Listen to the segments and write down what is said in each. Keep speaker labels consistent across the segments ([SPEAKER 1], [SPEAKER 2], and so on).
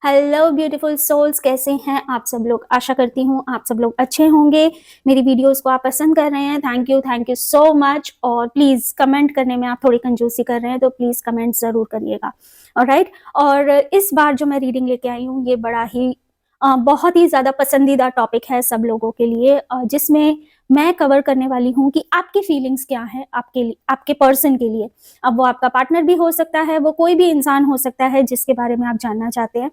[SPEAKER 1] Hello beautiful souls, कैसे हैं आप सब लोग। आशा करती हूँ आप सब लोग अच्छे होंगे। मेरी वीडियोस को आप पसंद कर रहे हैं, थैंक यू सो मच। और प्लीज़ कमेंट करने में आप थोड़ी कंजूसी कर रहे हैं तो प्लीज़ कमेंट ज़रूर करिएगा। ऑलराइट। और इस बार जो मैं रीडिंग लेके आई हूँ ये बड़ा ही बहुत ही ज़्यादा पसंदीदा टॉपिक है सब लोगों के लिए, जिसमें मैं कवर करने वाली हूँ कि आपकी फीलिंग्स क्या है आपके लिए, आपके पर्सन के लिए। अब वो आपका पार्टनर भी हो सकता है, वो कोई भी इंसान हो सकता है जिसके बारे में आप जानना चाहते हैं,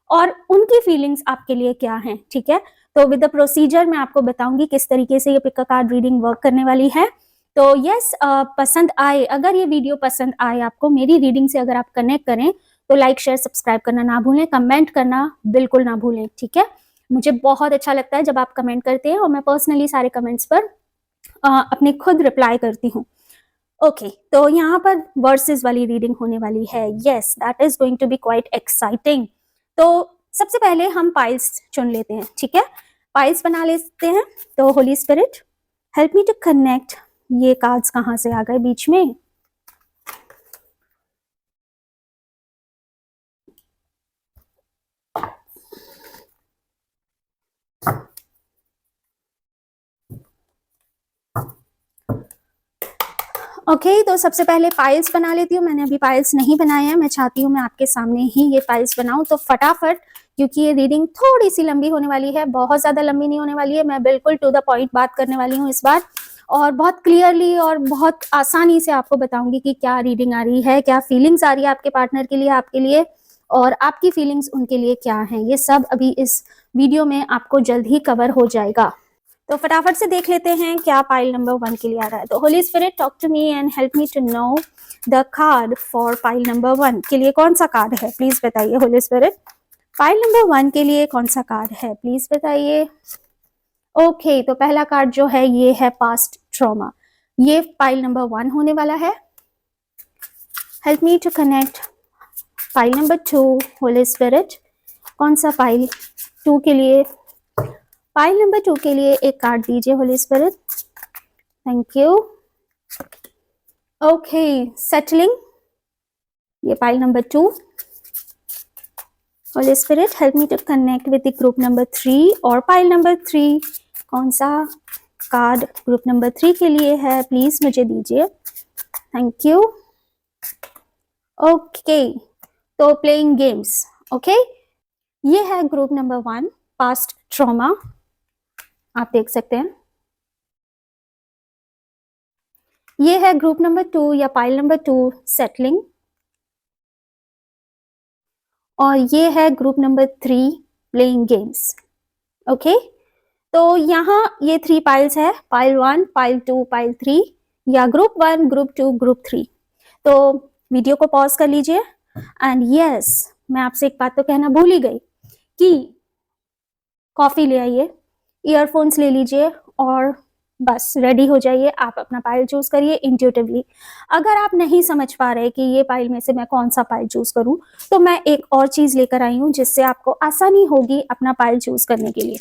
[SPEAKER 1] और उनकी फीलिंग्स आपके लिए क्या हैं। ठीक है, तो विद द प्रोसीजर मैं आपको बताऊंगी किस तरीके से ये pick a card reading work करने वाली है। तो यस, पसंद आए, अगर ये वीडियो पसंद आए आपको, मेरी रीडिंग से अगर आप कनेक्ट करें तो लाइक शेयर सब्सक्राइब करना ना भूलें, कमेंट करना बिल्कुल ना भूलें। ठीक है, मुझे बहुत अच्छा लगता है जब आप कमेंट करते हैं और मैं पर्सनली सारे कमेंट्स पर अपने खुद रिप्लाई करती हूँ। ओके, तो यहाँ पर वर्सेस वाली रीडिंग होने वाली है। Yes, that is going to be quite exciting. तो सबसे पहले हम पाइल्स चुन लेते हैं। ठीक है, पाइल्स बना लेते हैं। तो holy spirit help me to connect. ये कार्ड्स कहाँ से आ गए बीच में। ओके, तो सबसे पहले पाइल्स बना लेती हूँ। मैंने अभी पाइल्स नहीं बनाए हैं, मैं चाहती हूँ मैं आपके सामने ही ये पाइल्स बनाऊं। तो फटाफट, क्योंकि ये रीडिंग थोड़ी सी लंबी होने वाली है, बहुत ज्यादा लंबी नहीं होने वाली है, मैं बिल्कुल टू द पॉइंट बात करने वाली हूँ इस बार, और बहुत क्लियरली और बहुत आसानी से आपको बताऊंगी कि क्या रीडिंग आ रही है, क्या फीलिंग्स आ रही है आपके पार्टनर के लिए, आपके लिए, और आपकी फीलिंग्स उनके लिए क्या है। ये सब अभी इस वीडियो में आपको जल्द ही कवर हो जाएगा। तो फटाफट से देख लेते हैं क्या पाइल नंबर 1 के लिए आ रहा है। तो holy spirit talk to me and help me to know the card for pile number 1 के लिए कौन सा कार्ड है, प्लीज बताइए। होली स्पिरिट, पाइल नंबर 1 के लिए कौन सा कार्ड है, प्लीज बताइए। ओके, तो पहला कार्ड जो है ये है पास्ट ट्रॉमा। ये पाइल नंबर 1 होने वाला है। Help me to connect pile number 2। Holy spirit, कौन सा पाइल 2 के लिए, पाइल नंबर 2 के लिए एक कार्ड दीजिए holy spirit. Thank you. Okay, settling, ये pile number 2। Holy spirit help me to connect with the group number 3। और पाइल नंबर 3, कौन सा कार्ड ग्रुप नंबर 3 के लिए है, प्लीज मुझे दीजिए। Thank you. ओके, तो प्लेइंग गेम्स। ओके, ये है ग्रुप नंबर 1 पास्ट ट्रॉमा, आप देख सकते हैं। ये है ग्रुप नंबर 2 या पाइल नंबर 2 सेटलिंग, और ये है group number 3 playing games. Okay, तो यहाँ ये 3 पाइल्स है, पाइल 1, पाइल 2, पाइल 3, या ग्रुप 1, ग्रुप 2, ग्रुप 3। तो वीडियो को पॉज कर लीजिए। एंड यस, मैं आपसे एक बात तो कहना भूल ही गई कि कॉफी ले आइए, ईयरफोन्स ले लीजिए, और बस रेडी हो जाइए। आप अपना पाइल चूज करिए इंट्यूटिवली। अगर आप नहीं समझ पा रहे कि ये पाइल में से मैं कौन सा पाइल चूज करूं, तो मैं एक और चीज लेकर आई हूं जिससे आपको आसानी होगी अपना पाइल चूज करने के लिए।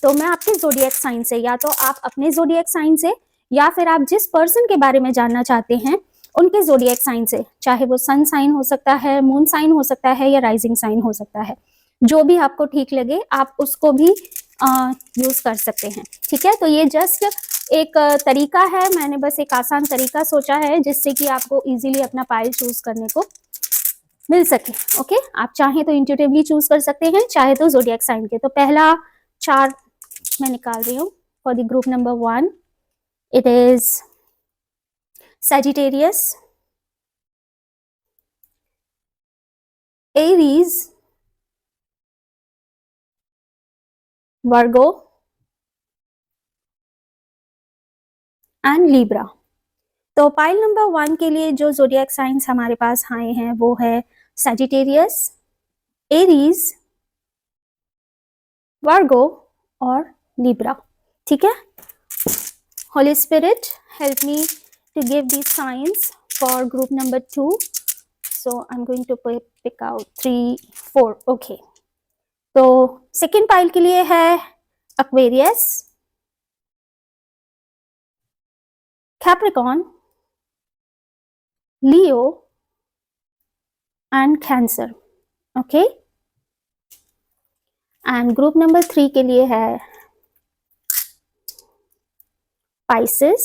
[SPEAKER 1] तो मैं आपके ज़ोडिएक साइन से, या तो आप अपने ज़ोडिएक साइन से, या फिर आप जिस पर्सन के बारे में जानना चाहते हैं उनके ज़ोडिएक साइन से, चाहे वो सन साइन हो सकता है, मून साइन हो सकता है, या राइजिंग साइन हो सकता है, जो भी आपको ठीक लगे आप उसको भी यूज कर सकते हैं। ठीक है, तो ये जस्ट एक तरीका है, मैंने बस एक आसान तरीका सोचा है जिससे कि आपको इजीली अपना पाइल चूज करने को मिल सके। ओके, आप चाहें तो इंट्यूटिवली चूज कर सकते हैं, चाहे तो ज़ोडिएक साइन के। तो पहला चार्ट मैं निकाल रही हूँ for the group number 1। It is Sagittarius, Aries, Virgo and Libra. तो पाइल नंबर 1 के लिए जो ज़ोडिएक साइंस हमारे पास आए हैं वो है सैजिटेरियस, एरीज, वर्गो और लीब्रा। ठीक है, Holi spirit help me to give these signs for group number 2. So I'm going to pick out 3, 4. Okay, तो सेकेंड पाइल के लिए है Aquarius, Capricorn, Leo and Cancer. Okay, and group number 3 के लिए है पाइसेस,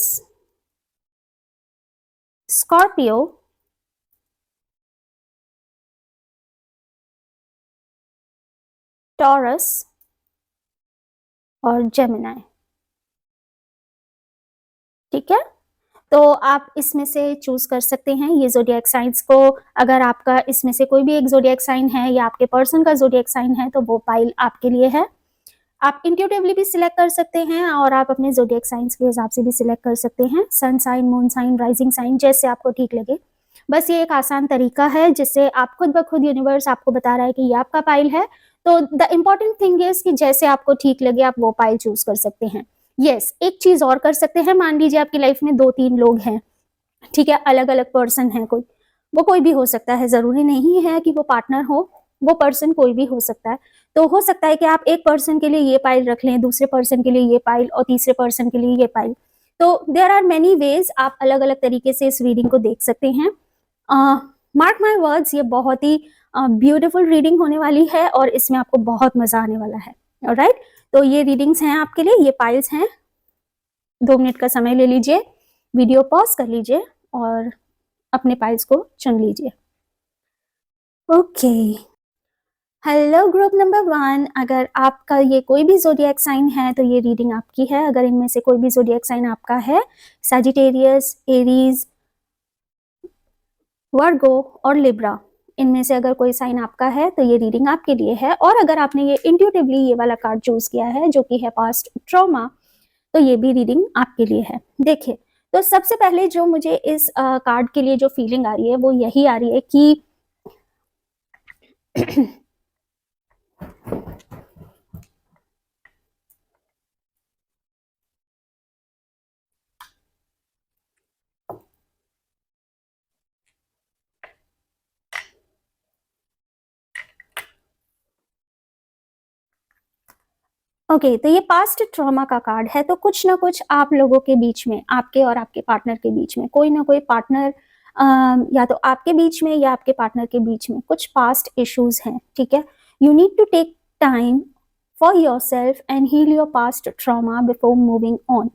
[SPEAKER 1] स्कॉर्पियो, टॉरस और Gemini. ठीक है, तो आप इसमें से चूज कर सकते हैं ये ज़ोडिएक साइंस को। अगर आपका इसमें से कोई भी एक ज़ोडिएक साइन है या आपके पर्सन का ज़ोडिएक साइन है तो वो पाइल आपके लिए है। आप इंट्यूटिवली भी सिलेक्ट कर सकते हैं और आप अपने ज़ोडिएक साइंस के हिसाब से भी सिलेक्ट कर सकते हैं, sun sign, moon sign, rising sign, जैसे आपको ठीक लगे। बस ये एक आसान तरीका है जिससे आप खुद ब खुद यूनिवर्स आपको बता रहा है कि ये आपका पाइल है। तो द इम्पॉर्टेंट थिंग इज कि जैसे आपको ठीक लगे आप वो पाइल चूज कर सकते हैं। यस, एक चीज और कर सकते हैं, मान लीजिए आपकी लाइफ में 2-3 लोग हैं, ठीक है, अलग अलग पर्सन है, कोई वो कोई भी हो सकता है, जरूरी नहीं है कि वो पार्टनर हो, वो पर्सन कोई भी हो सकता है। तो हो सकता है कि आप एक पर्सन के लिए ये पाइल रख लें, दूसरे पर्सन के लिए ये पाइल और तीसरे पर्सन के लिए ये पाइल। तो देयर आर मेनी वेज, आप अलग अलग तरीके से इस रीडिंग को देख सकते हैं। मार्क माई वर्ड्स, ये बहुत ही ब्यूटीफुल रीडिंग होने वाली है और इसमें आपको बहुत मजा आने वाला है। ऑलराइट, तो ये रीडिंग्स हैं आपके लिए, ये पाइल्स हैं। 2 मिनट का समय ले लीजिए, वीडियो पॉज कर लीजिए और अपने पाइल्स को चुन लीजिए। ओके, हेलो ग्रुप नंबर 1, अगर आपका ये कोई भी ज़ोडिएक साइन है तो ये रीडिंग आपकी है। अगर इनमें से कोई भी ज़ोडिएक साइन आपका है, सजिटेरियस, एरीज, वर्गो और लिब्रा, इनमें से अगर कोई साइन आपका है तो ये रीडिंग आपके लिए है। और अगर आपने ये इंट्यूटिवली ये वाला कार्ड चूज किया है जो कि है पास्ट ट्रॉमा, तो ये भी रीडिंग आपके लिए है। देखिए, तो सबसे पहले जो मुझे इस कार्ड के लिए जो फीलिंग आ रही है वो यही आ रही है कि ओके, तो ये पास्ट ट्रॉमा का कार्ड है। तो कुछ ना कुछ आप लोगों के बीच में, आपके और आपके पार्टनर के बीच में, कोई ना कोई पार्टनर या तो आपके बीच में या आपके पार्टनर के बीच में कुछ पास्ट इश्यूज हैं। ठीक है, you need to take time for your self and heal your past trauma before moving on.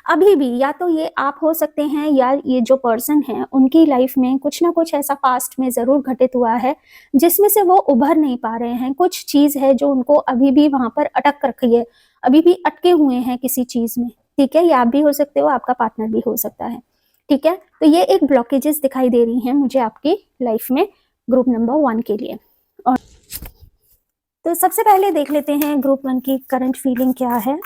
[SPEAKER 1] अभी भी या तो ये आप हो सकते हैं या ये जो पर्सन है उनकी लाइफ में कुछ ना कुछ ऐसा पास्ट में जरूर घटित हुआ है जिसमें से वो उभर नहीं पा रहे हैं। कुछ चीज है जो उनको अभी भी वहां पर अटक रखी है, अभी भी अटके हुए हैं किसी चीज में। ठीक है, ये आप भी हो सकते हो, आपका पार्टनर भी हो सकता है। ठीक है, तो ये एक ब्लॉकेजेस दिखाई दे रही हैं मुझे आपकी लाइफ में ग्रुप नंबर 1 के लिए। और तो सबसे पहले देख लेते हैं ग्रुप 1 की करंट फीलिंग क्या है।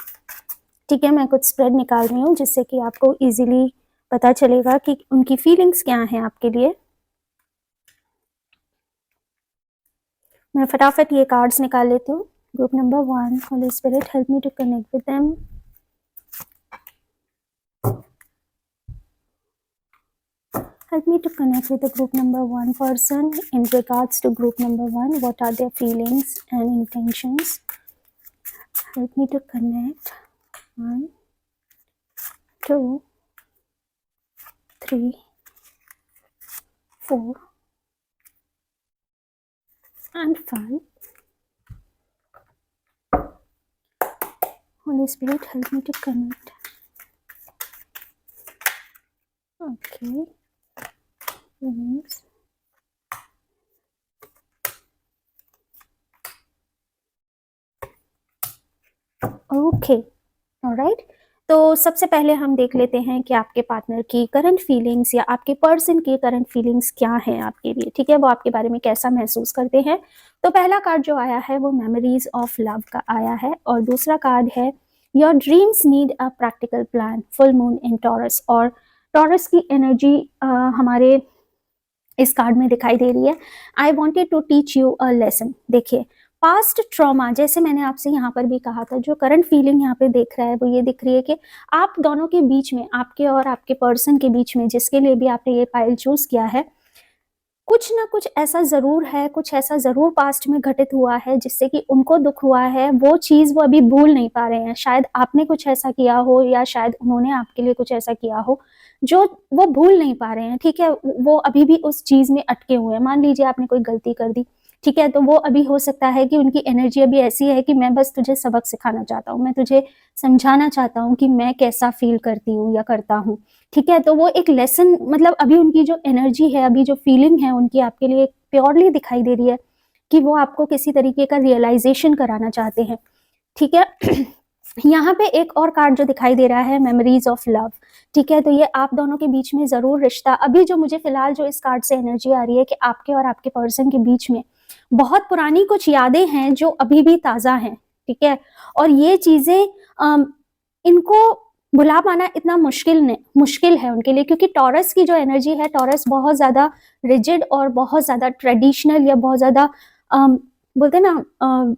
[SPEAKER 1] ठीक है, मैं कुछ स्प्रेड निकाल रही हूँ जिससे कि आपको इजीली पता चलेगा कि उनकी फीलिंग्स क्या हैं आपके लिए। मैं फटाफट ये कार्ड्स निकाल लेती हूँ। Group number 1, holy spirit help me to connect with them. Help me to connect with the group number 1 person in regards to group number 1. What are their feelings and intentions? Help me to connect. 1, 2, 3, 4 and 5. Holy Spirit, help me to connect. Okay. Feelings. Okay. Alright. तो सबसे पहले हम देख लेते हैं कि आपके partner की करंट फीलिंग्स या आपके पर्सन की करंट फीलिंग्स क्या हैं आपके लिए। ठीक है, वो आपके बारे में कैसा महसूस करते हैं। तो पहला कार्ड जो आया है वो मेमोरीज ऑफ लव का आया है और दूसरा कार्ड है your dreams need a practical plan, full moon in Taurus. और टॉरस की एनर्जी हमारे इस कार्ड में दिखाई दे रही है। I wanted to teach you a lesson. देखिए, पास्ट ट्रॉमा, जैसे मैंने आपसे यहाँ पर भी कहा था, जो करंट फीलिंग यहाँ पे देख रहा है वो ये दिख रही है कि आप दोनों के बीच में, आपके और आपके पर्सन के बीच में, जिसके लिए भी आपने ये पाइल चूज किया है, कुछ ना कुछ ऐसा जरूर है, कुछ ऐसा जरूर पास्ट में घटित हुआ है जिससे कि उनको दुख हुआ है। वो चीज वो अभी भूल नहीं पा रहे हैं। शायद आपने कुछ ऐसा किया हो या शायद उन्होंने आपके लिए कुछ ऐसा किया हो जो वो भूल नहीं पा रहे हैं। ठीक है, वो अभी भी उस चीज में अटके हुए हैं। मान लीजिए आपने कोई गलती कर दी, ठीक है। तो वो अभी हो सकता है कि उनकी एनर्जी अभी ऐसी है कि मैं बस तुझे सबक सिखाना चाहता हूँ, मैं तुझे समझाना चाहता हूँ कि मैं कैसा फील करती हूँ या करता हूँ। ठीक है। तो वो एक लेसन, मतलब अभी उनकी जो एनर्जी है, अभी जो फीलिंग है उनकी आपके लिए प्योरली दिखाई दे रही है कि वो आपको किसी तरीके का रियलाइजेशन कराना चाहते हैं। ठीक है। यहाँ पे एक और कार्ड जो दिखाई दे रहा है, मेमोरीज ऑफ लव। ठीक है। तो ये आप दोनों के बीच में जरूर रिश्ता, अभी जो मुझे फिलहाल जो इस कार्ड से एनर्जी आ रही है कि आपके और आपके पर्सन के बीच में बहुत पुरानी कुछ यादें हैं जो अभी भी ताजा हैं। ठीक है। और ये चीजें इनको भुला पाना इतना मुश्किल है उनके लिए, क्योंकि टॉरस की जो एनर्जी है, टॉरस बहुत ज्यादा रिजिड और बहुत ज्यादा ट्रेडिशनल या बहुत ज्यादा बोलते ना,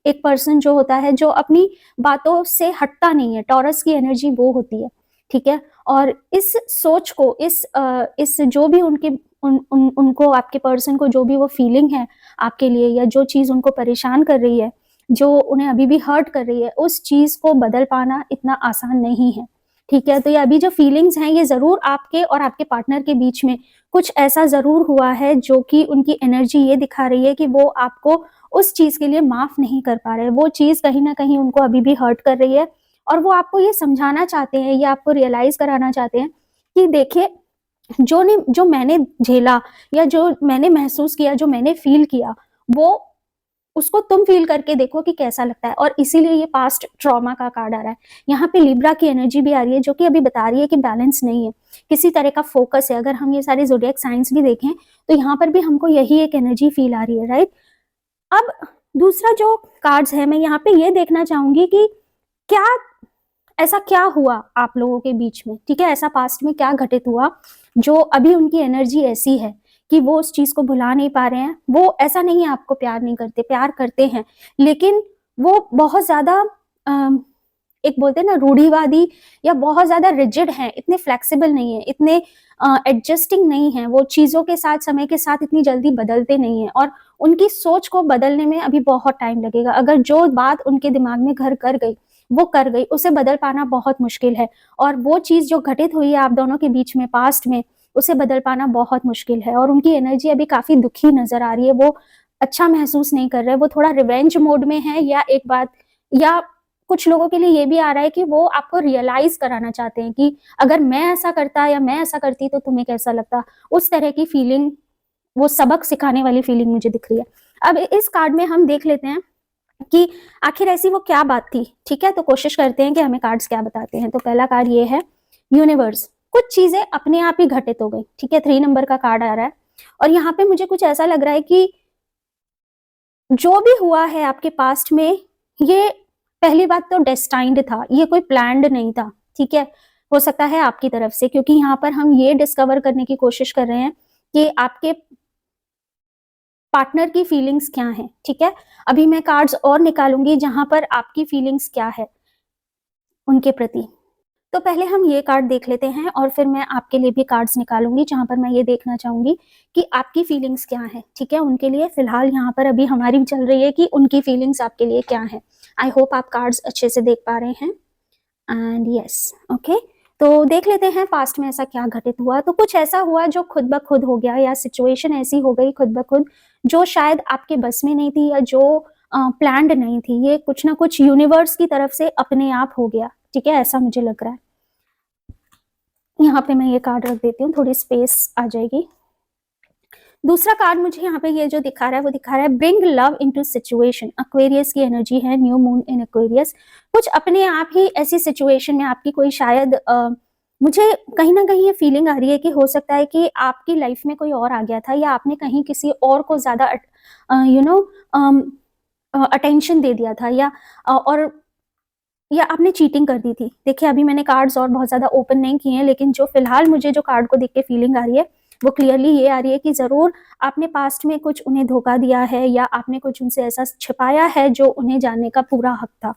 [SPEAKER 1] एक पर्सन जो होता है जो अपनी बातों से हटता नहीं है, टॉरस की एनर्जी वो होती है। ठीक है। और इस सोच को, इस जो भी उनको आपके पर्सन को जो भी वो फीलिंग है आपके लिए, या जो चीज उनको परेशान कर रही है, जो उन्हें अभी भी हर्ट कर रही है, उस चीज को बदल पाना इतना आसान नहीं है। ठीक है। तो ये अभी जो फीलिंग्स हैं, ये जरूर आपके और आपके पार्टनर के बीच में कुछ ऐसा जरूर हुआ है जो कि उनकी एनर्जी ये दिखा रही है कि वो आपको उस चीज के लिए माफ नहीं कर पा रहे। वो चीज कहीं ना कहीं उनको अभी भी हर्ट कर रही है, और वो आपको ये समझाना चाहते हैं या आपको रियलाइज कराना चाहते हैं कि देखिए, जो मैंने झेला या जो मैंने महसूस किया, जो मैंने फील किया, वो उसको तुम फील करके देखो कि कैसा लगता है। और इसीलिए ये पास्ट ट्रॉमा का कार्ड आ रहा है। यहाँ पे लिब्रा की एनर्जी भी आ रही है, जो कि अभी बता रही है कि बैलेंस नहीं है, किसी तरह का फोकस है। अगर हम ये सारे ज़ोडिएक साइंस भी देखें तो यहाँ पर भी हमको यही एक एनर्जी फील आ रही है, राइट। अब दूसरा जो कार्ड्स है, मैं यहाँ पे ये देखना चाहूंगी कि क्या ऐसा क्या हुआ आप लोगों के बीच में। ठीक है। ऐसा पास्ट में क्या घटित हुआ जो अभी उनकी एनर्जी ऐसी है कि वो उस चीज को भुला नहीं पा रहे हैं। वो ऐसा नहीं है आपको प्यार नहीं करते, प्यार करते हैं, लेकिन वो बहुत ज्यादा एक बोलते हैं ना रूढ़िवादी, या बहुत ज्यादा रिजिड है, इतने फ्लेक्सिबल नहीं है, इतने एडजस्टिंग नहीं है। वो चीजों के साथ, समय के साथ इतनी जल्दी बदलते नहीं है, और उनकी सोच को बदलने में अभी बहुत टाइम लगेगा। अगर जो बात उनके दिमाग में घर कर गई, वो कर गई, उसे बदल पाना बहुत मुश्किल है। और वो चीज जो घटित हुई है आप दोनों के बीच में पास्ट में, उसे बदल पाना बहुत मुश्किल है। और उनकी एनर्जी अभी काफी दुखी नजर आ रही है, वो अच्छा महसूस नहीं कर रहे, वो थोड़ा रिवेंज मोड में है। या एक बात, या कुछ लोगों के लिए ये भी आ रहा है कि वो आपको रियलाइज कराना चाहते हैं कि अगर मैं ऐसा करता या मैं ऐसा करती तो तुम्हें कैसा लगता। उस तरह की फीलिंग, वो सबक सिखाने वाली फीलिंग मुझे दिख रही है। अब इस कार्ड में हम देख लेते हैं कि आखिर ऐसी वो क्या बात थी। ठीक है। तो कोशिश करते हैं कि हमें कार्ड्स क्या बताते हैं। तो पहला कार्ड ये है, यूनिवर्स। कुछ चीजें अपने आप ही घटित हो गई। ठीक है। 3 नंबर का कार्ड आ रहा है, और यहाँ पे मुझे कुछ ऐसा लग रहा है कि जो भी हुआ है आपके पास्ट में, ये पहली बात तो डेस्टाइंड था, ये कोई प्लान्ड नहीं था। ठीक है। हो सकता है आपकी तरफ से, क्योंकि यहाँ पर हम ये डिस्कवर करने की कोशिश कर रहे हैं कि आपके पार्टनर की फीलिंग्स क्या हैं। ठीक है। अभी मैं कार्ड्स और निकालूंगी जहां पर आपकी फीलिंग्स क्या है उनके प्रति। तो पहले हम ये कार्ड देख लेते हैं, और फिर मैं आपके लिए भी कार्ड्स निकालूंगी जहां पर मैं ये देखना चाहूंगी कि आपकी फीलिंग्स क्या है। ठीक है। उनके लिए फिलहाल यहाँ पर अभी हमारी चल रही है कि उनकी फीलिंग्स आपके लिए क्या है। आई होप आप कार्ड्स अच्छे से देख पा रहे हैं। And yes, okay. तो देख लेते हैं पास्ट में ऐसा क्या घटित हुआ। तो कुछ ऐसा हुआ जो खुद ब खुद हो गया, या सिचुएशन ऐसी हो गई खुद ब खुद जो शायद आपके बस में नहीं थी, या जो प्लान्ड नहीं थी। ये कुछ ना कुछ यूनिवर्स की तरफ से अपने आप हो गया। ठीक है। ऐसा मुझे लग रहा है। यहाँ पे मैं ये कार्ड रख देती हूँ, थोड़ी स्पेस आ जाएगी। दूसरा कार्ड मुझे यहाँ पे ये जो दिखा रहा है, वो दिखा रहा है bring love into situation. Aquarius की एनर्जी है, न्यू मून इन एक्वेरियस। कुछ अपने आप ही ऐसी सिचुएशन में आपकी कोई शायद मुझे कहीं ना कहीं ये फीलिंग आ रही है कि हो सकता है कि आपकी लाइफ में कोई और आ गया था, या आपने कहीं किसी और को ज्यादा अटेंशन दे दिया था, या आपने चीटिंग कर दी थी। देखिए, अभी मैंने कार्ड्स और बहुत ज्यादा ओपन नहीं किए हैं, लेकिन जो फिलहाल मुझे जो कार्ड को देख के फीलिंग आ रही है, वो क्लियरली ये आ रही है कि जरूर आपने पास्ट में कुछ उन्हें धोखा दिया है, या आपने कुछ उनसे ऐसा छिपाया है जो उन्हें जानने का पूरा हक था।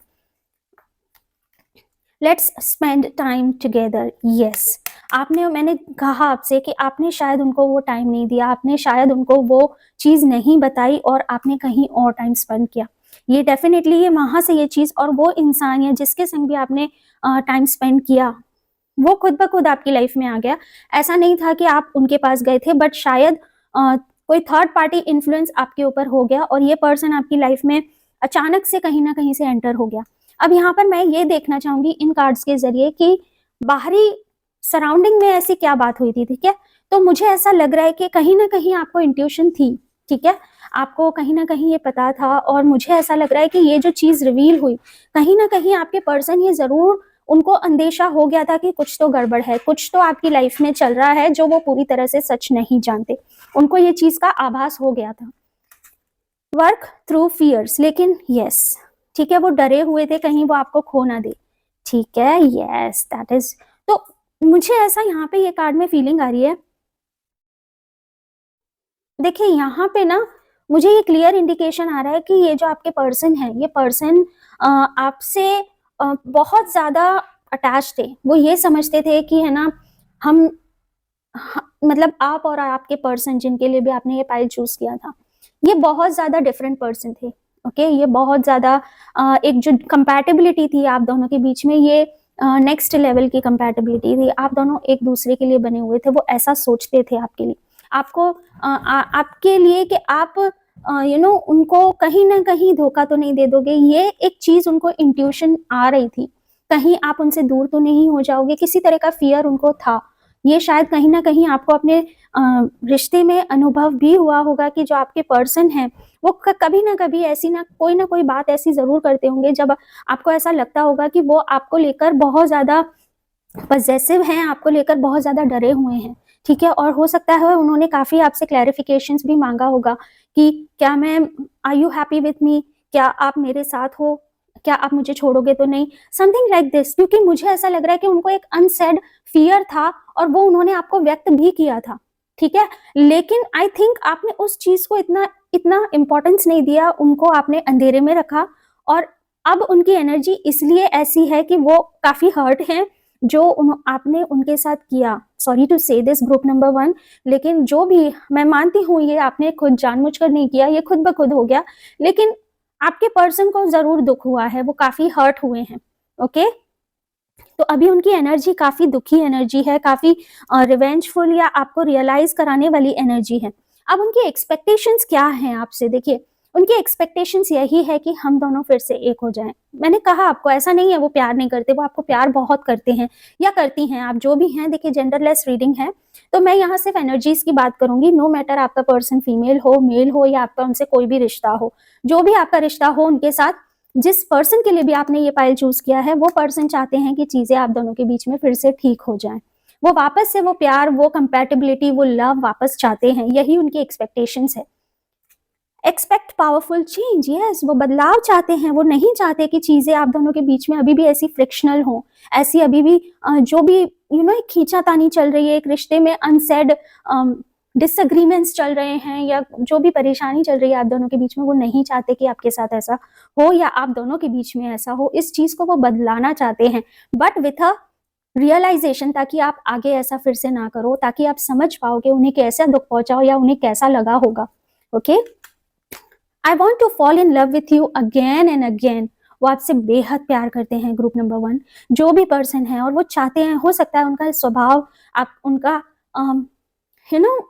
[SPEAKER 1] Let's spend time together. Yes, मैंने कहा आपसे कि आपने शायद उनको वो टाइम नहीं दिया, आपने शायद उनको वो चीज नहीं बताई, और आपने कहीं और टाइम स्पेंड किया। ये डेफिनेटली ये वहां से ये चीज, और वो इंसान या जिसके संग भी आपने टाइम स्पेंड किया, वो खुद ब खुद आपकी लाइफ में आ गया। ऐसा नहीं था कि आप उनके पास गए थे, बट शायद कोई थर्ड पार्टी इन्फ्लुएंस आपके ऊपर हो गया और ये पर्सन आपकी लाइफ में अचानक से कहीं ना कहीं से एंटर हो गया। अब यहाँ पर मैं ये देखना चाहूंगी इन कार्ड्स के जरिए कि बाहरी सराउंडिंग में ऐसी क्या बात हुई थी, ठीक है। तो मुझे ऐसा लग रहा है कि कहीं ना कहीं आपको इंट्यूशन थी, ठीक है, आपको कहीं ना कहीं ये पता था, और मुझे ऐसा लग रहा है कि ये जो चीज रिवील हुई, कहीं ना कहीं आपके पर्सन ये जरूर, उनको अंदेशा हो गया था कि कुछ तो गड़बड़ है, कुछ तो आपकी लाइफ में चल रहा है जो वो पूरी तरह से सच नहीं जानते, उनको ये चीज का आभास हो गया था। वर्क थ्रू फियर्स, लेकिन यस, ठीक है, वो डरे हुए थे कहीं वो आपको खो ना दे, ठीक है, यस दैट इज। तो मुझे ऐसा यहाँ पे ये कार्ड में फीलिंग आ रही है, देखिए यहाँ पे ना मुझे ये क्लियर इंडिकेशन आ रहा है कि ये जो आपके पर्सन है, ये पर्सन आपसे बहुत ज्यादा अटैच थे। वो ये समझते थे कि है ना, हम मतलब आप और आपके पर्सन जिनके लिए भी आपने ये पाइल चूज किया था, ये बहुत ज्यादा डिफरेंट पर्सन थे। ओके, ये बहुत ज्यादा एक जो कंपैटिबिलिटी थी आप दोनों के बीच में, ये नेक्स्ट लेवल की कंपैटिबिलिटी थी। आप दोनों एक दूसरे के लिए बने हुए थे, वो ऐसा सोचते थे आपके लिए, आपको आपके लिए कि आप उनको कहीं ना कहीं धोखा तो नहीं दे दोगे। ये एक चीज उनको इंट्यूशन आ रही थी, कहीं आप उनसे दूर तो नहीं हो जाओगे, किसी तरह का फियर उनको था। ये शायद कहीं ना कहीं आपको अपने रिश्ते में अनुभव भी हुआ होगा कि जो आपके पर्सन हैं वो कभी ना कभी ऐसी ना कोई बात ऐसी जरूर करते होंगे जब आपको ऐसा लगता होगा कि वो आपको लेकर बहुत ज्यादा पजेसिव हैं, आपको लेकर बहुत ज्यादा डरे हुए हैं, ठीक है। और हो सकता है उन्होंने काफी आपसे क्लैरिफिकेशंस भी मांगा होगा कि क्या मैं, are you happy with me, क्या आप मेरे साथ हो, क्या आप मुझे छोड़ोगे तो नहीं, समथिंग लाइक दिस। क्योंकि मुझे ऐसा लग रहा है कि उनको एक अनसेड फियर था और वो उन्होंने आपको व्यक्त भी किया था, ठीक है। लेकिन आई थिंक आपने उस चीज को इतना इतना इंपॉर्टेंस नहीं दिया, उनको आपने अंधेरे में रखा, और अब उनकी एनर्जी इसलिए ऐसी है कि वो काफी हर्ट हैं जो आपने उनके साथ किया। सॉरी टू से दिस ग्रुप नंबर 1, लेकिन जो भी, मैं मानती हूँ ये आपने खुद जानबूझकर नहीं किया, ये खुद ब खुद हो गया, लेकिन आपके पर्सन को जरूर दुख हुआ है, वो काफी हर्ट हुए हैं। ओके, तो अभी उनकी एनर्जी काफी दुखी एनर्जी है, काफी रिवेंजफुल या आपको रियलाइज कराने वाली एनर्जी है। अब उनकी एक्सपेक्टेशंस क्या हैं आपसे, देखिए उनकी एक्सपेक्टेशंस यही है कि हम दोनों फिर से एक हो जाएं। मैंने कहा आपको, ऐसा नहीं है वो प्यार नहीं करते, वो आपको प्यार बहुत करते हैं या करती हैं, आप जो भी हैं। देखिए जेंडरलेस रीडिंग है, तो मैं यहाँ सिर्फ एनर्जीज की बात करूंगी। नो मैटर आपका पर्सन फीमेल हो, मेल हो, या आपका उनसे कोई भी रिश्ता हो, जो भी आपका रिश्ता हो उनके साथ, जिस पर्सन के लिए भी आपने ये पाइल चूज किया है, वो पर्सन चाहते हैं कि चीजें आप दोनों के बीच में फिर से ठीक हो जाएं। वो वापस से वो प्यार, वो कंपैटिबिलिटी, वो लव वापस चाहते हैं, यही उनकी एक्सपेक्टेशंस है। एक्सपेक्ट पावरफुल चेंज, यस, वो बदलाव चाहते हैं। वो नहीं चाहते कि चीजें आप दोनों के बीच में अभी भी ऐसी फ्रिक्शनल हो, ऐसी अभी भी जो भी एक खींचातानी चल रही है, एक रिश्ते में अनसेड डिसएग्रीमेंट्स चल रहे हैं, या जो भी परेशानी चल रही है आप दोनों के बीच में, वो नहीं चाहते कि आपके साथ ऐसा हो या आप दोनों के बीच में ऐसा हो। इस चीज को वो बदलाना चाहते हैं, बट विथ अ रियलाइजेशन, ताकि आप आगे ऐसा फिर से ना करो, ताकि आप समझ पाओ कि उन्हें कैसा दुख पहुंचाओ या उन्हें कैसा लगा होगा। Okay, I want to fall in love with you again and again. वो आपसे बेहद प्यार करते हैं ग्रुप नंबर 1, जो भी पर्सन है, और वो चाहते हैं, हो सकता है उनका स्वभाव, आप उनका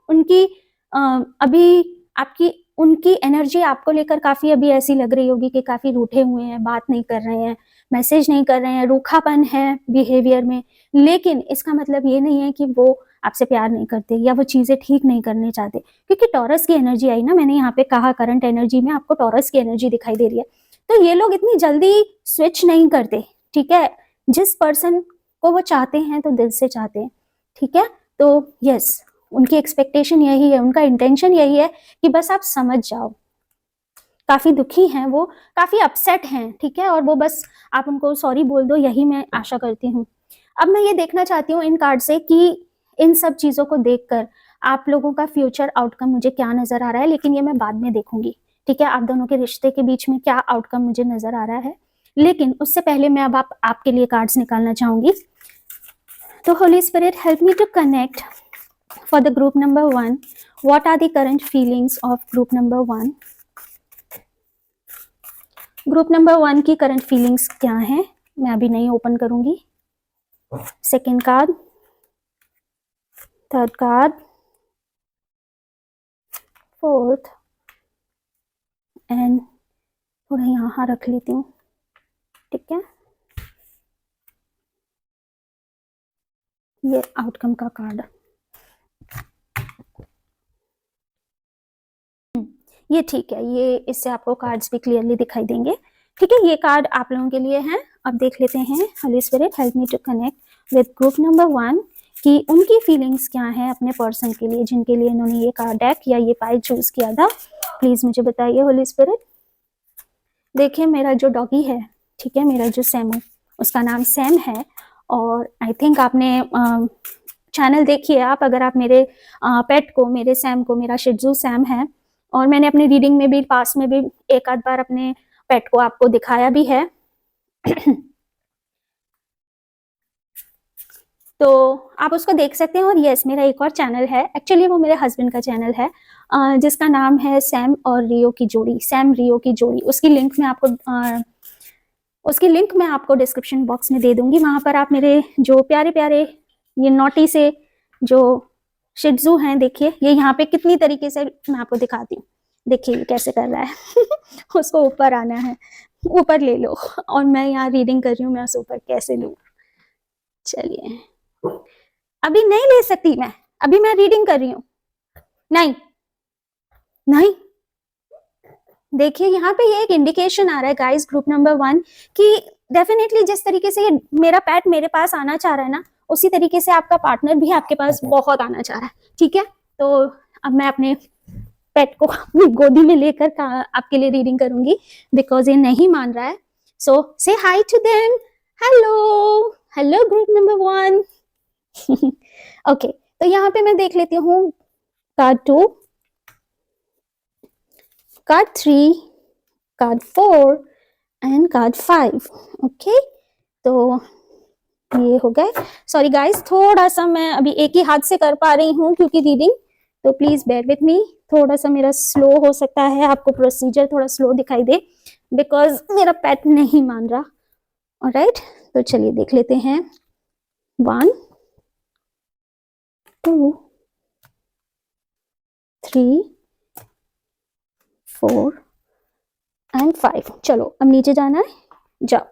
[SPEAKER 1] उनकी अभी आपकी उनकी एनर्जी आपको लेकर काफी अभी ऐसी लग रही होगी कि काफी रूठे हुए हैं, बात नहीं कर रहे हैं, मैसेज नहीं कर रहे हैं, रूखापन है बिहेवियर में। लेकिन इसका मतलब ये नहीं है कि वो आपसे प्यार नहीं करते या वो चीजें ठीक नहीं करने चाहते, क्योंकि टॉरस की एनर्जी आई ना, मैंने यहाँ पे कहा करंट एनर्जी में आपको टॉरस की एनर्जी दिखाई दे रही है। तो ये लोग इतनी जल्दी स्विच नहीं करते, ठीक है। जिस पर्सन को वो चाहते हैं तो दिल से चाहते हैं, ठीक है। तो यस, उनकी एक्सपेक्टेशन यही है, उनका इंटेंशन यही है कि बस आप समझ जाओ। काफी दुखी हैं वो, काफी अपसेट हैं, ठीक है, और वो बस आप उनको सॉरी बोल दो, यही मैं आशा करती हूँ। अब मैं ये देखना चाहती हूँ इन कार्ड से कि इन सब चीजों को देखकर आप लोगों का फ्यूचर आउटकम मुझे क्या नजर आ रहा है, लेकिन ये मैं बाद में देखूंगी, ठीक है। आप दोनों के रिश्ते के बीच में क्या आउटकम मुझे नजर आ रहा है, लेकिन उससे पहले मैं अब आपके लिए कार्ड्स निकालना चाहूंगी। तो holy spirit help me to connect for the group number 1. What are the current feelings of group number 1? Group number 1 की करंट फीलिंग्स क्या हैं, मैं अभी नहीं ओपन करूंगी। Second card, third card, 4th and थोड़ा यहाँ रख लेती हूँ, ठीक है। ये आउटकम का कार्ड, ये ठीक है, ये इससे आपको कार्ड्स भी क्लियरली दिखाई देंगे, ठीक है। ये कार्ड आप लोगों के लिए हैं। अब देख लेते हैं, holy spirit help me to connect with group number 1 कि उनकी फीलिंग्स क्या है अपने पर्सन के लिए, जिनके लिए इन्होंने ये कार्ड डेक या ये पाइल चूज किया था। प्लीज मुझे बताइए होली स्पिरिट। देखिए मेरा जो डॉगी है, ठीक है, मेरा जो सैमू, उसका नाम सैम है, और आई थिंक आपने चैनल देखिए आप, अगर आप मेरे पेट को, मेरे सैम को, मेरा शिजू सैम है, और मैंने अपनी रीडिंग में भी पास में भी एक आध बार अपने पेट को आपको दिखाया भी है। तो आप उसको देख सकते हैं। और यस, मेरा एक और चैनल है, एक्चुअली वो मेरे हस्बैंड का चैनल है, जिसका नाम है सैम और रियो की जोड़ी, सैम रियो की जोड़ी। उसकी लिंक मैं आपको डिस्क्रिप्शन बॉक्स में दे दूंगी। वहां पर आप मेरे जो प्यारे प्यारे ये नोटी से जो शिट्जू हैं, देखिए ये यहाँ पे कितनी तरीके से मैं आपको दिखाती हूँ। देखिए ये कैसे कर रहा है उसको ऊपर आना है, ऊपर ले लो, और मैं यहाँ रीडिंग कर रही हूँ, मैं उसे ऊपर कैसे लूँ। चलिए, अभी नहीं ले सकती मैं, अभी मैं रीडिंग कर रही हूँ। नहीं नहीं, देखिए यहाँ पे ये एक इंडिकेशन आ रहा है गाइस, ग्रुप नंबर 1 कि डेफिनेटली जिस तरीके से ये मेरा पेट मेरे पास आना चाह रहा है ना, उसी तरीके से आपका पार्टनर भी आपके पास बहुत आना चाह रहा है, ठीक है। तो अब मैं अपने पेट को अपनी गोदी में लेकर आपके लिए रीडिंग करूंगी, बिकॉज ये नहीं मान रहा है। So say hi to them, hello hello group number 1। Okay, तो यहाँ पे मैं देख लेती हूँ card 2, card 3, card 4 and card 5। Okay, तो ये हो गए। सॉरी गाइस, थोड़ा सा मैं अभी एक ही हाथ से कर पा रही हूँ क्योंकि रीडिंग, तो प्लीज बेयर विथ मी। थोड़ा सा मेरा स्लो हो सकता है, आपको प्रोसीजर थोड़ा स्लो दिखाई दे, बिकॉज मेरा पेट नहीं मान रहा। ऑलराइट, तो चलिए देख लेते हैं। 1 2 3 4 एंड 5। चलो अब नीचे जाना है, जाओ।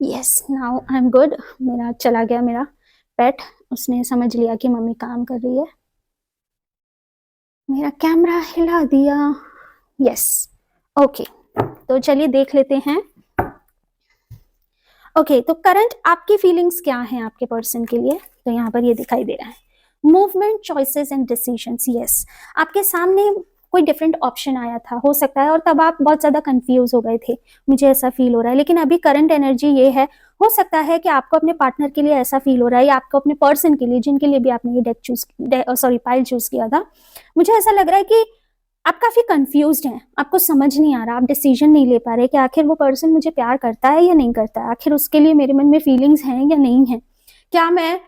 [SPEAKER 1] Yes, now I am good. मेरा चला गया मेरा पेट, उसने समझ लिया कि मम्मी काम कर रही है। मेरा कैमरा हिला दिया। यस, ओके, तो चलिए देख लेते हैं। ओके, तो करंट आपकी फीलिंग्स क्या हैं आपके पर्सन के लिए, तो यहाँ पर ये दिखाई दे रहा है, movement, choices and decisions. Yes, आपके सामने कोई डिफरेंट ऑप्शन आया था, हो सकता है, और तब आप बहुत ज्यादा कंफ्यूज हो गए थे, मुझे ऐसा फील हो रहा है। लेकिन अभी करंट एनर्जी ये है, हो सकता है कि आपको अपने पार्टनर के लिए ऐसा फील हो रहा है, या आपको अपने पर्सन के लिए, जिनके लिए भी आपने ये पाइल चूज किया था, मुझे ऐसा लग रहा है कि आप काफी कंफ्यूज्ड हैं, आपको समझ नहीं आ रहा, आप डिसीजन नहीं ले पा रहे कि आखिर वो पर्सन मुझे प्यार करता है या नहीं करता है, आखिर उसके लिए मेरे मन में फीलिंग्स हैं या नहीं है, क्या मैं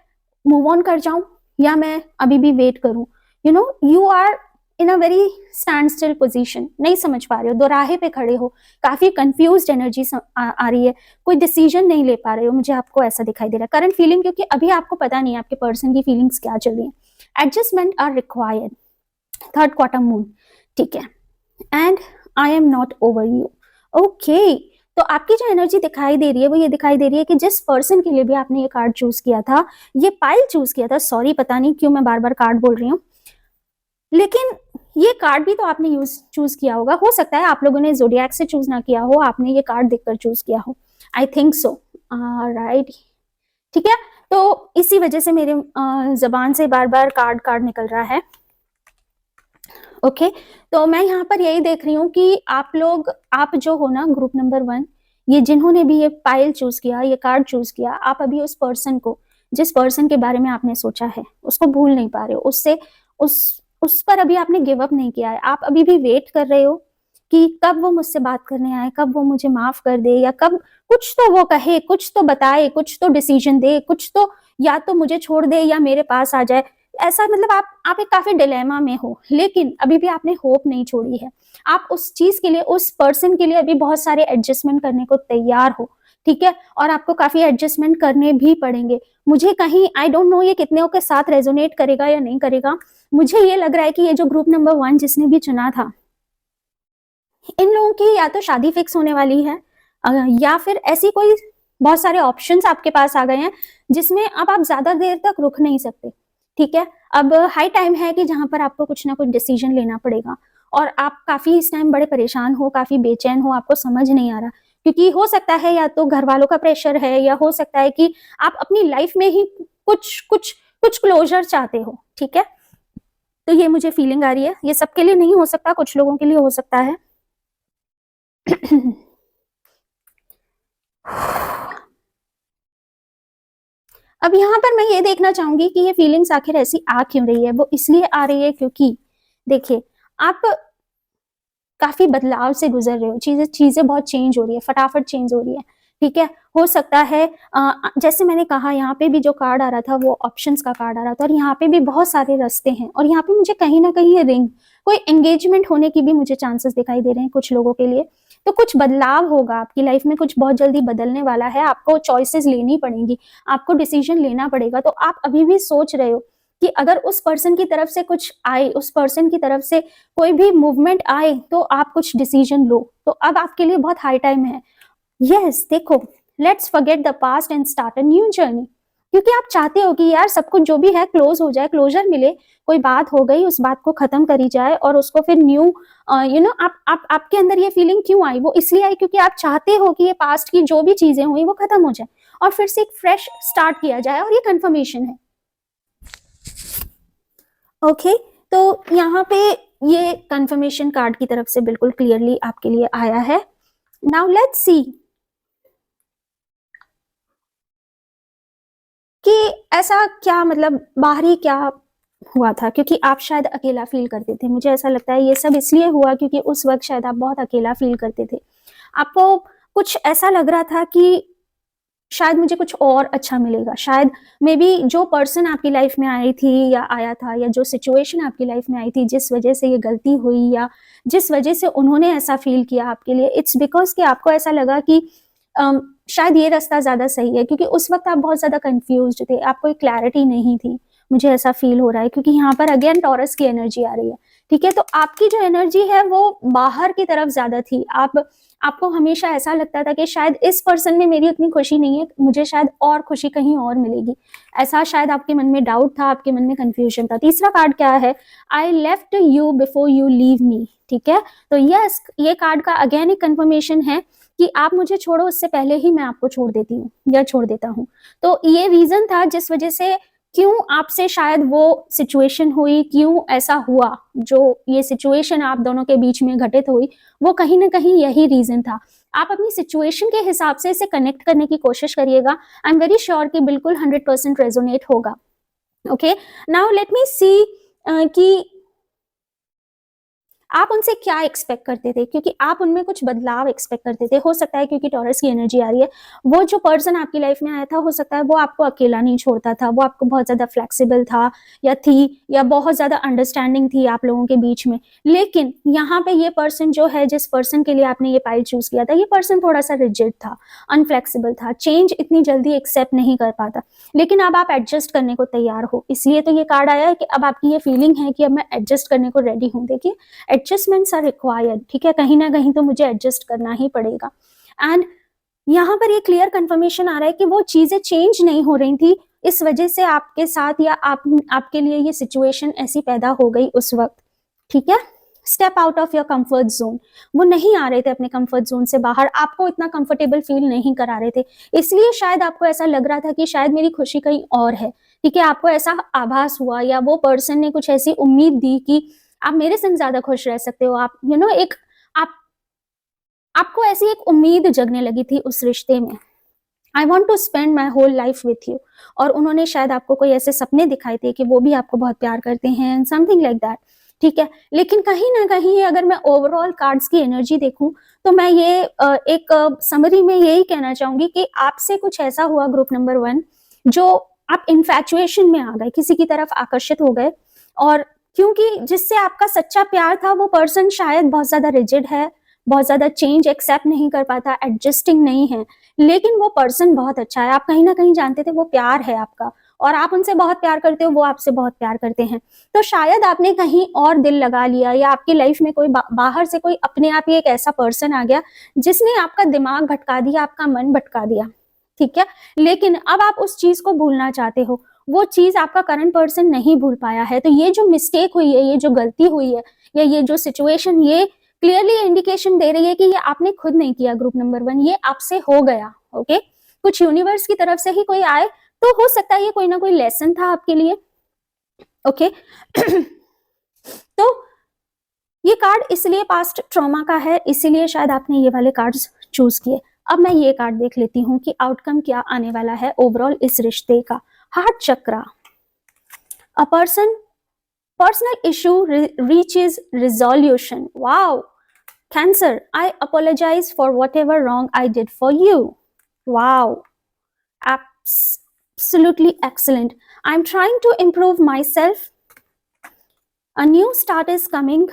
[SPEAKER 1] मूव ऑन कर जाऊं या मैं अभी भी वेट करूं। You are in a very stand still position, नहीं समझ पा रहे हो, दोराहे पे खड़े हो, काफी कंफ्यूज्ड एनर्जी आ रही है, कोई डिसीजन नहीं ले पा रहे हो, मुझे आपको ऐसा दिखाई दे रहा है करंट फीलिंग, क्योंकि अभी आपको पता नहीं है आपके पर्सन की फीलिंग्स क्या चल रही है। Adjustments are required, 3rd quarter moon, ठीक है, and I am not over you. Okay, तो आपकी जो एनर्जी दिखाई दे रही है वो ये दिखाई दे रही है कि जिस पर्सन के लिए भी आपने ये कार्ड चूज किया था, ये पाइल चूज किया था, सॉरी पता नहीं क्यों मैं बार बार कार्ड बोल रही हूँ, लेकिन ये कार्ड भी तो आपने चूज किया होगा, हो सकता है आप लोगों ने ज़ोडिएक से चूज ना किया हो, आपने ये कार्ड देखकर चूज किया हो, आई थिंक सो। राइट, ठीक है, तो इसी वजह से मेरे जबान से बार बार कार्ड निकल रहा है। ओके, तो मैं यहाँ पर यही देख रही हूँ कि आप जो हो ना ग्रुप नंबर 1, ये जिन्होंने भी ये पाइल चूज किया, ये कार्ड चूज किया, आप अभी उस पर्सन को, जिस पर्सन के बारे में आपने सोचा है, उसको भूल नहीं पा रहे हो, उससे उस पर अभी आपने गिव अप नहीं किया है, आप अभी भी वेट कर रहे हो कि कब वो मुझसे बात करने आए, कब वो मुझे माफ कर दे, या कब कुछ तो वो कहे, कुछ तो बताए, कुछ तो डिसीजन दे, कुछ तो या तो मुझे छोड़ दे या मेरे पास आ जाए। ऐसा मतलब आप एक काफी डिलेमा में हो, लेकिन अभी भी आपने होप नहीं छोड़ी है, आप उस चीज के लिए, उस पर्सन के लिए अभी बहुत सारे एडजस्टमेंट करने को तैयार हो ठीक है, और आपको काफी एडजस्टमेंट करने भी पड़ेंगे। मुझे कहीं आई डोंट नो ये कितने के साथ रेजोनेट करेगा या नहीं करेगा। मुझे ये लग रहा है कि ये जो ग्रुप नंबर 1 जिसने भी चुना था, इन लोगों की या तो शादी फिक्स होने वाली है या फिर ऐसी कोई बहुत सारे ऑप्शंस आपके पास आ गए हैं जिसमें अब आप ज्यादा देर तक रुक नहीं सकते। ठीक है, अब हाई टाइम है कि जहां पर आपको कुछ ना कुछ डिसीजन लेना पड़ेगा और आप काफी इस टाइम बड़े परेशान हो, काफी बेचैन हो, आपको समझ नहीं आ रहा, क्योंकि हो सकता है या तो घर वालों का प्रेशर है या हो सकता है कि आप अपनी लाइफ में ही कुछ कुछ कुछ क्लोजर चाहते हो। ठीक है, तो ये मुझे फीलिंग आ रही है। ये सबके लिए नहीं हो सकता, कुछ लोगों के लिए हो सकता है। अब यहाँ पर मैं ये देखना चाहूंगी कि ये फीलिंग्स आखिर ऐसी आ क्यों रही है। वो इसलिए आ रही है क्योंकि देखिए, आप काफी बदलाव से गुजर रहे हो, चीजें बहुत चेंज हो रही है, फटाफट चेंज हो रही है। ठीक है, हो सकता है जैसे मैंने कहा, यहाँ पे भी जो कार्ड आ रहा था वो ऑप्शंस का कार्ड आ रहा था, और यहाँ पे भी बहुत सारे रास्ते हैं, और यहाँ पे मुझे कहीं ना कहीं ये रिंग, कोई एंगेजमेंट होने की भी मुझे चांसेस दिखाई दे रहे हैं कुछ लोगों के लिए। तो कुछ बदलाव होगा आपकी लाइफ में, कुछ बहुत जल्दी बदलने वाला है, आपको चॉइसेस लेनी पड़ेंगी, आपको डिसीजन लेना पड़ेगा। तो आप अभी भी सोच रहे हो कि अगर उस पर्सन की तरफ से कुछ आए, उस पर्सन की तरफ से कोई भी मूवमेंट आए, तो आप कुछ डिसीजन लो। तो अब आपके लिए बहुत हाई टाइम है। यस, देखो, let's forget the past and start a new journey, क्योंकि आप चाहते हो कि यार सब कुछ जो भी है क्लोज हो जाए, क्लोजर मिले, कोई बात हो गई उस बात को खत्म करी जाए और उसको फिर न्यू आपके अंदर ये फीलिंग क्यों आई? वो इसलिए आई क्योंकि आप चाहते हो कि ये पास्ट की जो भी चीजें हुई वो खत्म हो जाए और फिर से एक फ्रेश स्टार्ट किया जाए, और ये कंफर्मेशन है। ओके, तो यहाँ पे ये कंफर्मेशन कार्ड की तरफ से बिल्कुल क्लियरली आपके लिए आया है। नाउ लेट्स सी कि ऐसा क्या, मतलब बाहरी क्या हुआ था, क्योंकि आप शायद अकेला फील करते थे। मुझे ऐसा लगता है ये सब इसलिए हुआ क्योंकि उस वक्त शायद आप बहुत अकेला फील करते थे। आपको कुछ ऐसा लग रहा था कि शायद मुझे कुछ और अच्छा मिलेगा, शायद मे बी जो पर्सन आपकी लाइफ में आई थी या आया था, या जो सिचुएशन आपकी लाइफ में आई थी जिस वजह से ये गलती हुई या जिस वजह से उन्होंने ऐसा फील किया आपके लिए, इट्स बिकॉज कि आपको ऐसा लगा कि शायद ये रास्ता ज्यादा सही है, क्योंकि उस वक्त आप बहुत ज्यादा कंफ्यूज्ड थे, आपको एक क्लैरिटी नहीं थी। मुझे ऐसा फील हो रहा है क्योंकि यहाँ पर अगेन टॉरस की एनर्जी आ रही है। ठीक है, तो आपकी जो एनर्जी है वो बाहर की तरफ ज्यादा थी। आपको हमेशा ऐसा लगता था कि शायद इस पर्सन में मेरी उतनी खुशी नहीं है, मुझे शायद और खुशी कहीं और मिलेगी। ऐसा शायद आपके मन में डाउट था, आपके मन में कंफ्यूजन था। तीसरा कार्ड क्या है? I left you before you leave me. ठीक है, तो यस, ये कार्ड का अगेन एक कंफर्मेशन है कि आप मुझे छोड़ो उससे पहले ही मैं आपको छोड़ देती हूँ या छोड़ देता हूँ। तो ये रीजन था जिस वजह से क्यों आपसे शायद वो सिचुएशन हुई, क्यों ऐसा हुआ, जो ये सिचुएशन आप दोनों के बीच में घटित हुई, वो कहीं ना कहीं यही रीजन था। आप अपनी सिचुएशन के हिसाब से इसे कनेक्ट करने की कोशिश करिएगा। आई एम वेरी श्योर कि बिल्कुल 100% रेजोनेट होगा। ओके, नाउ लेट मी सी कि आप उनसे क्या एक्सपेक्ट करते थे, क्योंकि आप उनमें कुछ बदलाव एक्सपेक्ट करते थे। हो सकता है क्योंकि टॉरस की एनर्जी आ रही है, वो जो पर्सन आपकी लाइफ में आया था, हो सकता है वो आपको अकेला नहीं छोड़ता था, वो आपको बहुत ज्यादा फ्लेक्सिबल था या थी, या बहुत ज्यादा अंडरस्टैंडिंग थी आप लोगों के बीच में। लेकिन यहाँ पे ये पर्सन जो है, जिस पर्सन के लिए आपने ये पाइल चूज किया था, ये पर्सन थोड़ा सा रिजिड था, अनफ्लेक्सिबल था, चेंज इतनी जल्दी एक्सेप्ट नहीं कर पाता। लेकिन अब आप एडजस्ट करने को तैयार हो, इसलिए तो ये कार्ड आया है कि अब आपकी ये फीलिंग है कि अब मैं एडजस्ट करने को रेडी हूँ। देखिए, एडजस्टमेंट्स आर रिक्वायर्ड। ठीक है, कहीं ना कहीं तो मुझे एडजस्ट करना ही पड़ेगा। एंड यहाँ पर ये क्लियर कंफर्मेशन आ रहा है कि वो चीजें चेंज नहीं हो रही थी, इस वजह से आपके साथ या आपके लिए ये सिचुएशन ऐसी पैदा हो गई उस वक्त। ठीक है, step out of your comfort zone. वो नहीं आ रहे थे अपने कंफर्ट जोन से बाहर, आपको इतना कंफर्टेबल फील नहीं करा रहे थे, इसलिए शायद आपको ऐसा लग रहा था कि शायद मेरी खुशी कहीं और है। ठीक है, आपको ऐसा आभास हुआ या वो पर्सन ने कुछ ऐसी उम्मीद दी कि आप मेरे संग ज्यादा खुश रह सकते हो। आप एक आपको ऐसी एक उम्मीद जगने लगी थी उस रिश्ते में। I want to spend my whole life with you. और उन्होंने शायद आपको कोई ऐसे सपने दिखाए थे कि वो भी आपको बहुत प्यार करते हैं, समथिंग लाइक दैट। ठीक है, लेकिन कहीं ना कहीं अगर मैं ओवरऑल कार्ड्स की एनर्जी देखूं तो मैं ये एक समरी में यही कहना चाहूंगी कि आपसे कुछ ऐसा हुआ, ग्रुप नंबर 1, जो आप इन्फैचुएशन में आ गए, किसी की तरफ आकर्षित हो गए, और क्योंकि जिससे आपका सच्चा प्यार था वो पर्सन शायद बहुत ज्यादा रिजिड है, बहुत ज़्यादा चेंज एक्सेप्ट नहीं कर पाता, एडजस्टिंग नहीं है, लेकिन वो पर्सन बहुत अच्छा है। आप कहीं ना कहीं जानते थे वो प्यार है आपका, और आप उनसे बहुत प्यार करते हो, वो आपसे बहुत प्यार करते हैं। तो शायद आपने कहीं और दिल लगा लिया, या आपकी लाइफ में कोई बाहर से कोई अपने आप ही एक ऐसा पर्सन आ गया जिसने आपका दिमाग भटका दिया, आपका मन भटका दिया, ठीक है। लेकिन अब आप उस चीज को भूलना चाहते हो, वो चीज आपका करंट पर्सन नहीं भूल पाया है। तो ये जो मिस्टेक हुई है, ये जो गलती हुई है, या ये जो सिचुएशन, ये क्लियरली इंडिकेशन दे रही है कि ये आपने खुद नहीं किया ग्रुप नंबर 1, ये आपसे हो गया। ओके, कुछ यूनिवर्स की तरफ से ही कोई आए, तो हो सकता है ये कोई ना कोई लेसन था आपके लिए। ओके तो ये कार्ड इसलिए पास्ट ट्रॉमा का है, इसीलिए शायद आपने ये वाले कार्ड्स चूज किए। अब मैं ये कार्ड देख लेती हूँ कि आउटकम क्या आने वाला है ओवरऑल इस रिश्ते का। Heart chakra, a personal issue reaches resolution. Wow, Cancer, I apologise for what ever wrong I did for you. Wow, absolutely excellent. I'm trying to improve myself. A new start is coming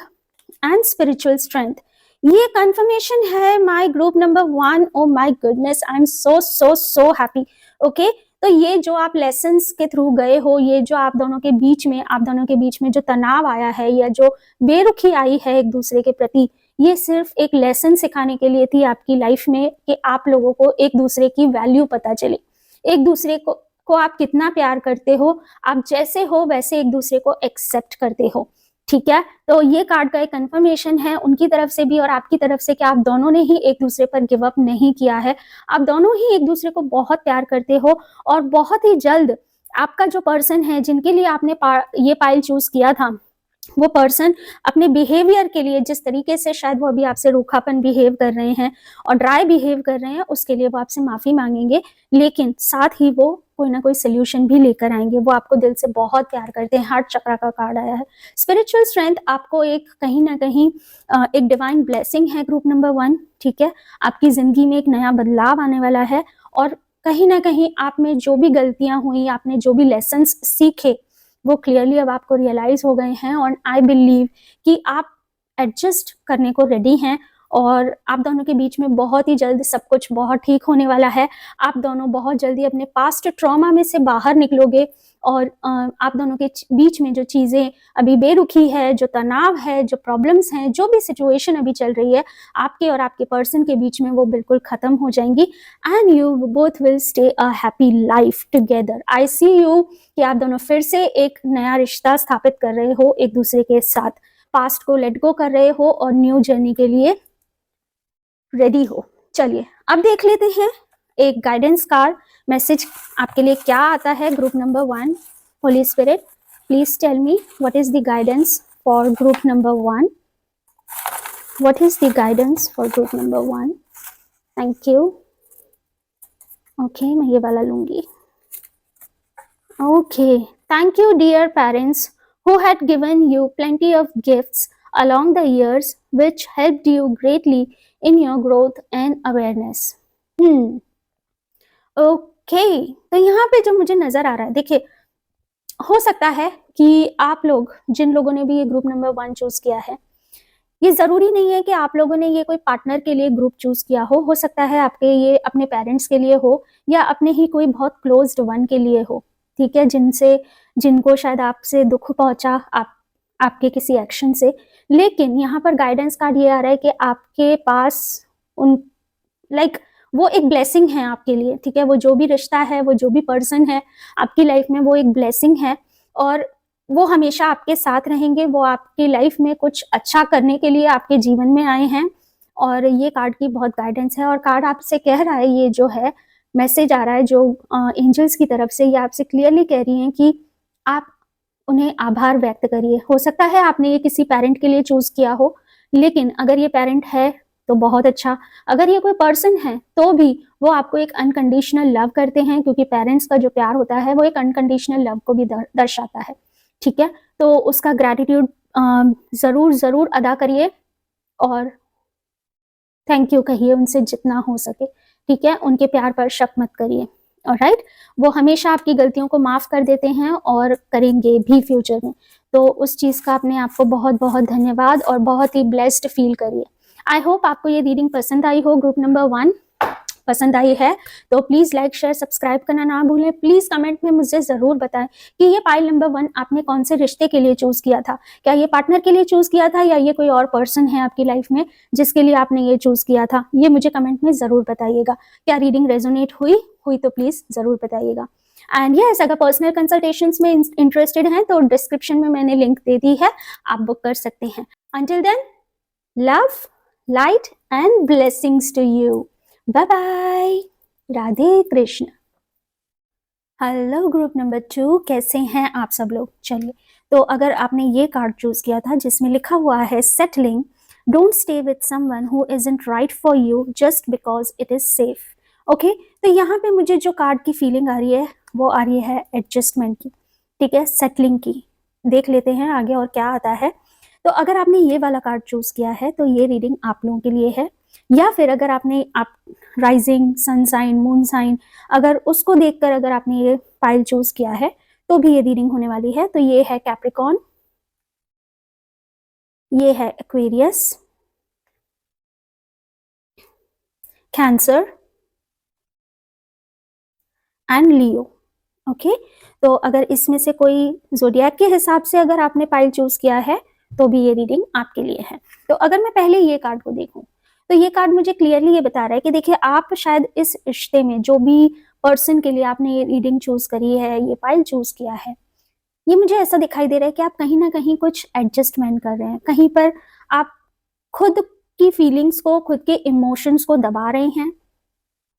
[SPEAKER 1] and spiritual strength. ये confirmation है my group number 1। Oh my goodness, I am so happy. Okay, तो ये जो आप lessons के through गए हो, ये जो आप दोनों के बीच में जो तनाव आया है, या जो बेरुखी आई है एक दूसरे के प्रति, ये सिर्फ एक लेसन सिखाने के लिए थी आपकी लाइफ में, कि आप लोगों को एक दूसरे की वैल्यू पता चले, एक दूसरे को आप कितना प्यार करते हो, आप जैसे हो वैसे एक दूसरे को एक्सेप्ट करते हो, ठीक है। तो ये कार्ड का एक कंफर्मेशन है उनकी तरफ से भी और आपकी तरफ से, कि आप दोनों ने ही एक दूसरे पर गिव अप नहीं किया है, आप दोनों ही एक दूसरे को बहुत प्यार करते हो, और बहुत ही जल्द आपका जो पर्सन है जिनके लिए आपने ये पाइल चूज किया था, वो पर्सन अपने बिहेवियर के लिए, जिस तरीके से शायद वो अभी आपसे रूखापन बिहेव कर रहे हैं और ड्राई बिहेव कर रहे हैं, उसके लिए वो आपसे माफी मांगेंगे, लेकिन साथ ही वो कोई ना कोई सोल्यूशन भी लेकर आएंगे। वो आपको दिल से बहुत प्यार करते हैं। हार्ट चक्रा का कार्ड आया है। स्पिरिचुअल स्ट्रेंथ आपको एक कहीं ना कहीं एक डिवाइन ब्लेसिंग है ग्रुप नंबर 1, ठीक है। आपकी जिंदगी में एक नया बदलाव आने वाला है, और कहीं ना कहीं आप में जो भी गलतियां हुई, आपने जो भी लेसन्स सीखे, वो क्लियरली अब आपको रियलाइज हो गए हैं, और आई बिलीव कि आप एडजस्ट करने को रेडी हैं, और आप दोनों के बीच में बहुत ही जल्द सब कुछ बहुत ठीक होने वाला है। आप दोनों बहुत जल्दी अपने पास्ट ट्रॉमा में से बाहर निकलोगे, और आप दोनों के बीच में जो चीज़ें अभी बेरुखी है, जो तनाव है, जो प्रॉब्लम्स हैं, जो भी सिचुएशन अभी चल रही है आपके और आपके पर्सन के बीच में, वो बिल्कुल ख़त्म हो जाएंगी, and you both will stay a happy life together. I see you कि आप दोनों फिर से एक नया रिश्ता स्थापित कर रहे हो एक दूसरे के साथ, पास्ट को लेट गो कर रहे हो और न्यू जर्नी के लिए रेडी हो। चलिए अब देख लेते हैं एक गाइडेंस कार्ड मैसेज आपके लिए क्या आता है group number 1। Holy spirit, please tell me what is the guidance for group number 1। What is the guidance for group number 1? Thank you. Okay, मैं ये वाला लूंगी। Okay, thank you dear parents who had given you plenty of gifts along the years which helped you greatly in your growth and awareness. Okay, तो यहाँ पे जो मुझे नजर आ रहा है, देखिए हो सकता है कि आप लोग, जिन लोगों ने भी ये ग्रुप नंबर 1 चूज किया है, ये जरूरी नहीं है कि आप लोगों ने ये कोई पार्टनर के लिए ग्रुप चूज किया हो सकता है आपके ये अपने पेरेंट्स के लिए हो, या अपने ही कोई बहुत क्लोज्ड वन के लिए हो, ठीक है, जिनको शायद आपसे दुख पहुंचा आपके किसी एक्शन से। लेकिन यहाँ पर गाइडेंस कार्ड ये आ रहा है कि आपके पास वो एक ब्लेसिंग है आपके लिए, ठीक है। वो जो भी रिश्ता है, वो जो भी पर्सन है आपकी लाइफ में, वो एक ब्लेसिंग है, और वो हमेशा आपके साथ रहेंगे। वो आपकी लाइफ में कुछ अच्छा करने के लिए आपके जीवन में आए हैं, और ये कार्ड की बहुत गाइडेंस है। और कार्ड आपसे कह रहा है, ये जो है मैसेज आ रहा है जो एंजल्स की तरफ से, ये आपसे क्लियरली कह रही हैं कि आप उन्हें आभार व्यक्त करिए। हो सकता है आपने ये किसी पेरेंट के लिए चूज किया हो, लेकिन अगर ये पेरेंट है तो बहुत अच्छा, अगर ये कोई पर्सन है तो भी वो आपको एक अनकंडीशनल लव करते हैं, क्योंकि पेरेंट्स का जो प्यार होता है वो एक अनकंडीशनल लव को भी दर्शाता है, ठीक है। तो उसका ग्रैटिट्यूड जरूर अदा करिए, और थैंक यू कहिए उनसे जितना हो सके, ठीक है। उनके प्यार पर शक मत करिए, ऑलराइट। वो हमेशा आपकी गलतियों को माफ कर देते हैं और करेंगे भी फ्यूचर में। तो उस चीज का अपने आप को बहुत बहुत धन्यवाद, और बहुत ही ब्लेस्ड फील करिए। आई होप आपको ये रीडिंग पसंद आई हो, ग्रुप नंबर 1 पसंद आई है तो प्लीज लाइक शेयर सब्सक्राइब करना ना भूलें। प्लीज कमेंट में मुझे जरूर बताएं कि ये पाइल नंबर 1 आपने कौन से रिश्ते के लिए चूज किया था। क्या ये पार्टनर के लिए चूज किया था या ये कोई और पर्सन है आपकी लाइफ में जिसके लिए आपने ये चूज किया था, ये मुझे कमेंट में जरूर बताइएगा। क्या रीडिंग रेजोनेट हुई तो प्लीज जरूर बताइएगा। एंड यस, अगर पर्सनल कंसल्टेशंस में इंटरेस्टेड हैं तो डिस्क्रिप्शन में मैंने लिंक दे दी है, आप बुक कर सकते हैं। Until then, love, light and blessings to you. Bye bye. Radhe Krishna. Hello group number 2, कैसे हैं आप सब लोग। चलिए, तो अगर आपने ये कार्ड चूज किया था जिसमें लिखा हुआ है settling, don't stay with someone who isn't right for you just because it is safe. Okay, तो यहाँ पे मुझे जो कार्ड की फीलिंग आ रही है वो आ रही है एडजस्टमेंट की, ठीक है, सेटलिंग की। देख लेते हैं आगे और क्या आता है। तो अगर आपने ये वाला कार्ड चूज किया है तो ये रीडिंग आप लोगों के लिए है, या फिर अगर आपने आप rising sun sign moon sign अगर उसको देखकर अगर आपने ये पाइल चूज किया है तो भी ये रीडिंग होने वाली है। तो ये है कैप्रिकॉर्न, ये है Aquarius, cancer and Leo. Okay, तो अगर इसमें से कोई जोडियाक के हिसाब से अगर आपने पाइल चूज किया है तो भी ये रीडिंग आपके लिए है। तो अगर मैं पहले ये कार्ड को देखूं तो ये कार्ड मुझे क्लियरली ये बता रहा है कि देखिए, आप शायद इस रिश्ते में जो भी पर्सन के लिए आपने ये रीडिंग चूज करी है, ये पाइल चूज किया है, ये मुझे ऐसा दिखाई दे रहा है कि आप कहीं ना कहीं कुछ एडजस्टमेंट कर रहे हैं, कहीं पर आप खुद की फीलिंग्स को, खुद के इमोशंस को दबा रहे हैं,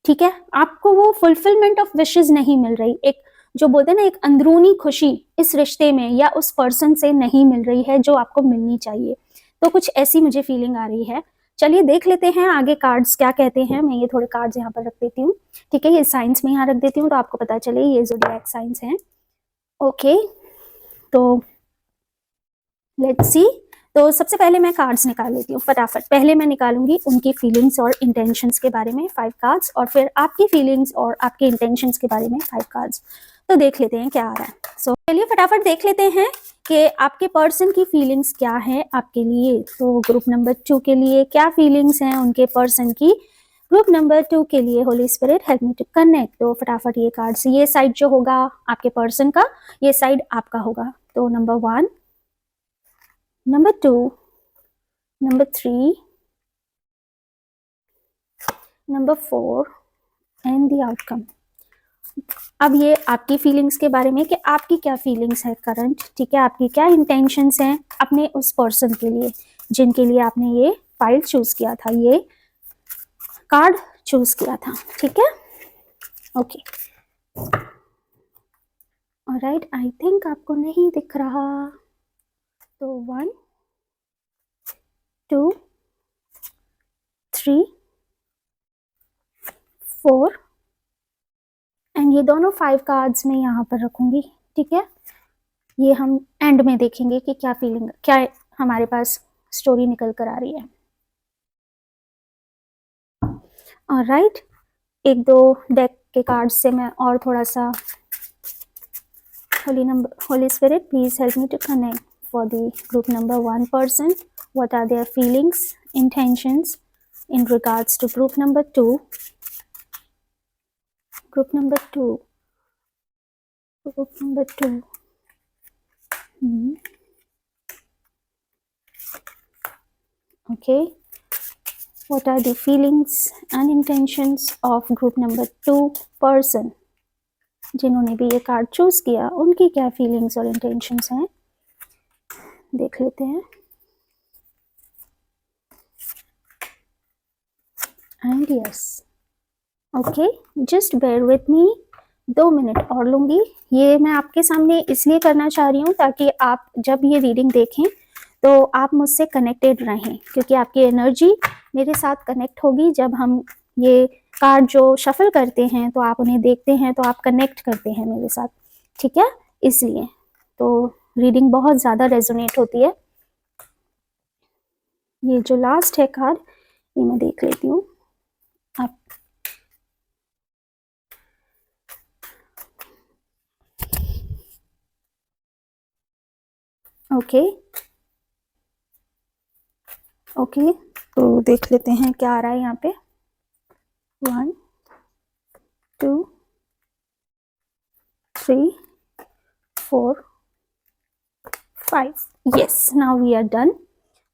[SPEAKER 1] ठीक है। आपको वो फुलफिलमेंट ऑफ विशेस नहीं मिल रही, एक जो बोलते हैं ना, एक अंदरूनी खुशी इस रिश्ते में या उस पर्सन से नहीं मिल रही है जो आपको मिलनी चाहिए। तो कुछ ऐसी मुझे फीलिंग आ रही है। चलिए देख लेते हैं आगे कार्ड्स क्या कहते हैं। मैं ये थोड़े कार्ड्स यहाँ पर रख देती हूँ, ठीक है, ये साइंस में यहाँ रख देती हूँ तो आपको पता चले ये ज़ोडिएक साइंस हैं। ओके, तो लेट्स सी। तो सबसे पहले मैं कार्ड्स निकाल लेती हूँ फटाफट। पहले मैं निकालूंगी उनकी फीलिंग्स और इंटेंशंस के बारे में 5 कार्ड्स, और फिर आपकी फीलिंग्स और आपके इंटेंशंस के बारे में 5 कार्ड्स। तो देख लेते हैं क्या आ रहा है। सो चलिए फटाफट देख लेते हैं कि आपके पर्सन की फीलिंग्स क्या है आपके लिए। तो ग्रुप नंबर 2 के लिए क्या फीलिंग्स हैं उनके पर्सन की। ग्रुप नंबर 2 के लिए holy spirit help me to connect. तो फटाफट ये कार्ड्स, ये साइड जो होगा आपके पर्सन का, ये साइड आपका होगा। तो number 1, number 2, number 3, number 4 and the outcome. अब ये आपकी फीलिंग्स के बारे में कि आपकी क्या फीलिंग्स है करंट, ठीक है, आपकी क्या इंटेंशंस हैं अपने उस पर्सन के लिए जिनके लिए आपने ये फाइल चूज किया था, ये कार्ड चूज किया था, ठीक है। ओके, ऑलराइट, आई थिंक आपको नहीं दिख रहा। तो 1, 2, 3, 4 एंड ये दोनों 5 कार्ड्स में यहाँ पर रखूंगी, ठीक है। ये हम एंड में देखेंगे कि क्या फीलिंग, क्या हमारे पास स्टोरी निकल कर आ रही है। ऑलराइट, एक दो डेक के कार्ड्स से मैं और थोड़ा सा holy spirit please help me to connect for the group number 1 person. What are their feelings, intentions in regards to group number 2? Group number 2. Group number 2. Okay. What are the feelings and intentions of group number 2 person? जिन्होंने भी ये card choose किया उनकी क्या feelings और intentions हैं, देख लेते हैं। And yes, okay, just bear with me, 2 minute और लूंगी। ये मैं आपके सामने इसलिए करना चाह रही हूँ ताकि आप जब ये रीडिंग देखें तो आप मुझसे कनेक्टेड रहें, क्योंकि आपकी एनर्जी मेरे साथ कनेक्ट होगी जब हम ये कार्ड जो शफल करते हैं तो आप उन्हें देखते हैं तो आप कनेक्ट करते हैं मेरे साथ, ठीक है। इसलिए तो रीडिंग बहुत ज़्यादा रेजोनेट होती है। ये जो लास्ट है कार्ड, ये मैं देख लेती हूँ। आप ओके, तो देख लेते हैं क्या आ रहा है यहाँ पे। 1 2 3 4 5। Yes, now we are done.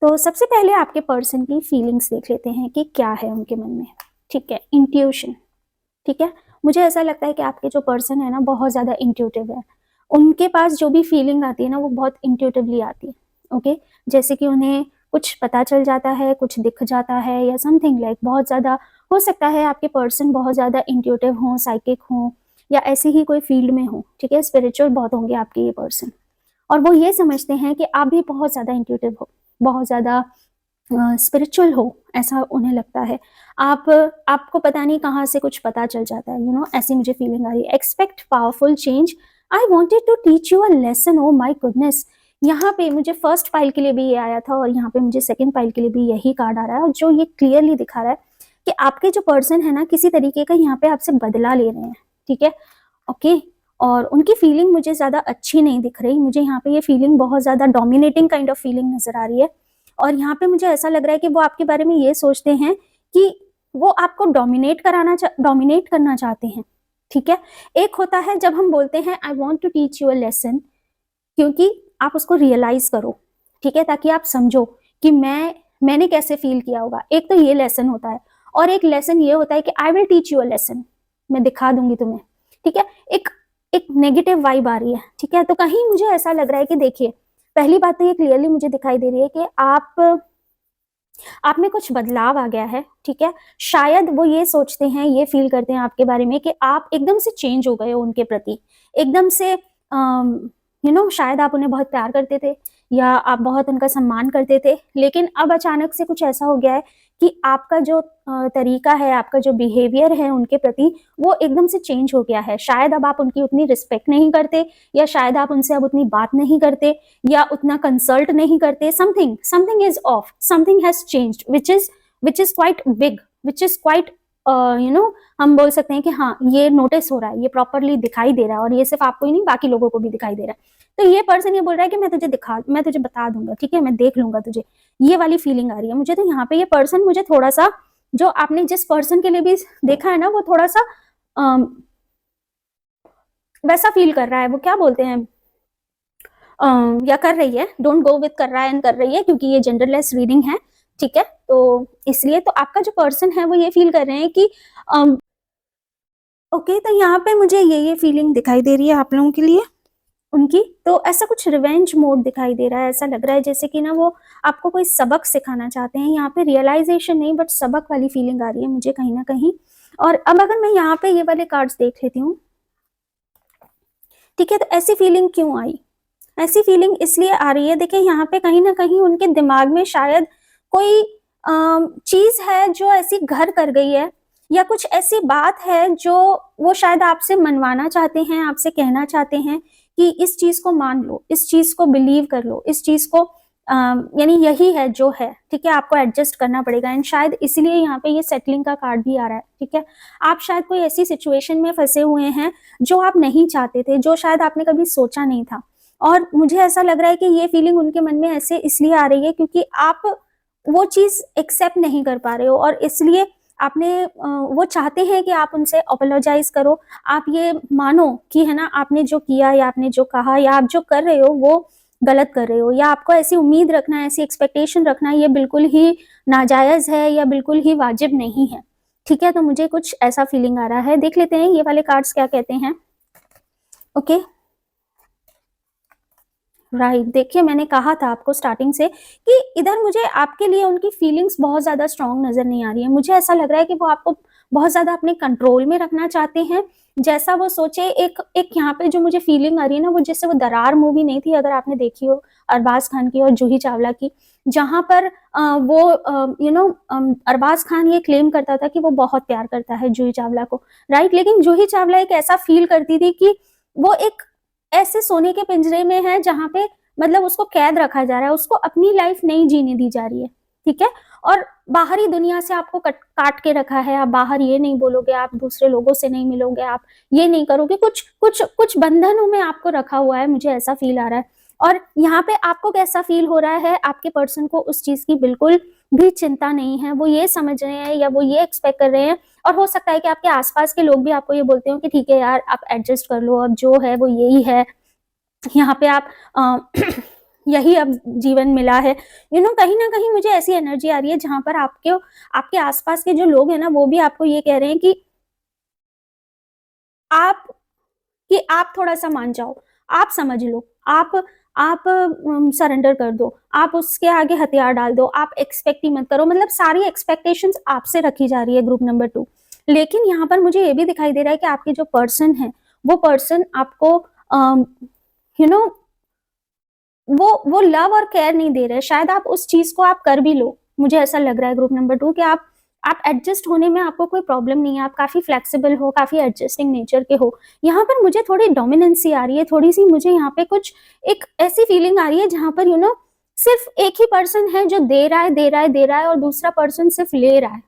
[SPEAKER 1] तो सबसे पहले आपके पर्सन की फीलिंग्स देख लेते हैं कि क्या है उनके मन में। ठीक है, इंट्यूशन। ठीक है, मुझे ऐसा लगता है कि आपके जो पर्सन है ना बहुत ज़्यादा इंट्यूटिव है। उनके पास जो भी फीलिंग आती है ना वो बहुत इंट्यूटिवली आती है। ओके, जैसे कि उन्हें कुछ पता चल जाता है, कुछ दिख जाता है या समथिंग लाइक बहुत ज़्यादा हो सकता है आपके पर्सन बहुत ज़्यादा इंट्यूटिव हों, साइकिक हों या ऐसी ही कोई फील्ड में हो। ठीक है, स्पिरिचुअल बहुत होंगे आपके ये पर्सन और वो ये समझते हैं कि आप भी बहुत ज़्यादा इंट्यूटिव हो, बहुत ज़्यादा स्पिरिचुअल हो, ऐसा उन्हें लगता है। आपको पता नहीं कहाँ से कुछ पता चल जाता है, ऐसी मुझे फीलिंग आ रही है। Expect powerful change, I wanted to teach you a lesson, oh my goodness. यहाँ पे मुझे फर्स्ट फाइल के लिए भी ये आया था और यहाँ पे मुझे सेकंड फाइल के लिए भी यही कार्ड आ रहा है और जो ये क्लियरली दिखा रहा है कि आपके जो पर्सन है ना किसी तरीके का यहाँ पे आपसे बदला ले रहे हैं। ठीक है, ओके। और उनकी फीलिंग मुझे ज़्यादा अच्छी नहीं दिख रही, मुझे यहाँ पे ये फीलिंग बहुत ज़्यादा डोमिनेटिंग काइंड ऑफ फीलिंग नज़र आ रही है और यहाँ पे मुझे ऐसा लग रहा है कि वो आपके बारे में ये सोचते हैं कि वो आपको डोमिनेट करना चाहते हैं। ठीक है, एक होता है जब हम बोलते हैं I want to teach you a lesson, क्योंकि आप उसको रियलाइज करो। ठीक है, ताकि आप समझो कि मैंने कैसे फील किया होगा। एक तो ये लेसन होता है और एक लेसन ये होता है कि I will teach you a lesson, मैं दिखा दूंगी तुम्हें। ठीक है, एक नेगेटिव वाइब आ रही है। ठीक है, तो कहीं मुझे ऐसा लग रहा है कि देखिए पहली बात तो ये क्लियरली मुझे दिखाई दे रही है कि आप में कुछ बदलाव आ गया है। ठीक है, शायद वो ये सोचते हैं, ये फील करते हैं आपके बारे में कि आप एकदम से चेंज हो गए हो उनके प्रति, एकदम से शायद आप उन्हें बहुत प्यार करते थे या आप बहुत उनका सम्मान करते थे, लेकिन अब अचानक से कुछ ऐसा हो गया है कि आपका जो तरीका है, आपका जो बिहेवियर है उनके प्रति वो एकदम से चेंज हो गया है। शायद अब आप उनकी उतनी रिस्पेक्ट नहीं करते या शायद आप उनसे अब उतनी बात नहीं करते या उतना कंसल्ट नहीं करते। Something is of, something has changed which is quite big, which is quite हम बोल सकते हैं कि हाँ ये नोटिस हो रहा है, ये प्रॉपरली दिखाई दे रहा है और ये सिर्फ आपको ही नहीं बाकी लोगों को भी दिखाई दे रहा है। तो ये पर्सन ये बोल रहा है कि मैं तुझे बता दूंगा। ठीक है, मैं देख लूंगा तुझे, ये वाली फीलिंग आ रही है मुझे। तो यहाँ पे ये पर्सन मुझे थोड़ा सा, जो आपने जिस पर्सन के लिए भी देखा है ना वो थोड़ा सा वैसा फील कर रहा है, वो क्या बोलते हैं या कर रही है, डोंट गो विथ कर रहा है एंड कर रही है, क्योंकि ये जेंडरलेस रीडिंग है। ठीक है, तो इसलिए तो आपका जो पर्सन है वो ये फील कर रहे हैं कि ओके, तो यहाँ पे मुझे ये फीलिंग दिखाई दे रही है आप लोगों के लिए उनकी। तो ऐसा कुछ रिवेंज मोड दिखाई दे रहा है, ऐसा लग रहा है जैसे कि ना वो आपको कोई सबक सिखाना चाहते हैं। यहाँ पे रियलाइजेशन नहीं बट सबक वाली फीलिंग आ रही है मुझे कहीं ना कहीं। और अब अगर मैं यहाँ पे ये वाले कार्ड्स देख लेती हूँ, ठीक है, तो ऐसी फीलिंग क्यों आई? ऐसी फीलिंग इसलिए आ रही है, देखिए यहाँ पे कहीं ना कहीं उनके दिमाग में शायद कोई चीज है जो ऐसी घर कर गई है या कुछ ऐसी बात है जो वो शायद आपसे मनवाना चाहते हैं, आपसे कहना चाहते हैं कि इस चीज को मान लो, इस चीज को बिलीव कर लो, इस चीज को यानी यही है जो है। ठीक है, आपको एडजस्ट करना पड़ेगा एंड शायद इसलिए यहाँ पे ये सेटलिंग का कार्ड भी आ रहा है। ठीक है, आप शायद कोई ऐसी सिचुएशन में फंसे हुए हैं जो आप नहीं चाहते थे, जो शायद आपने कभी सोचा नहीं था। और मुझे ऐसा लग रहा है कि ये फीलिंग उनके मन में ऐसे इसलिए आ रही है क्योंकि आप वो चीज एक्सेप्ट नहीं कर पा रहे हो और इसलिए आपने वो चाहते हैं कि आप उनसे अपोलोजाइज करो, आप ये मानो कि है ना आपने जो किया या आपने जो कहा या आप जो कर रहे हो वो गलत कर रहे हो, या आपको ऐसी उम्मीद रखना, ऐसी एक्सपेक्टेशन रखना ये बिल्कुल ही नाजायज है या बिल्कुल ही वाजिब नहीं है। ठीक है, तो मुझे कुछ ऐसा फीलिंग आ रहा है। देख लेते हैं ये वाले कार्ड्स क्या कहते हैं। ओके राइट, देखिए मैंने कहा था आपको स्टार्टिंग से कि इधर मुझे आपके लिए उनकी फीलिंग्स बहुत ज्यादा स्ट्रांग नजर नहीं आ रही है। मुझे ऐसा लग रहा है कि वो आपको बहुत ज्यादा अपने कंट्रोल में रखना चाहते हैं, जैसा वो सोचे। एक यहाँ पे जो मुझे फीलिंग आ रही है ना, वो जैसे वो दरार मूवी नहीं थी अगर आपने देखी हो, अरबाज खान की और जूही चावला की, जहां पर अरबाज खान ये क्लेम करता था कि वो बहुत प्यार करता है जूही चावला को, राइट, लेकिन जूही चावला एक ऐसा फील करती थी कि वो एक ऐसे सोने के पिंजरे में है जहां पे मतलब उसको कैद रखा जा रहा है, उसको अपनी लाइफ नहीं जीने दी जा रही है। ठीक है, और बाहरी दुनिया से आपको काट के रखा है, आप बाहर ये नहीं बोलोगे, आप दूसरे लोगों से नहीं मिलोगे, आप ये नहीं करोगे, कुछ बंधनों में आपको रखा हुआ है, मुझे ऐसा फील आ रहा है। और यहाँ पे आपको कैसा फील हो रहा है, आपके पर्सन को उस चीज की बिल्कुल भी चिंता नहीं है, वो ये समझ रहे हैं या वो ये एक्सपेक्ट कर रहे हैं। और हो सकता है कि आपके आसपास के लोग भी आपको ये बोलते हो कि ठीक है यार, आप एडजस्ट कर लो, अब जो है वो यही है, यहाँ पे आप यही अब जीवन मिला है। कहीं ना कहीं मुझे ऐसी एनर्जी आ रही है जहां पर आपके आसपास के जो लोग हैं ना, वो भी आपको ये कह रहे हैं आप आप थोड़ा सा मान जाओ, आप समझ लो, आप सरेंडर कर दो, आप उसके आगे हथियार डाल दो, आप एक्सपेक्ट ही मत करो। मतलब सारी एक्सपेक्टेशंस आपसे रखी जा रही है ग्रुप नंबर 2। लेकिन यहाँ पर मुझे ये भी दिखाई दे रहा है कि आपके जो पर्सन है, वो पर्सन आपको यू नो वो लव और केयर नहीं दे रहे। शायद आप उस चीज को आप कर भी लो, मुझे ऐसा लग रहा है ग्रुप नंबर 2 कि आप एडजस्ट होने में आपको कोई प्रॉब्लम नहीं है, आप काफी फ्लेक्सिबल हो, काफी एडजस्टिंग नेचर के हो। यहाँ पर मुझे थोड़ी डोमिनेंसी आ रही है, थोड़ी सी मुझे यहाँ पे कुछ एक ऐसी फीलिंग आ रही है जहां पर सिर्फ एक ही पर्सन है जो दे रहा है दे रहा है दे रहा है, और दूसरा पर्सन सिर्फ ले रहा है।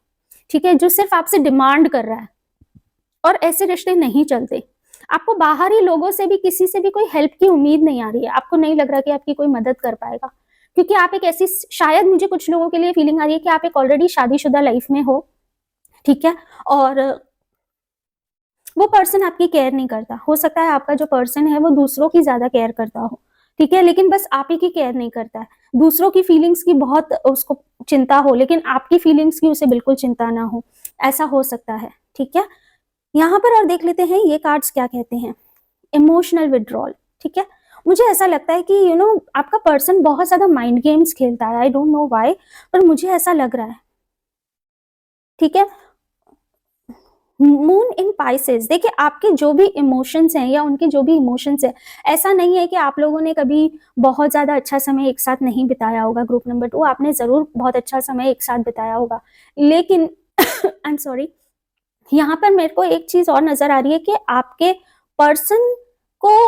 [SPEAKER 1] ठीक है, जो सिर्फ आपसे डिमांड कर रहा है। और ऐसे रिश्ते नहीं चलते। आपको बाहरी लोगों से भी, किसी से भी कोई हेल्प की उम्मीद नहीं आ रही है, आपको नहीं लग रहा कि आपकी कोई मदद कर पाएगा, क्योंकि आप एक ऐसी, शायद मुझे कुछ लोगों के लिए फीलिंग आ रही है कि आप एक ऑलरेडी शादीशुदा लाइफ में हो। ठीक है, और वो पर्सन आपकी केयर नहीं करता। हो सकता है आपका जो पर्सन है वो दूसरों की ज्यादा केयर करता हो। ठीक है, लेकिन बस आप ही की केयर नहीं करता है। दूसरों की फीलिंग्स की बहुत उसको चिंता हो, लेकिन आपकी फीलिंग्स की उसे बिल्कुल चिंता ना हो, ऐसा हो सकता है। ठीक है, यहाँ पर और देख लेते हैं ये कार्ड्स क्या कहते हैं। Emotional withdrawal. ठीक है, मुझे ऐसा लगता है कि आपका पर्सन बहुत ज्यादा माइंड गेम्स खेलता है। आई डोंट नो व्हाई, पर मुझे ऐसा लग रहा है। ठीक है, मून इन पाइसेस। देखिए, आपके जो भी इमोशंस हैं या उनके जो भी इमोशंस हैं, ऐसा नहीं है कि आप लोगों ने कभी बहुत ज्यादा अच्छा समय एक साथ नहीं बिताया होगा। ग्रुप नंबर 2, आपने जरूर बहुत अच्छा समय एक साथ बिताया होगा, लेकिन आई एम सॉरी, यहाँ पर मेरे को एक चीज और नजर आ रही है कि आपके पर्सन को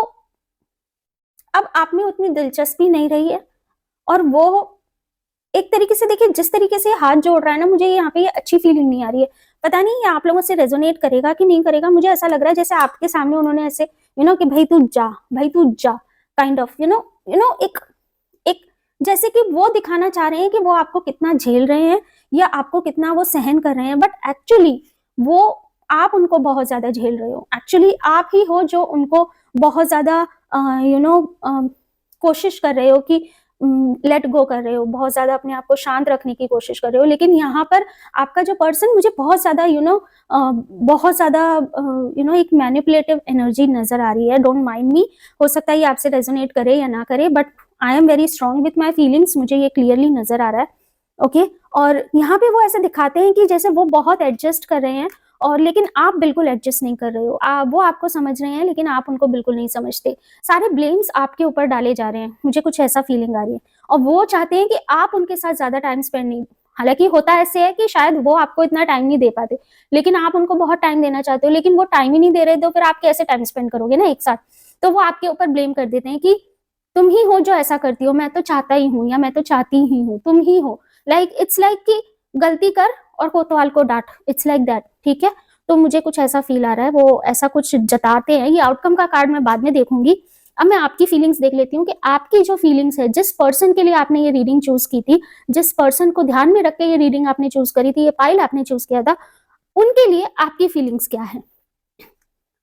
[SPEAKER 1] अब आप में उतनी दिलचस्पी नहीं रही है। और वो एक तरीके से, देखिए जिस तरीके से हाथ जोड़ रहा है ना, मुझे यहाँ पे ये अच्छी फीलिंग नहीं आ रही है। पता नहीं ये आप लोगों से रेजोनेट करेगा कि नहीं करेगा। मुझे ऐसा लग रहा है जैसे आपके सामने उन्होंने ऐसे कि भाई तू जा, भाई तू जा, काइंड ऑफ एक एक जैसे कि वो दिखाना चाह रहे हैं कि वो आपको कितना झेल रहे हैं या आपको कितना वो सहन कर रहे हैं, बट एक्चुअली वो आप उनको बहुत ज्यादा झेल रहे हो। एक्चुअली आप ही हो जो उनको बहुत ज्यादा कोशिश कर रहे हो कि लेट गो कर रहे हो, बहुत ज्यादा अपने आप को शांत रखने की कोशिश कर रहे हो। लेकिन यहाँ पर आपका जो पर्सन मुझे बहुत ज्यादा बहुत ज्यादा एक मैनिपुलेटिव एनर्जी नजर आ रही है। डोंट माइंड मी, हो सकता है ये आपसे रेजोनेट करे या ना करे, but I am very strong with my feelings, मुझे ये क्लियरली नजर आ रहा है। ओके, और यहाँ पे वो ऐसे दिखाते हैं कि जैसे वो बहुत एडजस्ट कर रहे हैं, और लेकिन आप बिल्कुल एडजस्ट नहीं कर रहे हो। वो आपको समझ रहे हैं लेकिन आप उनको बिल्कुल नहीं समझते। सारे ब्लेम्स आपके ऊपर डाले जा रहे हैं, मुझे कुछ ऐसा फीलिंग आ रही है। और वो चाहते हैं कि आप उनके साथ ज्यादा टाइम स्पेंड नहीं, हालांकि होता ऐसे है कि शायद वो आपको इतना टाइम नहीं दे पाते, लेकिन आप उनको बहुत टाइम देना चाहते हो, लेकिन वो टाइम ही नहीं दे रहे, तो फिर आप कैसे टाइम स्पेंड करोगे ना एक साथ। तो वो आपके ऊपर ब्लेम कर देते हैं कि तुम ही हो जो ऐसा करती हो, मैं तो चाहता ही हूँ या मैं तो चाहती ही हूँ, तुम ही हो। इट्स लाइक कि गलती कर और कोतवाल को डांट, इट्स लाइक दैट। ठीक है, तो मुझे कुछ ऐसा फील आ रहा है, वो ऐसा कुछ जताते हैं। ये आउटकम का कार्ड मैं बाद में देखूंगी। अब मैं आपकी फीलिंग्स देख लेती हूँ कि आपकी जो फीलिंग्स है, जिस पर्सन के लिए आपने ये रीडिंग चूज की थी, जिस पर्सन को ध्यान में रख के ये रीडिंग आपने चूज करी थी, ये पाइल आपने चूज किया था, उनके लिए आपकी फीलिंग्स क्या है।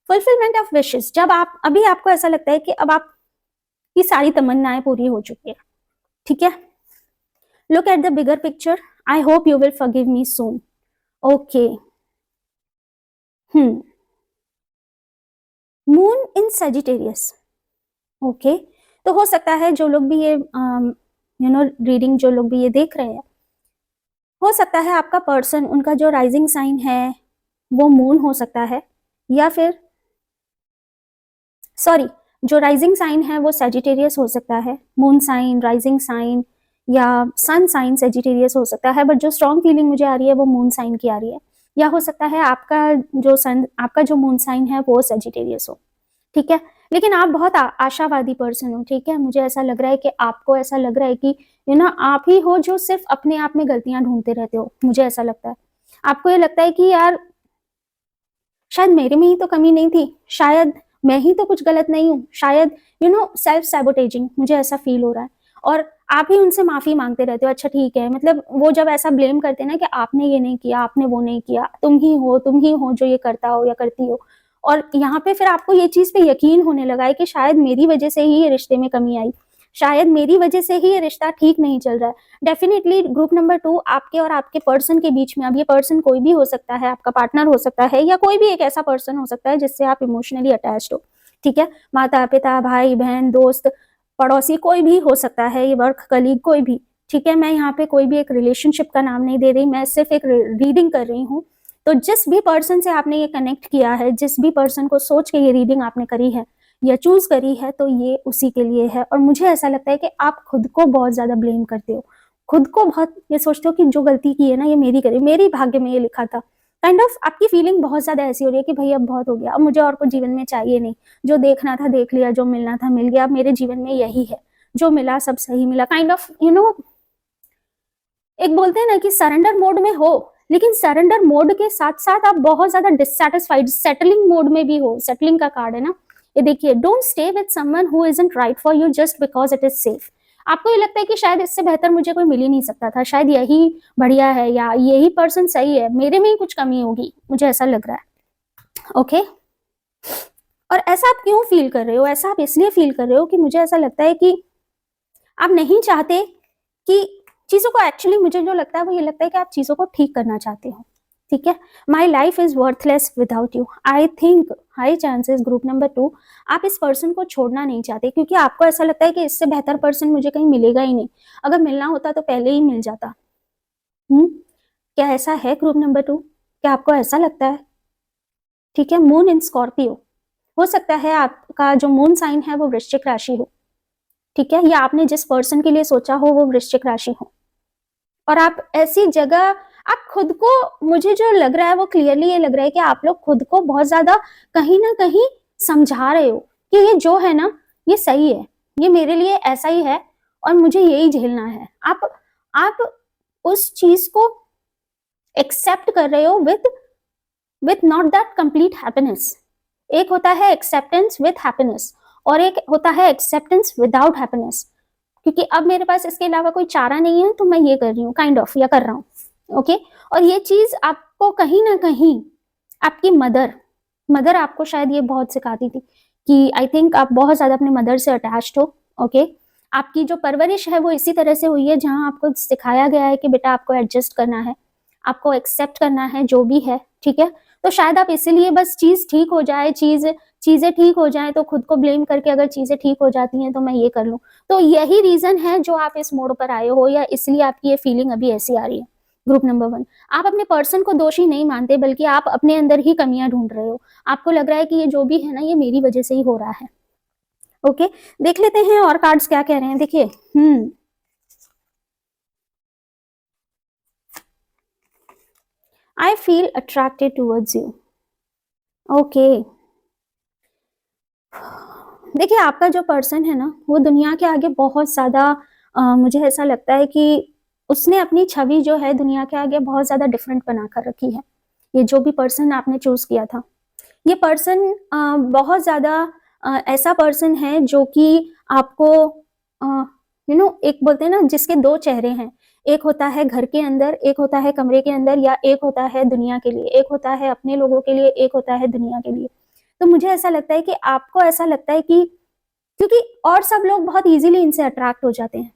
[SPEAKER 1] Fulfilment of wishes. जब आप अभी आपको ऐसा लगता है कि अब आपकी सारी तमन्नाएं पूरी हो चुकी है। ठीक है, look at the bigger picture. I hope you will forgive me soon. Okay, moon in Sagittarius. Okay, तो हो सकता है जो लोग भी ये रीडिंग, जो लोग भी ये देख रहे हैं, हो सकता है आपका पर्सन, उनका जो राइजिंग साइन है वो मून हो सकता है, या फिर सॉरी, जो राइजिंग साइन है वो सेजिटेरियस हो सकता है। मून साइन, राइजिंग साइन या सन साइन सेजिटेरियस हो सकता है, बट जो स्ट्रॉन्ग फीलिंग मुझे आ रही है वो मून साइन की आ रही है। या हो सकता है आपका जो मून साइन है वो सेजिटेरियस हो। ठीक है, लेकिन आप बहुत आशावादी पर्सन हो। ठीक है, मुझे ऐसा लग रहा है कि आपको ऐसा लग रहा है कि आप ही हो जो सिर्फ अपने आप में गलतियां ढूंढते रहते हो। मुझे ऐसा लगता है, आपको ये लगता है कि यार शायद मेरे में ही तो कमी नहीं थी, शायद मैं ही तो कुछ गलत नहीं हूँ, शायद सेल्फ सैबोटेजिंग, मुझे ऐसा फील हो रहा है। और आप ही उनसे माफी मांगते रहते हो, अच्छा ठीक है, मतलब वो जब ऐसा ब्लेम करते हैं ना कि आपने ये नहीं किया, आपने वो नहीं किया, तुम ही हो जो ये करता हो या करती हो, और यहाँ पे फिर आपको ये चीज पे यकीन होने लगा है कि शायद मेरी वजह से ही ये रिश्ते में कमी आई, शायद मेरी वजह से ही ये रिश्ता ठीक नहीं चल रहा है। डेफिनेटली ग्रुप नंबर 2 आपके और आपके पर्सन के बीच में, अब ये पर्सन कोई भी हो सकता है, आपका पार्टनर हो सकता है या कोई भी एक ऐसा पर्सन हो सकता है जिससे आप इमोशनली अटैच्ड हो, ठीक है, माता पिता भाई बहन दोस्त पड़ोसी कोई भी हो सकता है, ये वर्क कलीग कोई भी, ठीक है, मैं यहाँ पे कोई भी एक रिलेशनशिप का नाम नहीं दे रही, मैं सिर्फ एक रीडिंग कर रही हूँ। तो जिस भी पर्सन से आपने ये कनेक्ट किया है, जिस भी पर्सन को सोच के ये रीडिंग आपने करी है या चूज करी है, तो ये उसी के लिए है। और मुझे ऐसा लगता है कि आप खुद को बहुत ज्यादा ब्लेम करते हो, खुद को बहुत ये सोचते हो कि जो गलती की है ना ये मेरी करी, मेरी भाग्य में ये लिखा था, काइंड ऑफ आपकी फीलिंग बहुत ज्यादा ऐसी हो रही है कि भाई अब बहुत हो गया, अब मुझे और कुछ जीवन में चाहिए नहीं, जो देखना था देख लिया, जो मिलना था मिल गया, अब मेरे जीवन में यही है, जो मिला सब सही मिला, काइंड ऑफ एक बोलते हैं ना कि सरेंडर मोड में हो, लेकिन सरेंडर मोड के साथ साथ आप बहुत ज्यादा डिससैटिस्फाइड सेटलिंग मोड में भी हो, सेटलिंग का कार्ड है ना ये देखिए, don't stay with someone who isn't right for you just because it is safe. आपको ये लगता है कि शायद इससे बेहतर मुझे कोई मिल ही नहीं सकता था, शायद यही बढ़िया है या यही पर्सन सही है, मेरे में ही कुछ कमी होगी, मुझे ऐसा लग रहा है, ओके। और ऐसा आप क्यों फील कर रहे हो, ऐसा आप इसलिए फील कर रहे हो कि मुझे ऐसा लगता है कि आप नहीं चाहते कि चीजों को, एक्चुअली मुझे जो लगता है वो ये लगता है कि आप चीजों को ठीक करना चाहते हो, ठीक है। My life is worthless without you, I think high chances group number 2 आप इस पर्सन को छोड़ना नहीं चाहते, क्योंकि आपको ऐसा लगता है कि इससे बेहतर पर्सन मुझे कहीं मिलेगा ही नहीं, अगर मिलना होता तो पहले ही मिल जाता। क्या ऐसा है ग्रुप नंबर 2? क्या आपको ऐसा लगता है? ठीक है, मून इन स्कॉर्पियो, हो सकता है आपका जो मून साइन है वो वृश्चिक राशि हो, ठीक है, या आपने जिस पर्सन के लिए सोचा हो वो वृश्चिक राशि हो, और आप ऐसी जगह, आप खुद को, मुझे जो लग रहा है वो क्लियरली ये लग रहा है कि आप लोग खुद को बहुत ज्यादा कहीं ना कहीं समझा रहे हो कि ये जो है ना ये सही है, ये मेरे लिए ऐसा ही है और मुझे यही झेलना है। आप उस चीज को एक्सेप्ट कर रहे हो with not that complete happiness. एक होता है एक्सेप्टेंस विथ हैप्पीनेस और एक होता है एक्सेप्टेंस विदाउट हैप्पीनेस, क्योंकि अब मेरे पास इसके अलावा कोई चारा नहीं है तो मैं ये कर रही हूँ, काइंड ऑफ या कर रहा हूँ, ओके। और ये चीज आपको कहीं ना कहीं आपकी मदर आपको शायद ये बहुत सिखाती थी कि आई थिंक आप बहुत ज्यादा अपने मदर से अटैच्ड हो, ओके। आपकी जो परवरिश है वो इसी तरह से हुई है जहां आपको सिखाया गया है कि बेटा आपको एडजस्ट करना है, आपको एक्सेप्ट करना है जो भी है, ठीक है। तो शायद आप इसीलिए बस चीज ठीक हो जाए, चीजें ठीक हो जाए तो खुद को ब्लेम करके अगर चीजें ठीक हो जाती हैं तो मैं ये कर लूं, तो यही रीजन है जो आप इस मोड़ पर आए हो, या इसलिए आपकी ये फीलिंग अभी ऐसी आ रही है। ग्रुप नंबर 1, आप अपने पर्सन को दोषी नहीं मानते, बल्कि आप अपने अंदर ही कमियां ढूंढ रहे हो, आपको लग रहा है कि ये जो भी है ना ये मेरी वजह से ही हो रहा है, ओके। देख लेते हैं और कार्ड्स क्या कह रहे हैं, देखिए I feel attracted towards you, okay. देखिए आपका जो पर्सन है ना वो दुनिया के आगे बहुत ज्यादा, मुझे ऐसा लगता है कि उसने अपनी छवि जो है दुनिया के आगे बहुत ज्यादा डिफरेंट बनाकर रखी है। ये जो भी पर्सन आपने चूज किया था, ये पर्सन बहुत ज्यादा ऐसा पर्सन है जो कि आपको एक बोलते हैं ना जिसके दो चेहरे हैं, एक होता है घर के अंदर, एक होता है कमरे के अंदर, या एक होता है दुनिया के लिए, एक होता है अपने लोगों के लिए, एक होता है दुनिया के लिए। तो मुझे ऐसा लगता है कि आपको ऐसा लगता है कि क्योंकि और सब लोग बहुत इजीली इनसे अट्रैक्ट हो जाते हैं,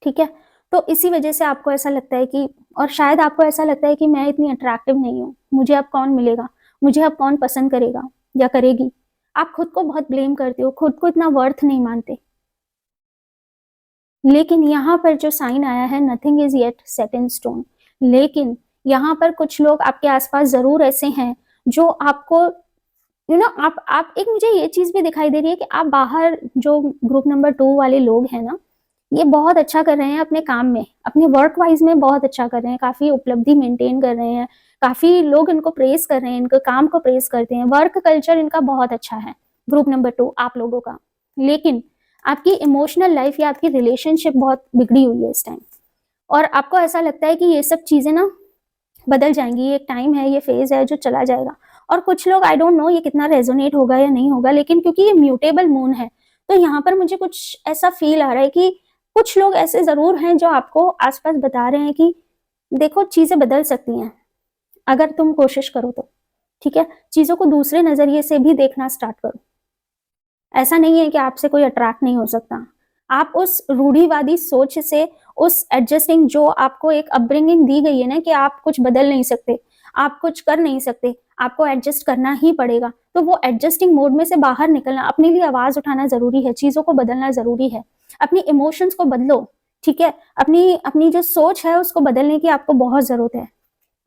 [SPEAKER 1] ठीक है, तो इसी वजह से आपको ऐसा लगता है कि, और शायद आपको ऐसा लगता है कि मैं इतनी अट्रैक्टिव नहीं हूँ, मुझे अब कौन मिलेगा, मुझे अब कौन पसंद करेगा या करेगी। आप खुद को बहुत ब्लेम करते हो, खुद को इतना वर्थ नहीं मानते। लेकिन यहाँ पर जो साइन आया है, nothing is yet set in stone, लेकिन यहाँ पर कुछ लोग आपके आसपास जरूर ऐसे हैं जो आपको आप एक, मुझे ये चीज भी दिखाई दे रही है कि आप बाहर जो ग्रुप नंबर 2 वाले लोग हैं ना, ये बहुत अच्छा कर रहे हैं अपने काम में, अपने वर्क वाइज में बहुत अच्छा कर रहे हैं, काफी उपलब्धि मेंटेन कर रहे हैं, काफी लोग इनको प्रेस कर रहे हैं, इनके काम को प्रेस करते हैं, वर्क कल्चर इनका बहुत अच्छा है ग्रुप नंबर 2 आप लोगों का। लेकिन आपकी इमोशनल लाइफ या आपकी रिलेशनशिप बहुत बिगड़ी हुई है इस टाइम, और आपको ऐसा लगता है कि ये सब चीजें ना बदल जाएंगी, ये एक टाइम है, ये फेज है जो चला जाएगा। और कुछ लोग, आई डोंट नो ये कितना रेजोनेट होगा या नहीं होगा, लेकिन क्योंकि ये म्यूटेबल मून है तो यहाँ पर मुझे कुछ ऐसा फील आ रहा है कि कुछ लोग ऐसे जरूर हैं जो आपको आसपास बता रहे हैं कि देखो चीजें बदल सकती हैं अगर तुम कोशिश करो तो, ठीक है। चीजों को दूसरे नजरिए से भी देखना स्टार्ट करो। ऐसा नहीं है कि आपसे कोई अट्रैक्ट नहीं हो सकता। आप उस रूढ़िवादी सोच से, उस एडजस्टिंग जो आपको एक अपब्रिंगिंग दी गई है ना कि आप कुछ बदल नहीं सकते, आप कुछ कर नहीं सकते, आपको एडजस्ट करना ही पड़ेगा, तो वो एडजस्टिंग मोड में से बाहर निकलना, अपने लिए आवाज उठाना जरूरी है, चीजों को बदलना जरूरी है। अपनी इमोशंस को बदलो, ठीक है। अपनी अपनी जो सोच है उसको बदलने की आपको बहुत जरूरत है।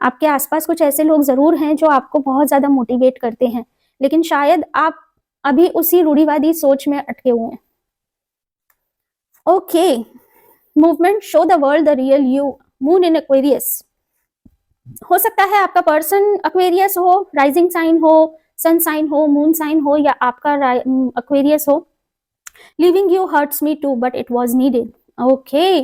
[SPEAKER 1] आपके आसपास कुछ ऐसे लोग जरूर हैं जो आपको बहुत ज्यादा मोटिवेट करते हैं, लेकिन शायद आप अभी उसी रूढ़िवादी सोच में अटके हुए हैं। Okay, movement show the world the real you, moon in Aquarius. हो सकता है आपका पर्सन एक्वेरियस हो, राइजिंग साइन हो, सन साइन हो, मून साइन हो, या आपका एक्वेरियस हो। Leaving you hurts me too but it was needed. Okay,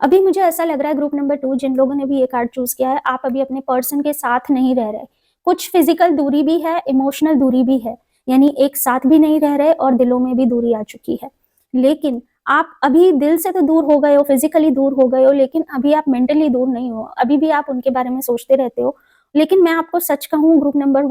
[SPEAKER 1] अभी मुझे ऐसा लग रहा है ग्रुप नंबर 2 जिन लोगों ने भी ये कार्ड चूज किया है, आप अभी अपने पर्सन के साथ नहीं रह रहे। कुछ फिजिकल दूरी भी है, इमोशनल दूरी भी है, यानी एक साथ भी नहीं रह रहे और दिलों में भी दूरी आ चुकी है। लेकिन आप अभी दिल से तो दूर हो गए हो, फिजिकली दूर हो गए हो, लेकिन अभी आप मेंटली दूर नहीं हो। अभी भी आप उनके बारे में सोचते रहते हो। लेकिन मैं आपको सच कहूँ, group number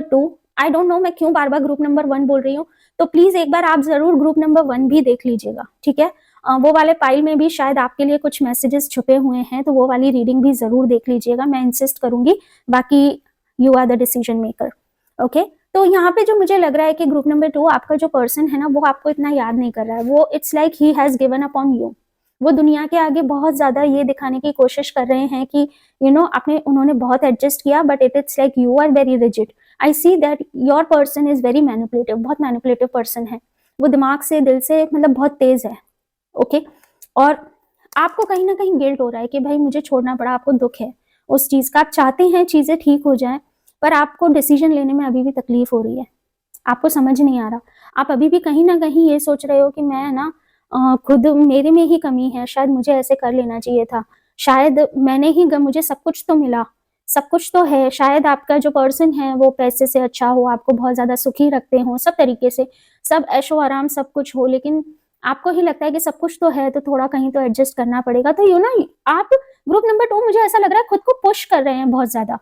[SPEAKER 1] 2, I don't know मैं क्यों बार बार ग्रुप नंबर 1 बोल रही हूँ, तो प्लीज एक बार आप जरूर ग्रुप नंबर 1 भी देख लीजिएगा, ठीक है। वो वाले फाइल में भी शायद आपके लिए कुछ मैसेजेस छुपे हुए हैं, तो वो वाली रीडिंग भी जरूर देख लीजिएगा, मैं इंसिस्ट करूंगी। बाकी you are the decision maker, okay. तो यहाँ पे जो मुझे लग रहा है कि ग्रुप नंबर 2 आपका जो पर्सन है ना, वो आपको इतना याद नहीं कर रहा है। वो it's like he has given up on you. वो दुनिया के आगे बहुत ज्यादा ये दिखाने की कोशिश कर रहे हैं कि उन्होंने बहुत एडजस्ट किया, but it's like you are very rigid. I see that your person is very manipulative, बहुत मैनिपुलेटिव पर्सन है। वो दिमाग से, दिल से, मतलब बहुत तेज है, ओके। और आपको कहीं ना कहीं गिल्ट हो रहा है कि भाई मुझे छोड़ना पड़ा, आपको दुख है उस चीज का, आप चाहते हैं चीजें ठीक हो जाएं, पर आपको डिसीजन लेने में अभी भी तकलीफ हो रही है, आपको समझ नहीं आ रहा। आप अभी भी कहीं ना कहीं ये सोच रहे हो कि मैं ना खुद मेरे में ही कमी है, शायद मुझे ऐसे कर लेना चाहिए था, शायद मुझे सब कुछ तो मिला, सब कुछ तो है, शायद आपका जो पर्सन है वो पैसे से अच्छा हो, आपको बहुत ज्यादा सुखी रखते हो, सब तरीके से सब ऐशो आराम सब कुछ हो, लेकिन आपको ही लगता है कि सब कुछ तो है तो थोड़ा कहीं तो एडजस्ट करना पड़ेगा। तो आप ग्रुप नंबर 2 मुझे ऐसा लग रहा है खुद को पुश कर रहे हैं, बहुत ज्यादा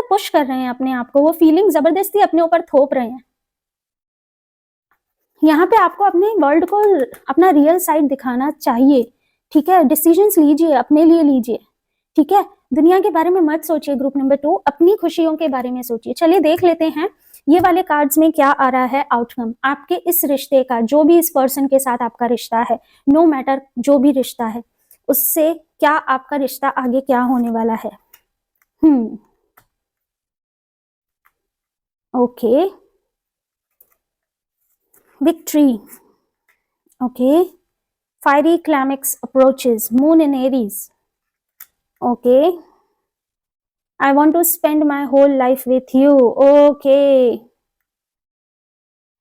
[SPEAKER 1] पुश कर रहे हैं अपने आप को, वो फीलिंग जबरदस्ती अपने ऊपर थोप रहे हैं। यहाँ पे आपको अपने वर्ल्ड को अपना रियल साइड दिखाना चाहिए, ठीक है। डिसीजंस लीजिए, अपने लिए लीजिए, ठीक है। दुनिया के बारे में मत सोचिए ग्रुप नंबर 2, अपनी खुशियों के बारे में सोचिए। चलिए देख लेते हैं ये वाले कार्ड्स में क्या आ रहा है आउटकम आपके इस रिश्ते का, जो भी इस पर्सन के साथ आपका रिश्ता है, नो मैटर जो भी रिश्ता है, उससे क्या आपका रिश्ता आगे क्या होने वाला है। Okay, victory, okay, fiery climax approaches, moon in Aries, okay, I want to spend my whole life with you, okay,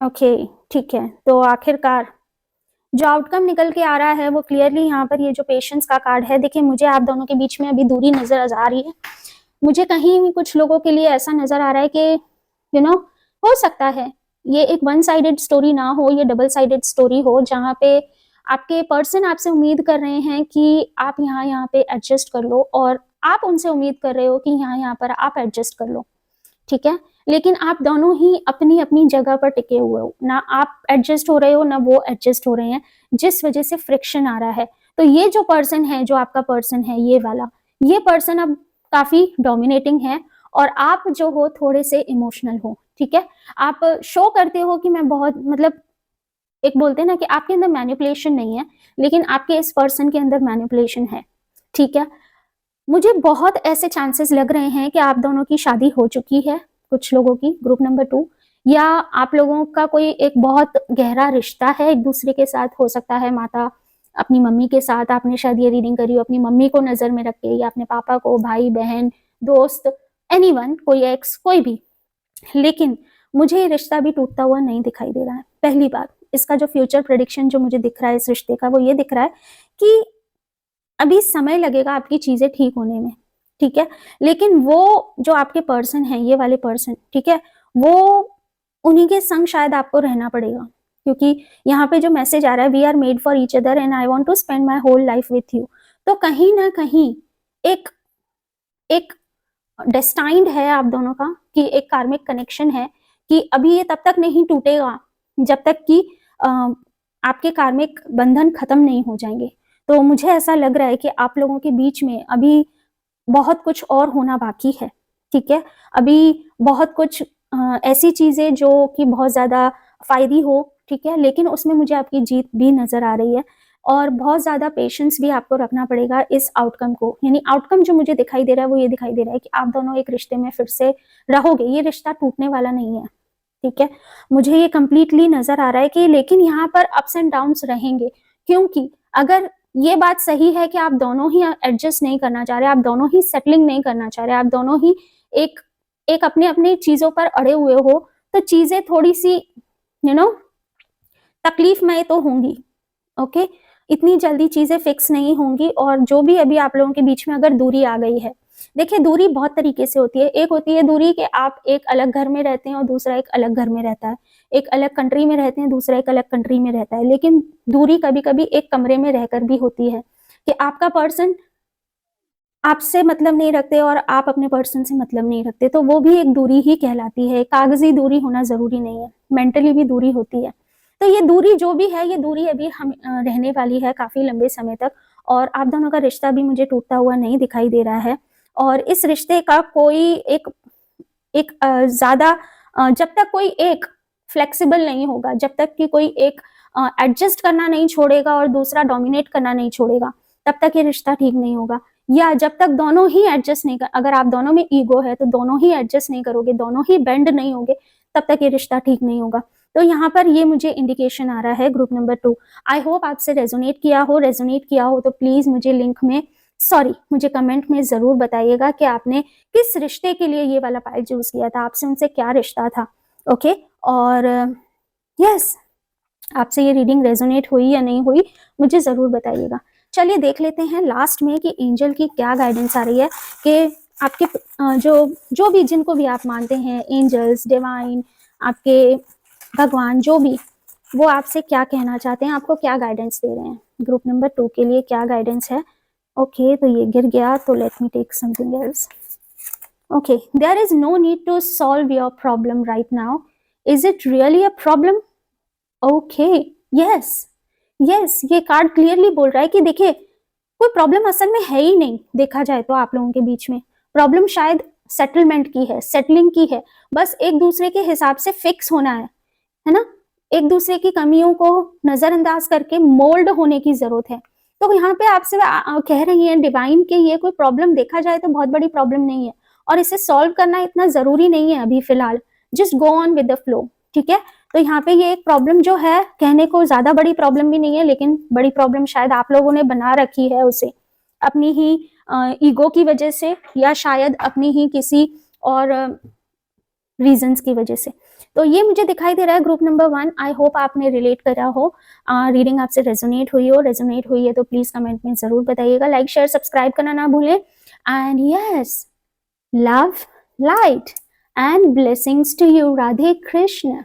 [SPEAKER 1] okay, ठीक है। तो आखिरकार जो आउटकम निकल के आ रहा है वो क्लियरली यहाँ पर ये जो पेशेंस का कार्ड है, देखिए मुझे आप दोनों के बीच में अभी दूरी नजर आ रही है। मुझे कहीं कुछ लोगों के लिए ऐसा नजर आ रहा है कि हो सकता है ये एक वन साइडेड स्टोरी ना हो, ये डबल साइडेड स्टोरी हो, जहाँ पे आपके पर्सन आपसे उम्मीद कर रहे हैं कि आप यहाँ पे एडजस्ट कर लो, और आप उनसे उम्मीद कर रहे हो कि यहाँ पर आप एडजस्ट कर लो, ठीक है। लेकिन आप दोनों ही अपनी अपनी जगह पर टिके हुए हो, ना आप एडजस्ट हो रहे हो ना वो एडजस्ट हो रहे हैं, जिस वजह से फ्रिक्शन आ रहा है। तो ये जो पर्सन है, जो आपका पर्सन है ये वाला, ये पर्सन अब काफी डोमिनेटिंग है, और आप जो हो थोड़े से इमोशनल हो, ठीक है। आप शो करते हो कि मैं बहुत, मतलब एक बोलते हैं ना कि आपके अंदर मैनिपुलेशन नहीं है, लेकिन आपके इस पर्सन के अंदर मैनिपुलेशन है, ठीक है। मुझे बहुत ऐसे चांसेस लग रहे हैं कि आप दोनों की शादी हो चुकी है, कुछ लोगों की, ग्रुप नंबर 2, या आप लोगों का कोई एक बहुत गहरा रिश्ता है एक दूसरे के साथ। हो सकता है माता अपनी मम्मी के साथ, आपने शायद ये रीडिंग करी हो अपनी मम्मी को नजर में रख के, या अपने पापा को, भाई बहन दोस्त, एनीवन, कोई एक्स, कोई भी। लेकिन मुझे ये रिश्ता भी टूटता हुआ नहीं दिखाई दे रहा है। पहली बात, इसका जो फ्यूचर प्रेडिक्शन जो मुझे दिख रहा है इस रिश्ते का, वो ये दिख रहा है कि अभी समय लगेगा आपकी चीजें ठीक होने में, ठीक है। लेकिन वो जो आपके पर्सन है, ये वाले पर्सन, ठीक है, वो उन्हीं के संग शायद आपको रहना पड़ेगा, क्योंकि यहाँ पे जो मैसेज आ रहा है, we are made for each other and I want to spend my whole life with you. तो कहीं ना कहीं एक एक डेस्टाइंड है आप दोनों का, कि एक कार्मिक कनेक्शन है, कि अभी ये तब तक नहीं टूटेगा जब तक कि आपके कार्मिक बंधन खत्म नहीं हो जाएंगे। तो मुझे ऐसा लग रहा है कि आप लोगों के बीच में अभी बहुत कुछ और होना बाकी है, ठीक है। अभी बहुत कुछ ऐसी चीजें जो कि बहुत ज्यादा फायदी हो, ठीक है, लेकिन उसमें मुझे आपकी जीत भी नजर आ रही है, और बहुत ज्यादा पेशेंस भी आपको रखना पड़ेगा इस आउटकम को। यानी आउटकम जो मुझे दिखाई दे रहा है वो ये दिखाई दे रहा है कि आप दोनों एक रिश्ते में फिर से रहोगे, ये रिश्ता टूटने वाला नहीं है, ठीक है। मुझे ये कंप्लीटली नजर आ रहा है कि लेकिन यहाँ पर अप्स एंड डाउन्स रहेंगे, क्योंकि अगर ये बात सही है कि आप दोनों ही एडजस्ट नहीं करना चाह रहे, आप दोनों ही सेटलिंग नहीं करना चाह रहे, आप दोनों ही एक एक अपने अपनी चीजों पर अड़े हुए हो, तो चीजें थोड़ी सी तकलीफमय तो होंगी, ओके। इतनी जल्दी चीजें फिक्स नहीं होंगी, और जो भी अभी आप लोगों के बीच में अगर दूरी आ गई है, देखिए दूरी बहुत तरीके से होती है। एक होती है दूरी कि आप एक अलग घर में रहते हैं और दूसरा एक अलग घर में रहता है, एक अलग कंट्री में रहते हैं, दूसरा एक अलग कंट्री में रहता है। लेकिन दूरी कभी कभी एक कमरे में रहकर भी होती है, कि आपका पर्सन आपसे मतलब नहीं रखते और आप अपने पर्सन से मतलब नहीं रखते, तो वो भी एक दूरी ही कहलाती है। कागजी दूरी होना जरूरी नहीं है, मेंटली भी दूरी होती है। तो ये दूरी जो भी है, ये दूरी अभी हम रहने वाली है काफी लंबे समय तक, और आप दोनों का रिश्ता भी मुझे टूटता हुआ नहीं दिखाई दे रहा है। और इस रिश्ते का कोई एक एक ज्यादा जब तक कोई एक फ्लेक्सिबल नहीं होगा, जब तक कि कोई एक एडजस्ट करना नहीं छोड़ेगा और दूसरा डोमिनेट करना नहीं छोड़ेगा, तब तक ये रिश्ता ठीक नहीं होगा। या जब तक दोनों ही एडजस्ट नहीं कर, अगर आप दोनों में ईगो है तो दोनों ही एडजस्ट नहीं करोगे, दोनों ही बेंड नहीं होंगे, तब तक ये रिश्ता ठीक नहीं होगा। तो यहाँ पर ये मुझे इंडिकेशन आ रहा है ग्रुप नंबर 2। आई होप आपसे रेजोनेट किया हो तो प्लीज मुझे लिंक में मुझे कमेंट में जरूर बताइएगा कि आपने किस रिश्ते के लिए ये वाला पाइल चूज किया था, आपसे उनसे क्या रिश्ता था, ओके। और यस, आपसे ये रीडिंग रेजोनेट हुई या नहीं हुई, मुझे जरूर बताइएगा। चलिए देख लेते हैं लास्ट में कि एंजल की क्या गाइडेंस आ रही है, कि आपके जो भी जिनको भी आप मानते हैं, एंजल्स, डिवाइन, आपके भगवान, जो भी, वो आपसे क्या कहना चाहते हैं, आपको क्या गाइडेंस दे रहे हैं। ग्रुप नंबर 2 के लिए क्या गाइडेंस है। ओके, तो ये गिर गया, तो let me take something else. Okay, there is no need to solve your problem right now. Is it really a problem? Okay, yes yes, ये कार्ड क्लियरली बोल रहा है कि देखिए कोई प्रॉब्लम असल में है ही नहीं, देखा जाए तो आप लोगों के बीच में प्रॉब्लम शायद सेटलमेंट की है, सेटलिंग की है, बस एक दूसरे के हिसाब से फिक्स होना है ना। एक दूसरे की कमियों को नजरअंदाज करके मोल्ड होने की जरूरत है। तो यहाँ पे आपसे कह रही है डिवाइन के ये कोई प्रॉब्लम देखा जाए तो बहुत बड़ी प्रॉब्लम नहीं है, और इसे सॉल्व करना इतना जरूरी नहीं है अभी फिलहाल, just go on with the flow, ठीक है। तो यहाँ पे ये एक प्रॉब्लम जो है, कहने को ज्यादा बड़ी प्रॉब्लम भी नहीं है, लेकिन बड़ी प्रॉब्लम शायद आप लोगों ने बना रखी है उसे अपनी ही ईगो की वजह से, या शायद अपनी ही किसी और रीजंस की वजह से। तो ये मुझे दिखाई दे रहा है ग्रुप नंबर 1। आई होप आपने रिलेट करा हो, रीडिंग आपसे रेजोनेट हुई है तो प्लीज कमेंट में जरूर बताइएगा। लाइक शेयर सब्सक्राइब करना ना भूलें। And yes, love, light and blessings to you. Radhe Krishna.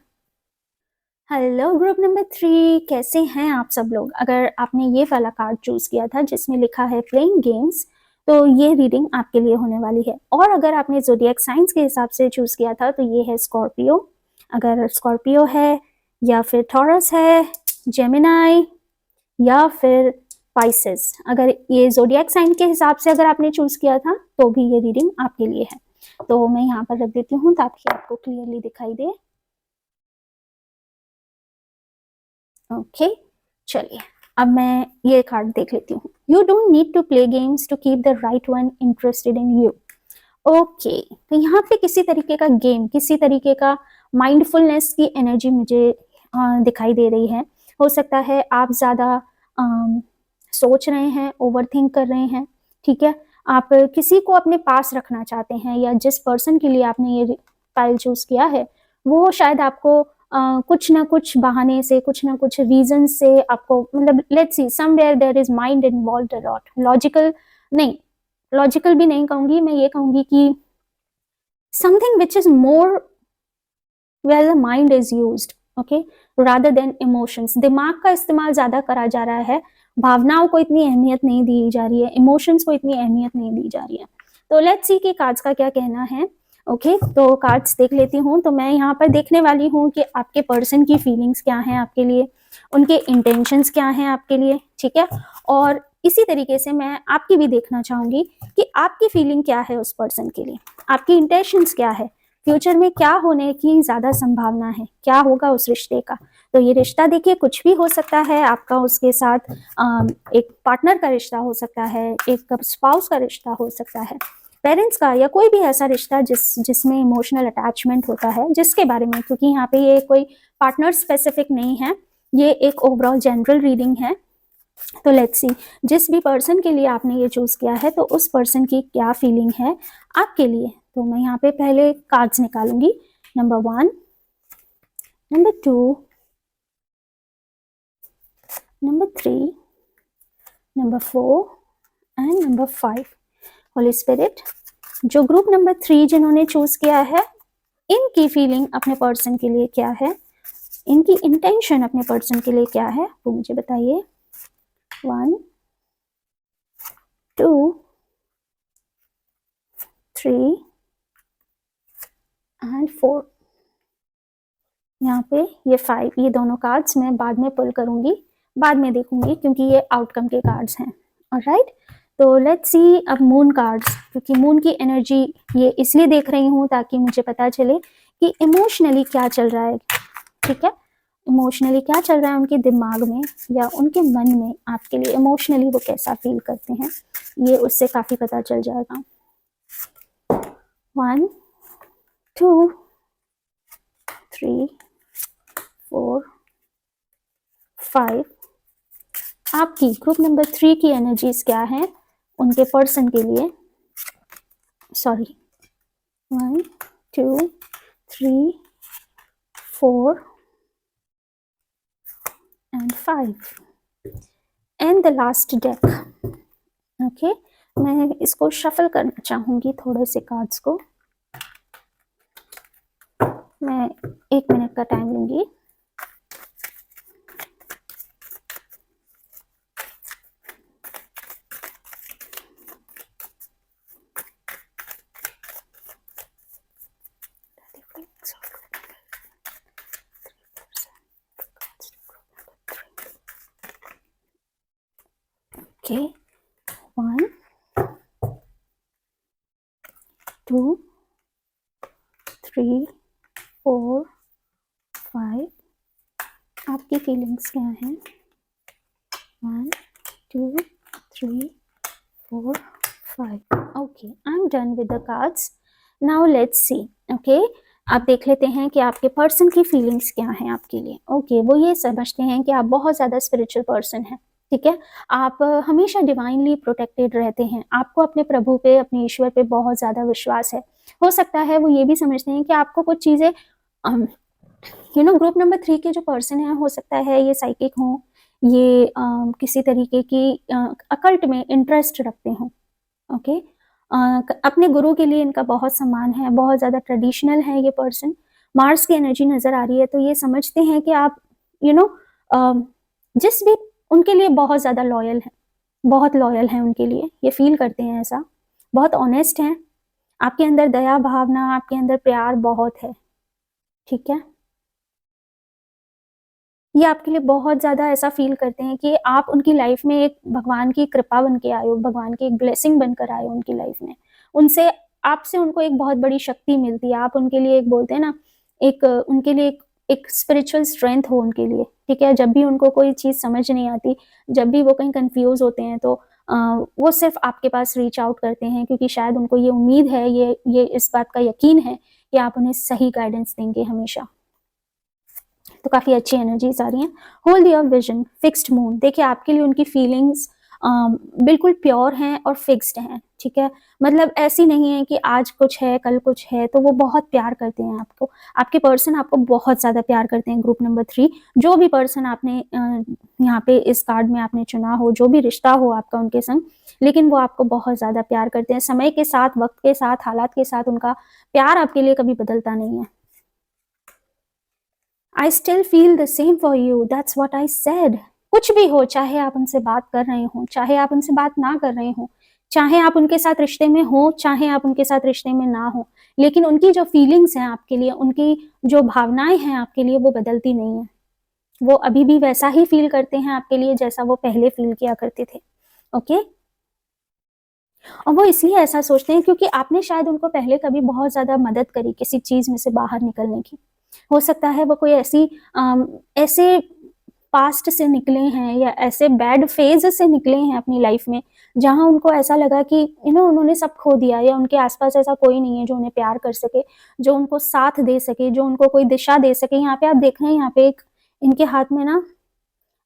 [SPEAKER 1] Hello group number 3, कैसे हैं आप सब लोग। अगर आपने ये वाला कार्ड चूज किया था जिसमें लिखा है प्लेइंग गेम्स, तो ये रीडिंग आपके लिए होने वाली है। और अगर आपने ज़ोडिएक साइंस के हिसाब से चूज किया था तो ये है स्कॉर्पियो। अगर स्कॉर्पियो है, या फिर टॉरस है, जेमिनाई, या फिर पाइसेस, अगर ये ज़ोडिएक साइन के हिसाब से अगर आपने चूज किया था तो भी ये रीडिंग आपके लिए है। तो मैं यहाँ पर रख देती हूँ ताकि आपको क्लियरली दिखाई दे। ओके, चलिए अब मैं ये कार्ड देख लेती हूँ। You don't need to play games to keep the right one interested in you. Okay, तो यहाँ पे किसी तरीके का गेम, किसी तरीके का माइंडफुलनेस की एनर्जी मुझे दिखाई दे रही है। हो सकता है आप ज़्यादा सोच रहे हैं, ओवर थिंक कर रहे हैं, ठीक है। आप किसी को अपने पास रखना चाहते हैं, या जिस पर्सन के लिए आपने ये फाइल चूज किया है वो शायद आपको कुछ ना कुछ बहाने से, कुछ ना कुछ रीजन से आपको, मतलब let's see somewhere there is mind involved a lot. Logical भी नहीं कहूंगी, मैं ये कहूंगी कि something which is more where the mind is used, okay, rather than emotions. दिमाग का इस्तेमाल ज्यादा करा जा रहा है, भावनाओं को इतनी अहमियत नहीं दी जा रही है, इमोशंस को इतनी अहमियत नहीं दी जा रही है। तो लेट्स सी कि कार्ड्स का क्या कहना है। ओके, तो कार्ड्स देख लेती हूँ। तो मैं यहाँ पर देखने वाली हूँ कि आपके पर्सन की फीलिंग्स क्या हैं आपके लिए, उनके इंटेंशंस क्या हैं आपके लिए, ठीक है। और इसी तरीके से मैं आपकी भी देखना चाहूंगी कि आपकी फीलिंग क्या है उस पर्सन के लिए, आपकी इंटेंशंस क्या है, फ्यूचर में क्या होने की ज्यादा संभावना है, क्या होगा उस रिश्ते का। तो ये रिश्ता देखिए कुछ भी हो सकता है आपका उसके साथ, एक पार्टनर का रिश्ता हो सकता है, एक स्पाउस का रिश्ता हो सकता है, पेरेंट्स का, या कोई भी ऐसा रिश्ता जिसमें इमोशनल अटैचमेंट होता है, जिसके बारे में, क्योंकि यहाँ पे ये कोई पार्टनर स्पेसिफिक नहीं है, ये एक ओवरऑल जनरल रीडिंग है। तो लेट्स सी, जिस भी पर्सन के लिए आपने ये चूज किया है तो उस पर्सन की क्या फीलिंग है आपके लिए। तो मैं यहाँ पे पहले कार्ड्स निकालूंगी, number 1, number 2, number 3, number 4 and number 5। Holy spirit, जो ग्रुप नंबर 3 जिन्होंने चूज किया है, इनकी फीलिंग अपने पर्सन के लिए क्या है, इनकी इंटेंशन अपने पर्सन के लिए क्या है, वो मुझे बताइए। 1, 2, 3 एंड 4। यहाँ पे ये 5, ये दोनों कार्ड्स मैं बाद में पुल करूंगी, बाद में देखूंगी, क्योंकि ये आउटकम के कार्ड्स हैं। ऑलराइट, तो लेट्स सी अब मून कार्ड्स, क्योंकि मून की एनर्जी ये इसलिए देख रही हूँ ताकि मुझे पता चले कि इमोशनली क्या चल रहा है, ठीक है। इमोशनली क्या चल रहा है उनके दिमाग में या उनके मन में, आपके लिए इमोशनली वो कैसा फील करते हैं, ये उससे काफी पता चल जाएगा। 1, 2, 3, 4, 5। आपकी ग्रुप नंबर 3 की एनर्जीज क्या है उनके पर्सन के लिए, sorry, 1, 2, 3, 4 and 5 and the last deck. Okay, मैं इसको शफल करना चाहूंगी, थोड़े से कार्ड्स को, मैं 1 मिनट का टाइम लूंगी। Okay, 1, 2, 3, 4, 5। आपकी फीलिंग्स क्या हैं? 1, 2, 3, 4, 5। Okay, I'm done with the cards. Now let's see. Okay, आप देख लेते हैं कि आपके पर्सन की फीलिंग्स क्या हैं आपके लिए। ओके, वो ये समझते हैं कि आप बहुत ज़्यादा स्पिरिचुअल पर्सन हैं, ठीक है। आप हमेशा डिवाइनली प्रोटेक्टेड रहते हैं, आपको अपने प्रभु पे, अपने ईश्वर पे बहुत ज़्यादा विश्वास है। हो सकता है वो ये भी समझते हैं कि आपको कुछ चीज़ें, ग्रुप नंबर 3 के जो पर्सन है, हो सकता है ये साइकिक हों, ये किसी तरीके की अकल्ट में इंटरेस्ट रखते हों। ओके, अपने गुरु के लिए इनका बहुत सम्मान है, बहुत ज़्यादा ट्रेडिशनल है ये पर्सन। मार्स की एनर्जी नज़र आ रही है, तो ये समझते हैं कि आप जिस भी उनके लिए बहुत ज़्यादा लॉयल है, बहुत लॉयल है उनके लिए, ये फील करते हैं ऐसा, बहुत ऑनेस्ट हैं, आपके अंदर दया भावना, आपके अंदर प्यार बहुत है, ठीक है। ये आपके लिए बहुत ज़्यादा ऐसा फील करते हैं कि आप उनकी लाइफ में एक भगवान की कृपा बन के आए हो, भगवान की एक ब्लेसिंग बनकर आए हो उनकी लाइफ में। उनसे, आपसे उनको एक बहुत बड़ी शक्ति मिलती है, आप उनके लिए एक, बोलते हैं ना, एक उनके लिए एक स्पिरिचुअल स्ट्रेंथ हो उनके लिए, ठीक है। जब भी उनको कोई चीज़ समझ नहीं आती, जब भी वो कहीं कंफ्यूज होते हैं, तो वो सिर्फ आपके पास रीच आउट करते हैं, क्योंकि शायद उनको ये उम्मीद है, ये इस बात का यकीन है कि आप उन्हें सही गाइडेंस देंगे हमेशा। तो काफ़ी अच्छी एनर्जीज आ रही हैं। Hold your vision, fixed moon, देखिए आपके लिए उनकी फीलिंग्स बिल्कुल प्योर हैं और फिक्स्ड हैं, ठीक है। मतलब ऐसी नहीं है कि आज कुछ है कल कुछ है, तो वो बहुत प्यार करते हैं आपको, आपके पर्सन आपको बहुत ज़्यादा प्यार करते हैं। ग्रुप नंबर 3, जो भी पर्सन आपने यहाँ पे इस कार्ड में आपने चुना हो, जो भी रिश्ता हो आपका उनके संग, लेकिन वो आपको बहुत ज़्यादा प्यार करते हैं। समय के साथ, वक्त के साथ, हालात के साथ उनका प्यार आपके लिए कभी बदलता नहीं है। I still feel the same for you, that's what I said. कुछ भी हो, चाहे आप उनसे बात कर रहे हो, चाहे आप उनसे बात ना कर रहे हो, चाहे आप उनके साथ रिश्ते में हो, चाहे आप उनके साथ रिश्ते में ना हो, लेकिन उनकी जो फीलिंग्स हैं आपके लिए, उनकी जो भावनाएं हैं आपके लिए, वो बदलती नहीं है। वो अभी भी वैसा ही फील करते हैं आपके लिए जैसा वो पहले फील किया करते थे। ओके, और वो इसलिए ऐसा सोचते हैं क्योंकि आपने शायद उनको पहले कभी बहुत ज्यादा मदद करी किसी चीज में से बाहर निकलने की। हो सकता है वो कोई ऐसे पास्ट से निकले हैं या ऐसे बैड फेज से निकले हैं अपनी लाइफ में जहां उनको ऐसा लगा कि उन्होंने सब खो दिया, या उनके आसपास ऐसा कोई नहीं है जो उन्हें प्यार कर सके, जो उनको साथ दे सके, जो उनको कोई दिशा दे सके। यहाँ पे आप देख रहे हैं, यहाँ पे एक इनके हाथ में ना,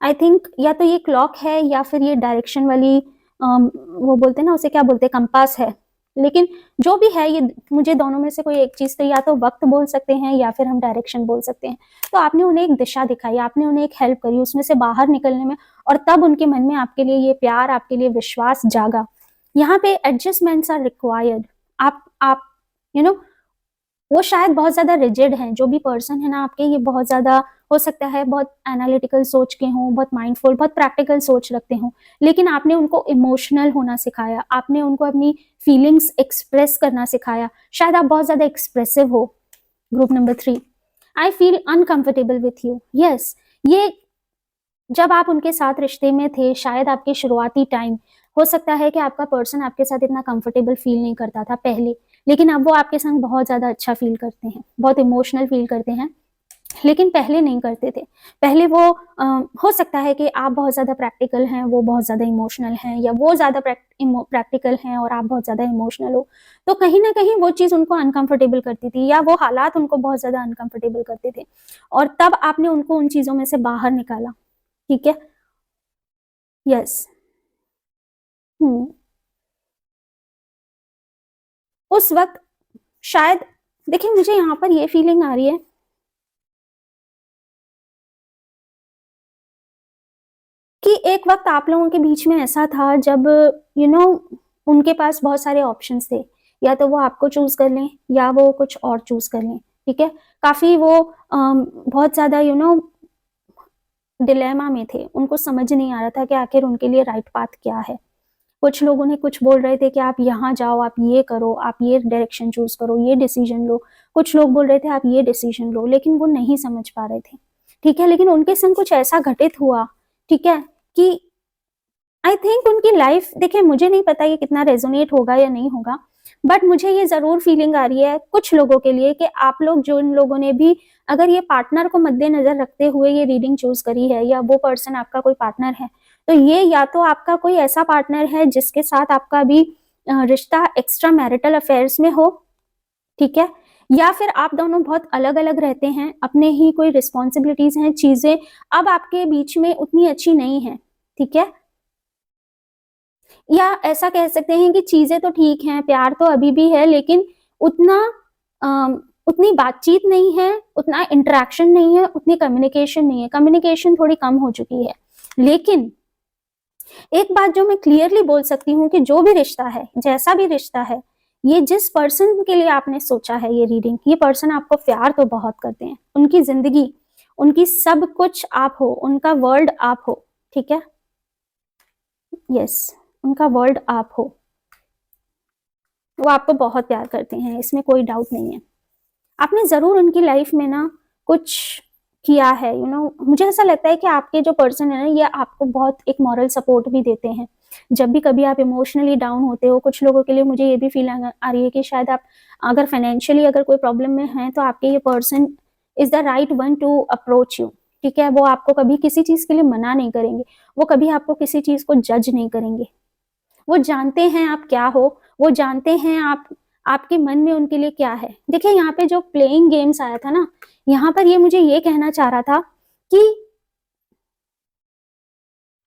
[SPEAKER 1] आई थिंक या तो ये क्लॉक है या फिर ये डायरेक्शन वाली वो बोलते हैं ना, उसे क्या बोलते हैं, कंपास है। लेकिन जो भी है, ये मुझे दोनों में से कोई एक चीज, तो या तो वक्त बोल सकते हैं या फिर हम डायरेक्शन बोल सकते हैं। तो आपने उन्हें एक दिशा दिखाई, आपने उन्हें एक हेल्प करी उसमें से बाहर निकलने में, और तब उनके मन में आपके लिए ये प्यार, आपके लिए विश्वास जागा। यहाँ पे एडजस्टमेंट्स आर रिक्वायर्ड। आप यू नो वो शायद बहुत ज्यादा रिजिड हैं, जो भी पर्सन है ना आपके, ये बहुत ज्यादा हो सकता है बहुत एनालिटिकल सोच के हों, बहुत माइंडफुल, बहुत प्रैक्टिकल सोच रखते हों, लेकिन आपने उनको इमोशनल होना सिखाया, आपने उनको अपनी फीलिंग्स एक्सप्रेस करना सिखाया। शायद आप बहुत ज्यादा एक्सप्रेसिव हो। Group number 3, I feel uncomfortable with you. Yes, ये जब आप उनके साथ रिश्ते में थे, शायद आपके शुरुआती टाइम, हो सकता है कि आपका पर्सन आपके साथ इतना कंफर्टेबल फील नहीं करता था पहले, लेकिन अब वो आपके संग बहुत ज़्यादा अच्छा फील करते हैं, बहुत इमोशनल फील करते हैं, लेकिन पहले नहीं करते थे। पहले वो हो सकता है कि आप बहुत ज़्यादा प्रैक्टिकल हैं, वो बहुत ज़्यादा इमोशनल हैं, या वो ज़्यादा प्रैक्टिकल हैं और आप बहुत ज़्यादा इमोशनल हो, तो कहीं ना कहीं वो चीज़ उनको अनकंफर्टेबल करती थी, या वो हालात उनको बहुत ज़्यादा अनकंफर्टेबल करते थे, और तब आपने उनको उन चीज़ों में से बाहर निकाला। ठीक है, यस। हम्म, उस वक्त शायद, देखिए मुझे यहाँ पर ये फीलिंग आ रही है कि एक वक्त आप लोगों के बीच में ऐसा था जब यू नो उनके पास बहुत सारे ऑप्शंस थे, या तो वो आपको चूज कर लें या वो कुछ और चूज कर लें। ठीक है, काफी वो बहुत ज्यादा डिलेमा में थे, उनको समझ नहीं आ रहा था कि आखिर उनके लिए राइट पाथ क्या है। कुछ लोग उन्हें कुछ बोल रहे थे कि आप यहाँ जाओ, आप ये करो, आप ये डायरेक्शन चूज करो, ये डिसीजन लो। कुछ लोग बोल रहे थे आप ये डिसीजन लो, लेकिन वो नहीं समझ पा रहे थे। ठीक है, लेकिन उनके संग कुछ ऐसा घटित हुआ, ठीक है, कि आई थिंक उनकी लाइफ, देखिए मुझे नहीं पता ये कितना रेजोनेट होगा या नहीं होगा, बट मुझे ये जरूर फीलिंग आ रही है कुछ लोगों के लिए कि आप लोग, जो इन लोगों ने भी अगर ये पार्टनर को मद्देनजर रखते हुए ये रीडिंग चूज करी है, या वो पर्सन आपका कोई पार्टनर है, तो ये या तो आपका कोई ऐसा पार्टनर है जिसके साथ आपका भी रिश्ता एक्स्ट्रा मैरिटल अफेयर्स में हो। ठीक है, या फिर आप दोनों बहुत अलग अलग रहते हैं, अपने ही कोई रिस्पॉन्सिबिलिटीज हैं, चीजें अब आपके बीच में उतनी अच्छी नहीं है। ठीक है, या ऐसा कह सकते हैं कि चीजें तो ठीक हैं, प्यार तो अभी भी है, लेकिन उतना उतनी बातचीत नहीं है, उतना इंटरेक्शन नहीं है, उतनी कम्युनिकेशन नहीं है, कम्युनिकेशन थोड़ी कम हो चुकी है। लेकिन एक बात जो मैं क्लियरली बोल सकती हूँ कि जो भी रिश्ता है, जैसा भी रिश्ता है, ये जिस पर्सन के लिए आपने सोचा है ये रीडिंग, ये पर्सन आपको प्यार तो बहुत करते हैं, उनकी जिंदगी, उनकी सब कुछ आप हो, उनका वर्ल्ड आप हो। ठीक है, यस, उनका वर्ल्ड आप हो, वो आपको बहुत प्यार करते हैं, इसमें कोई डाउट नहीं है। आपने जरूर उनकी लाइफ में ना कुछ किया है, मुझे ऐसा लगता है कि आपके जो पर्सन है ना, ये आपको बहुत एक मॉरल सपोर्ट भी देते हैं जब भी कभी आप इमोशनली डाउन होते हो। कुछ लोगों के लिए मुझे ये भी फील आ रही है कि शायद आप अगर फाइनेंशियली अगर कोई प्रॉब्लम में हैं, तो आपके ये person is the right one two approach you. ठीक है, वो आपको कभी किसी चीज के लिए मना नहीं करेंगे, वो कभी आपको किसी चीज को जज नहीं करेंगे, वो जानते हैं आप क्या हो, वो जानते हैं आप आपके मन में उनके लिए क्या है। देखिए यहाँ पे जो प्लेइंग गेम्स आया था ना, यहाँ पर ये मुझे ये कहना चाह रहा था कि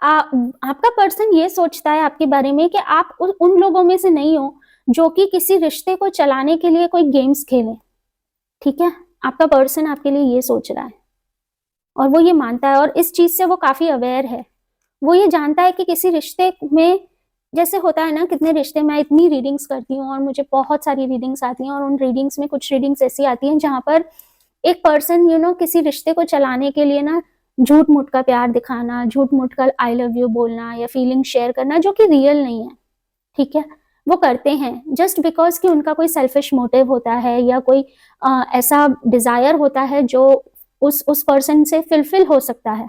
[SPEAKER 1] आपका पर्सन ये सोचता है आपके बारे में कि आप उन लोगों में से नहीं हो जो कि किसी रिश्ते को चलाने के लिए कोई गेम्स खेलें। ठीक है, आपका पर्सन आपके लिए ये सोच रहा है और वो ये मानता है, और इस चीज से वो काफी अवेयर है। वो ये जानता है कि किसी रिश्ते में, जैसे होता है ना, कितने रिश्ते, मैं इतनी रीडिंग्स करती हूँ और मुझे बहुत सारी रीडिंग्स आती हैं, और उन रीडिंग्स में कुछ रीडिंग्स ऐसी आती हैं जहां पर एक पर्सन किसी रिश्ते को चलाने के लिए ना झूठ मूठ का प्यार दिखाना, झूठ मूठ का आई लव यू बोलना या फीलिंग शेयर करना जो कि रियल नहीं है, ठीक है, वो करते हैं जस्ट बिकॉज कि उनका कोई सेल्फिश मोटिव होता है या कोई ऐसा डिजायर होता है जो उस पर्सन से फिलफिल हो सकता है।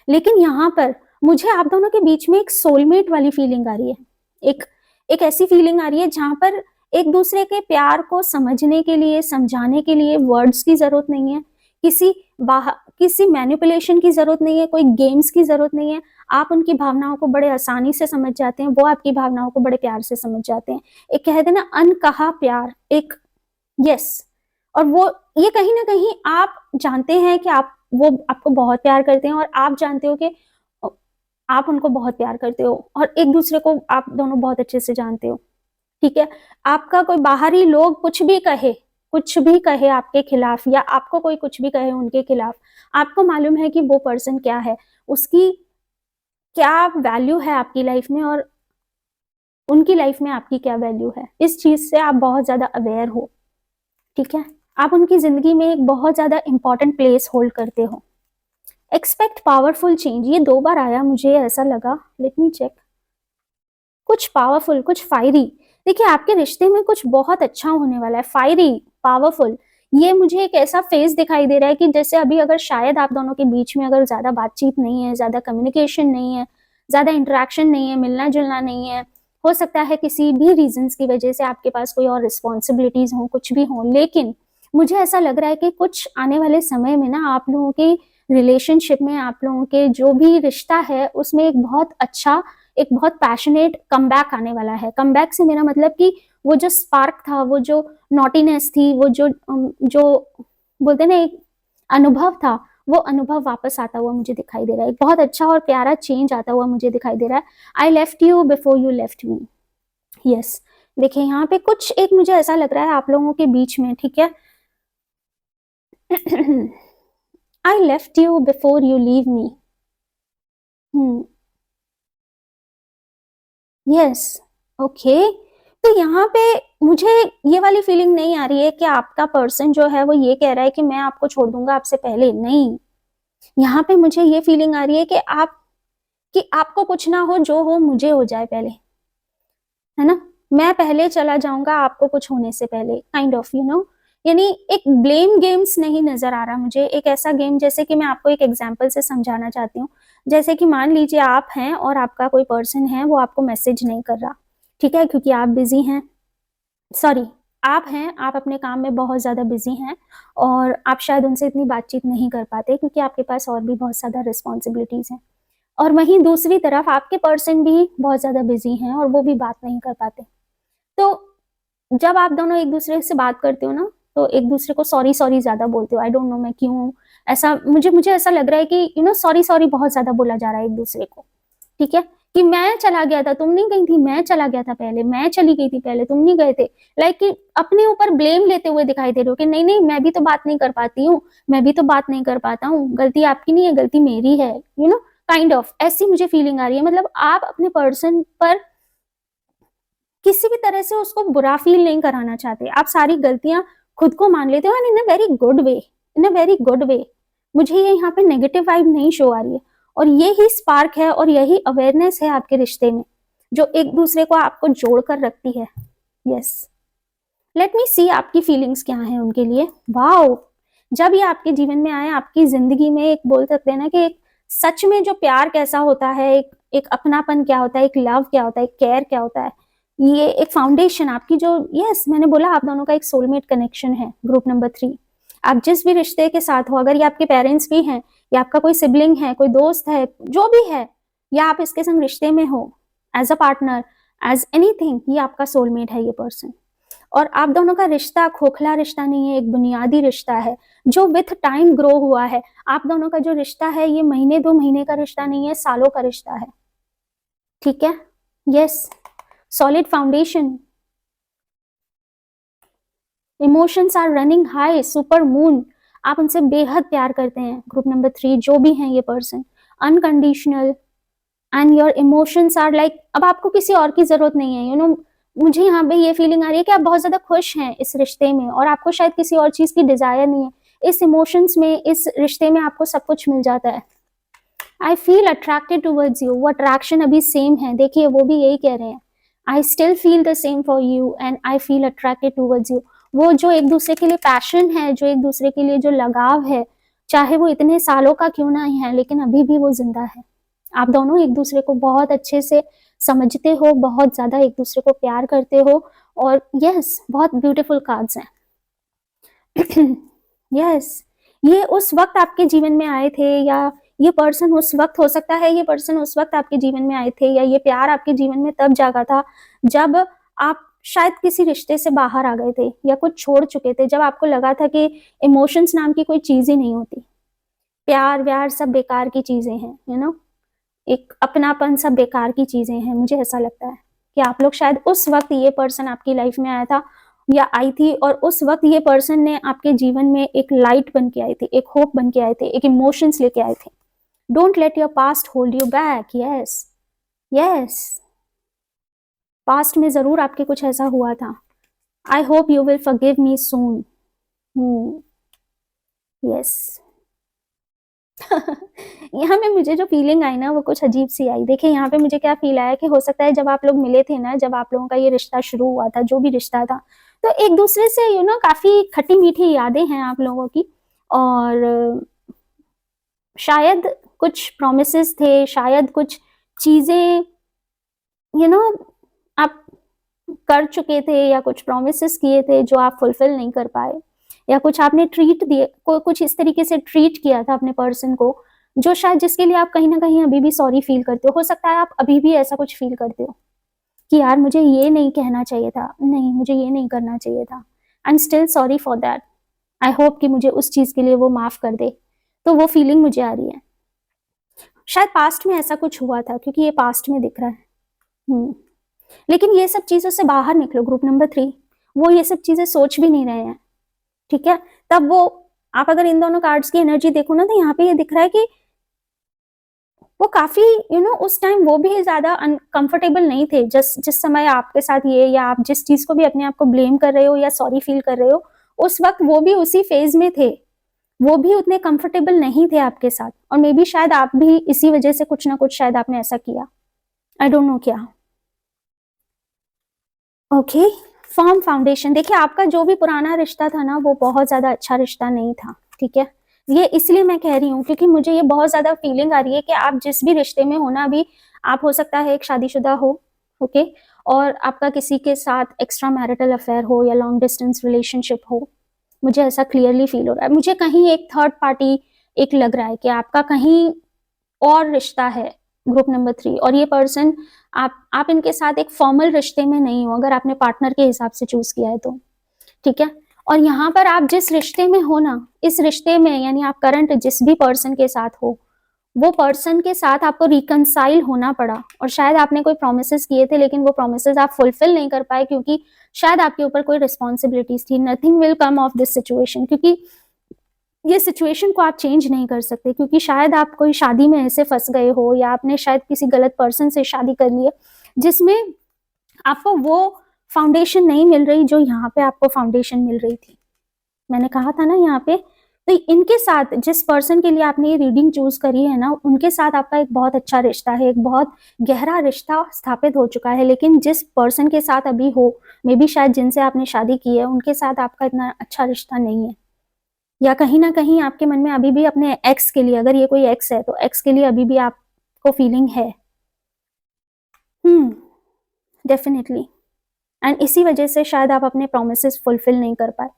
[SPEAKER 1] लेकिन यहाँ पर मुझे आप दोनों के बीच में एक सोलमेट वाली फीलिंग आ रही है, एक एक ऐसी फीलिंग आ रही है जहां पर एक दूसरे के प्यार को समझने के लिए, समझाने के लिए वर्ड्स की जरूरत नहीं है, किसी मैनिपुलेशन की जरूरत नहीं है, कोई गेम्स की जरूरत नहीं है। आप उनकी भावनाओं को बड़े आसानी से समझ जाते हैं, वो आपकी भावनाओं को बड़े प्यार से समझ जाते हैं। एक कहते हैं ना अनकहा प्यार, एक यस। और वो ये कहीं ना कहीं आप जानते हैं कि वो आपको बहुत प्यार करते हैं और आप जानते हो कि आप उनको बहुत प्यार करते हो और एक दूसरे को आप दोनों बहुत अच्छे से जानते हो, ठीक है। आपका कोई बाहरी लोग कुछ भी कहे आपके खिलाफ या आपको कोई कुछ भी कहे उनके खिलाफ, आपको मालूम है कि वो पर्सन क्या है, उसकी क्या वैल्यू है आपकी लाइफ में और उनकी लाइफ में आपकी क्या वैल्यू है। इस चीज से आप बहुत ज्यादा अवेयर हो, ठीक है। आप उनकी जिंदगी में एक बहुत ज्यादा इंपॉर्टेंट प्लेस होल्ड करते हो। एक्सपेक्ट पावरफुल चेंज, ये 2 बार आया, मुझे ऐसा लगा, लेट मी चेक। कुछ पावरफुल, कुछ फायरी। देखिए आपके रिश्ते में कुछ बहुत अच्छा होने वाला है, फायरी, पावरफुल। ये मुझे एक ऐसा फेज दिखाई दे रहा है कि जैसे अभी अगर शायद आप दोनों के बीच में अगर ज्यादा बातचीत नहीं है, ज्यादा कम्युनिकेशन नहीं है, ज्यादा इंटरेक्शन नहीं है, मिलना जुलना नहीं है, हो सकता है किसी भी रीजंस की वजह से आपके पास कोई और रिस्पॉन्सिबिलिटीज हो, कुछ भी हो, लेकिन मुझे ऐसा लग रहा है कि कुछ आने वाले समय में ना आप लोगों के रिलेशनशिप में, आप लोगों के जो भी रिश्ता है उसमें एक बहुत पैशनेट कमबैक आने वाला है। कमबैक से मेरा मतलब कि वो जो स्पार्क था, वो जो नॉटीनेस थी, वो जो बोलते ना एक अनुभव था, वो अनुभव वापस आता हुआ मुझे दिखाई दे रहा है। एक बहुत अच्छा और प्यारा चेंज आता हुआ मुझे दिखाई दे रहा है। I left you before you left me, yes. देखिए यहाँ पे कुछ एक मुझे ऐसा लग रहा है आप लोगों के बीच में, ठीक है। I left you before you leave me. Yes, okay. तो यहाँ पे मुझे ये वाली फीलिंग नहीं आ रही है कि आपका पर्सन जो है वो ये कह रहा है कि मैं आपको छोड़ दूंगा आपसे पहले, नहीं। यहाँ पे मुझे ये फीलिंग आ रही है कि आपको कुछ ना हो, जो हो मुझे हो जाए पहले, है ना। मैं पहले चला जाऊंगा आपको कुछ होने से पहले, काइंड ऑफ यानी एक ब्लेम गेम्स नहीं नजर आ रहा मुझे। एक ऐसा गेम, जैसे कि मैं आपको एक एग्जांपल से समझाना चाहती हूँ। जैसे कि मान लीजिए आप हैं और आपका कोई पर्सन है, वो आपको मैसेज नहीं कर रहा, ठीक है, क्योंकि आप बिजी हैं, सॉरी, आप हैं, आप अपने काम में बहुत ज़्यादा बिजी हैं और आप शायद उनसे इतनी बातचीत नहीं कर पाते क्योंकि आपके पास और भी बहुत ज़्यादा रिस्पॉन्सिबिलिटीज़ हैं। और वहीं दूसरी तरफ आपके पर्सन भी बहुत ज़्यादा बिजी हैं और वो भी बात नहीं कर पाते। तो जब आप दोनों एक दूसरे से बात करते हो ना, तो एक दूसरे को सॉरी सॉरी ज्यादा बोलते हो। आई डोंट नो मैं क्यों ऐसा, मुझे ऐसा लग रहा है कि सॉरी सॉरी बहुत ज्यादा बोला जा रहा है एक दूसरे को, ठीक है। कि मैं चला गया था, तुम नहीं गई थी, मैं चला गया था पहले, मैं चली गई थी पहले, तुम नहीं गए थे। लाइक कि अपने ऊपर ब्लेम लेते हुए दिखाई दे रहे हो कि नहीं नहीं, मैं भी तो बात नहीं कर पाती हूँ, मैं भी तो बात नहीं कर पाता हूँ, गलती आपकी नहीं है, गलती मेरी है, काइंड ऑफ ऐसी मुझे फीलिंग आ रही है। मतलब आप अपने पर्सन पर किसी भी तरह से उसको बुरा फील नहीं कराना चाहते, आप सारी गलतियां खुद को मान लेते हो, in a very good way, in a very good way. मुझे ये यहाँ पे नेगेटिव वाइब नहीं शो आ रही है। और ये ही स्पार्क है और यही अवेयरनेस है आपके रिश्ते में, जो एक दूसरे को आपको जोड़ कर रखती है। यस, लेट मी सी आपकी फीलिंग्स क्या हैं उनके लिए। वाओ, जब ये आपके जीवन में आए, आपकी जिंदगी में एक बोल सकते हैं ना कि एक सच में जो प्यार कैसा होता है, एक अपनापन क्या होता है, एक लव क्या होता है, एक केयर क्या होता है, ये एक फाउंडेशन आपकी जो, यस, मैंने बोला आप दोनों का एक सोलमेट कनेक्शन है। ग्रुप नंबर 3, आप जिस भी रिश्ते के साथ हो, अगर ये आपके पेरेंट्स भी हैं या आपका कोई सिबलिंग है, कोई दोस्त है, जो भी है, या आप इसके संग रिश्ते में हो as a partner, as anything, ये आपका सोलमेट है ये पर्सन। और आप दोनों का रिश्ता खोखला रिश्ता नहीं है, एक बुनियादी रिश्ता है जो विथ टाइम ग्रो हुआ है। आप दोनों का जो रिश्ता है ये महीने 2 महीने का रिश्ता नहीं है, सालों का रिश्ता है, ठीक है। Yes, solid foundation, emotions are running high, super moon, आप उनसे बेहद प्यार करते हैं। ग्रुप नंबर 3 जो भी हैं ये person, unconditional, and your emotions are like, अब आपको किसी और की जरूरत नहीं है। मुझे यहाँ पे ये फीलिंग आ रही है कि आप बहुत ज्यादा खुश हैं इस रिश्ते में और आपको शायद किसी और चीज की डिजायर नहीं है। इस इमोशंस में, इस रिश्ते में आपको सब कुछ मिल जाता है। I feel attracted towards you, वो अट्रैक्शन अभी सेम है। देखिए वो भी यही कह रहे हैं, I still feel the same for you and I feel attracted towards you. वो जो एक दूसरे के लिए पैशन है, जो एक दूसरे के लिए जो लगाव है, चाहे वो इतने सालों का क्यों ना है, लेकिन अभी भी वो जिंदा है। आप दोनों एक दूसरे को बहुत अच्छे से समझते हो, बहुत ज्यादा एक दूसरे को प्यार करते हो, और यस बहुत ब्यूटीफुल कार्ड्स हैं। यस ये उस वक्त आपके जीवन में आए थे, या ये पर्सन उस वक्त, हो सकता है ये पर्सन उस वक्त आपके जीवन में आए थे, या ये प्यार आपके जीवन में तब जागा था जब आप शायद किसी रिश्ते से बाहर आ गए थे या कुछ छोड़ चुके थे, जब आपको लगा था कि इमोशंस नाम की कोई चीज ही नहीं होती, प्यार व्यार सब बेकार की चीजें हैं, यू नो, एक अपनापन सब बेकार की चीजें हैं। मुझे ऐसा लगता है कि आप लोग शायद उस वक्त, ये पर्सन आपकी लाइफ में आया था या आई थी, और उस वक्त ये पर्सन ने आपके जीवन में एक लाइट बन के आई थी, एक होप बन के आए थे, एक इमोशंस लेके आए थे। Don't let your past hold you back. Yes yes, past में जरूर आपके कुछ ऐसा हुआ था। I hope you will forgive me soon. Yes यहाँ पे मुझे जो फीलिंग आई ना, वो कुछ अजीब सी आई। देखिए यहाँ पे मुझे क्या फील आया कि हो सकता है जब आप लोग मिले थे ना, जब आप लोगों का ये रिश्ता शुरू हुआ था, जो भी रिश्ता था, तो एक दूसरे से काफी खट्टी मीठी यादें हैं आप लोगों की, और शायद कुछ प्रोमिसेस थे, शायद कुछ चीजें आप कर चुके थे, या कुछ प्रोमिसेस किए थे जो आप फुलफिल नहीं कर पाए, या कुछ आपने ट्रीट दिए, कुछ इस तरीके से ट्रीट किया था अपने पर्सन को, जो शायद जिसके लिए आप कहीं ना कहीं अभी भी सॉरी फील करते हो सकता है आप अभी भी ऐसा कुछ फील करते हो कि यार मुझे ये नहीं कहना चाहिए था, नहीं मुझे ये नहीं करना चाहिए था, I am still sorry for that. I hope कि मुझे उस चीज के लिए वो माफ कर दे। तो वो फीलिंग मुझे आ रही है, शायद पास्ट में ऐसा कुछ हुआ था, क्योंकि ये पास्ट में दिख रहा है। लेकिन ये सब चीजों से बाहर निकलो। ग्रुप नंबर 3, वो ये सब चीजें सोच भी नहीं रहे हैं, ठीक है। तब वो, आप अगर इन दोनों कार्ड्स की एनर्जी देखो ना, तो यहाँ पे ये दिख रहा है कि वो काफी उस टाइम वो भी ज्यादा अनकंफर्टेबल नहीं थे। जिस समय आपके साथ ये, या आप जिस चीज को भी अपने आप को ब्लेम कर रहे हो या सॉरी फील कर रहे हो, उस वक्त वो भी उसी फेज में थे, वो भी उतने कंफर्टेबल नहीं थे आपके साथ, और मे बी शायद आप भी इसी वजह से कुछ ना कुछ शायद आपने ऐसा किया, आई डोंट नो क्या। Okay, firm foundation. देखिए आपका जो भी पुराना रिश्ता था ना, वो बहुत ज्यादा अच्छा रिश्ता नहीं था, ठीक है। ये इसलिए मैं कह रही हूँ क्योंकि मुझे ये बहुत ज्यादा फीलिंग आ रही है कि आप जिस भी रिश्ते में हो ना अभी, आप हो सकता है एक शादीशुदा हो, ओके, और आपका किसी के साथ एक्स्ट्रा मैरिटल अफेयर हो या लॉन्ग डिस्टेंस रिलेशनशिप हो। मुझे ऐसा क्लियरली फील हो रहा है, मुझे कहीं एक थर्ड पार्टी एक लग रहा है कि आपका कहीं और रिश्ता है ग्रुप नंबर 3, और ये पर्सन आप इनके साथ एक फॉर्मल रिश्ते में नहीं हो, अगर आपने पार्टनर के हिसाब से चूज किया है तो, ठीक है। और यहाँ पर आप जिस रिश्ते में हो ना, इस रिश्ते में यानी आप करंट जिस भी पर्सन के साथ हो, वो पर्सन के साथ आपको रिकंसाइल होना पड़ा, और शायद आपने कोई प्रोमिसेस किए थे, लेकिन वो प्रोमिसेस आप फुलफिल नहीं कर पाए क्योंकि शायद आपके ऊपर कोई रिस्पॉन्सिबिलिटीज थी। Nothing will come of this situation, क्योंकि ये सिचुएशन को आप चेंज नहीं कर सकते, क्योंकि शायद आप कोई शादी में ऐसे फंस गए हो, या आपने शायद किसी गलत पर्सन से शादी कर ली है जिसमें आपको वो फाउंडेशन नहीं मिल रही जो यहाँ पे आपको फाउंडेशन मिल रही थी। मैंने कहा था ना यहाँ पे, तो इनके साथ जिस पर्सन के लिए आपने ये रीडिंग चूज करी है ना, उनके साथ आपका एक बहुत अच्छा रिश्ता है, एक बहुत गहरा रिश्ता स्थापित हो चुका है। लेकिन जिस पर्सन के साथ अभी हो, मे बी शायद जिनसे आपने शादी की है, उनके साथ आपका इतना अच्छा रिश्ता नहीं है, या कहीं ना कहीं आपके मन में अभी भी अपने एक्स के लिए, अगर ये कोई एक्स है तो एक्स के लिए अभी भी आपको फीलिंग है, डेफिनेटली। एंड इसी वजह से शायद आप अपने प्रोमिसेस फुलफिल नहीं कर पाए।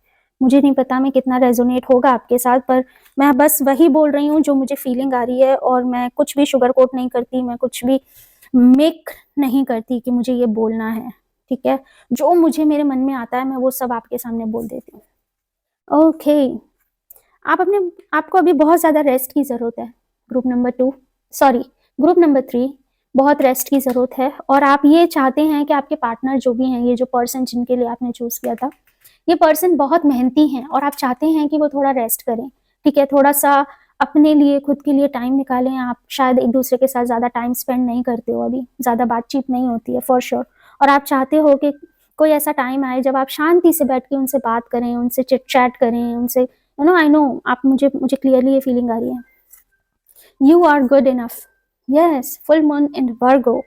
[SPEAKER 1] मुझे नहीं पता मैं कितना रेजोनेट होगा आपके साथ, पर मैं बस वही बोल रही हूँ जो मुझे फीलिंग आ रही है, और मैं कुछ भी शुगर कोट नहीं करती, मैं कुछ भी मेक नहीं करती कि मुझे ये बोलना है, ठीक है। जो मुझे मेरे मन में आता है मैं वो सब आपके सामने बोल देती हूँ। ओके, आपको अभी बहुत ज़्यादा रेस्ट की ज़रूरत है। ग्रुप नंबर 3 बहुत रेस्ट की ज़रूरत है, और आप ये चाहते हैं कि आपके पार्टनर जो भी हैं, ये जो पर्सन जिनके लिए आपने चूज़ किया था, ये पर्सन बहुत मेहनती हैं, और आप चाहते हैं कि वो थोड़ा रेस्ट करें, ठीक है। थोड़ा सा अपने लिए, खुद के लिए टाइम निकालें। आप शायद एक दूसरे के साथ ज़्यादा टाइम स्पेंड नहीं करते हो, अभी ज़्यादा बातचीत नहीं होती है फॉर श्योर, और आप चाहते हो कि कोई ऐसा टाइम आए जब आप शांति से बैठ के उनसे बात करें, उनसे चिट चैट करें, उनसे यू नो, आई नो, आप मुझे क्लियरली ये फीलिंग आ रही है. You are good enough. Yes, full moon in Virgo.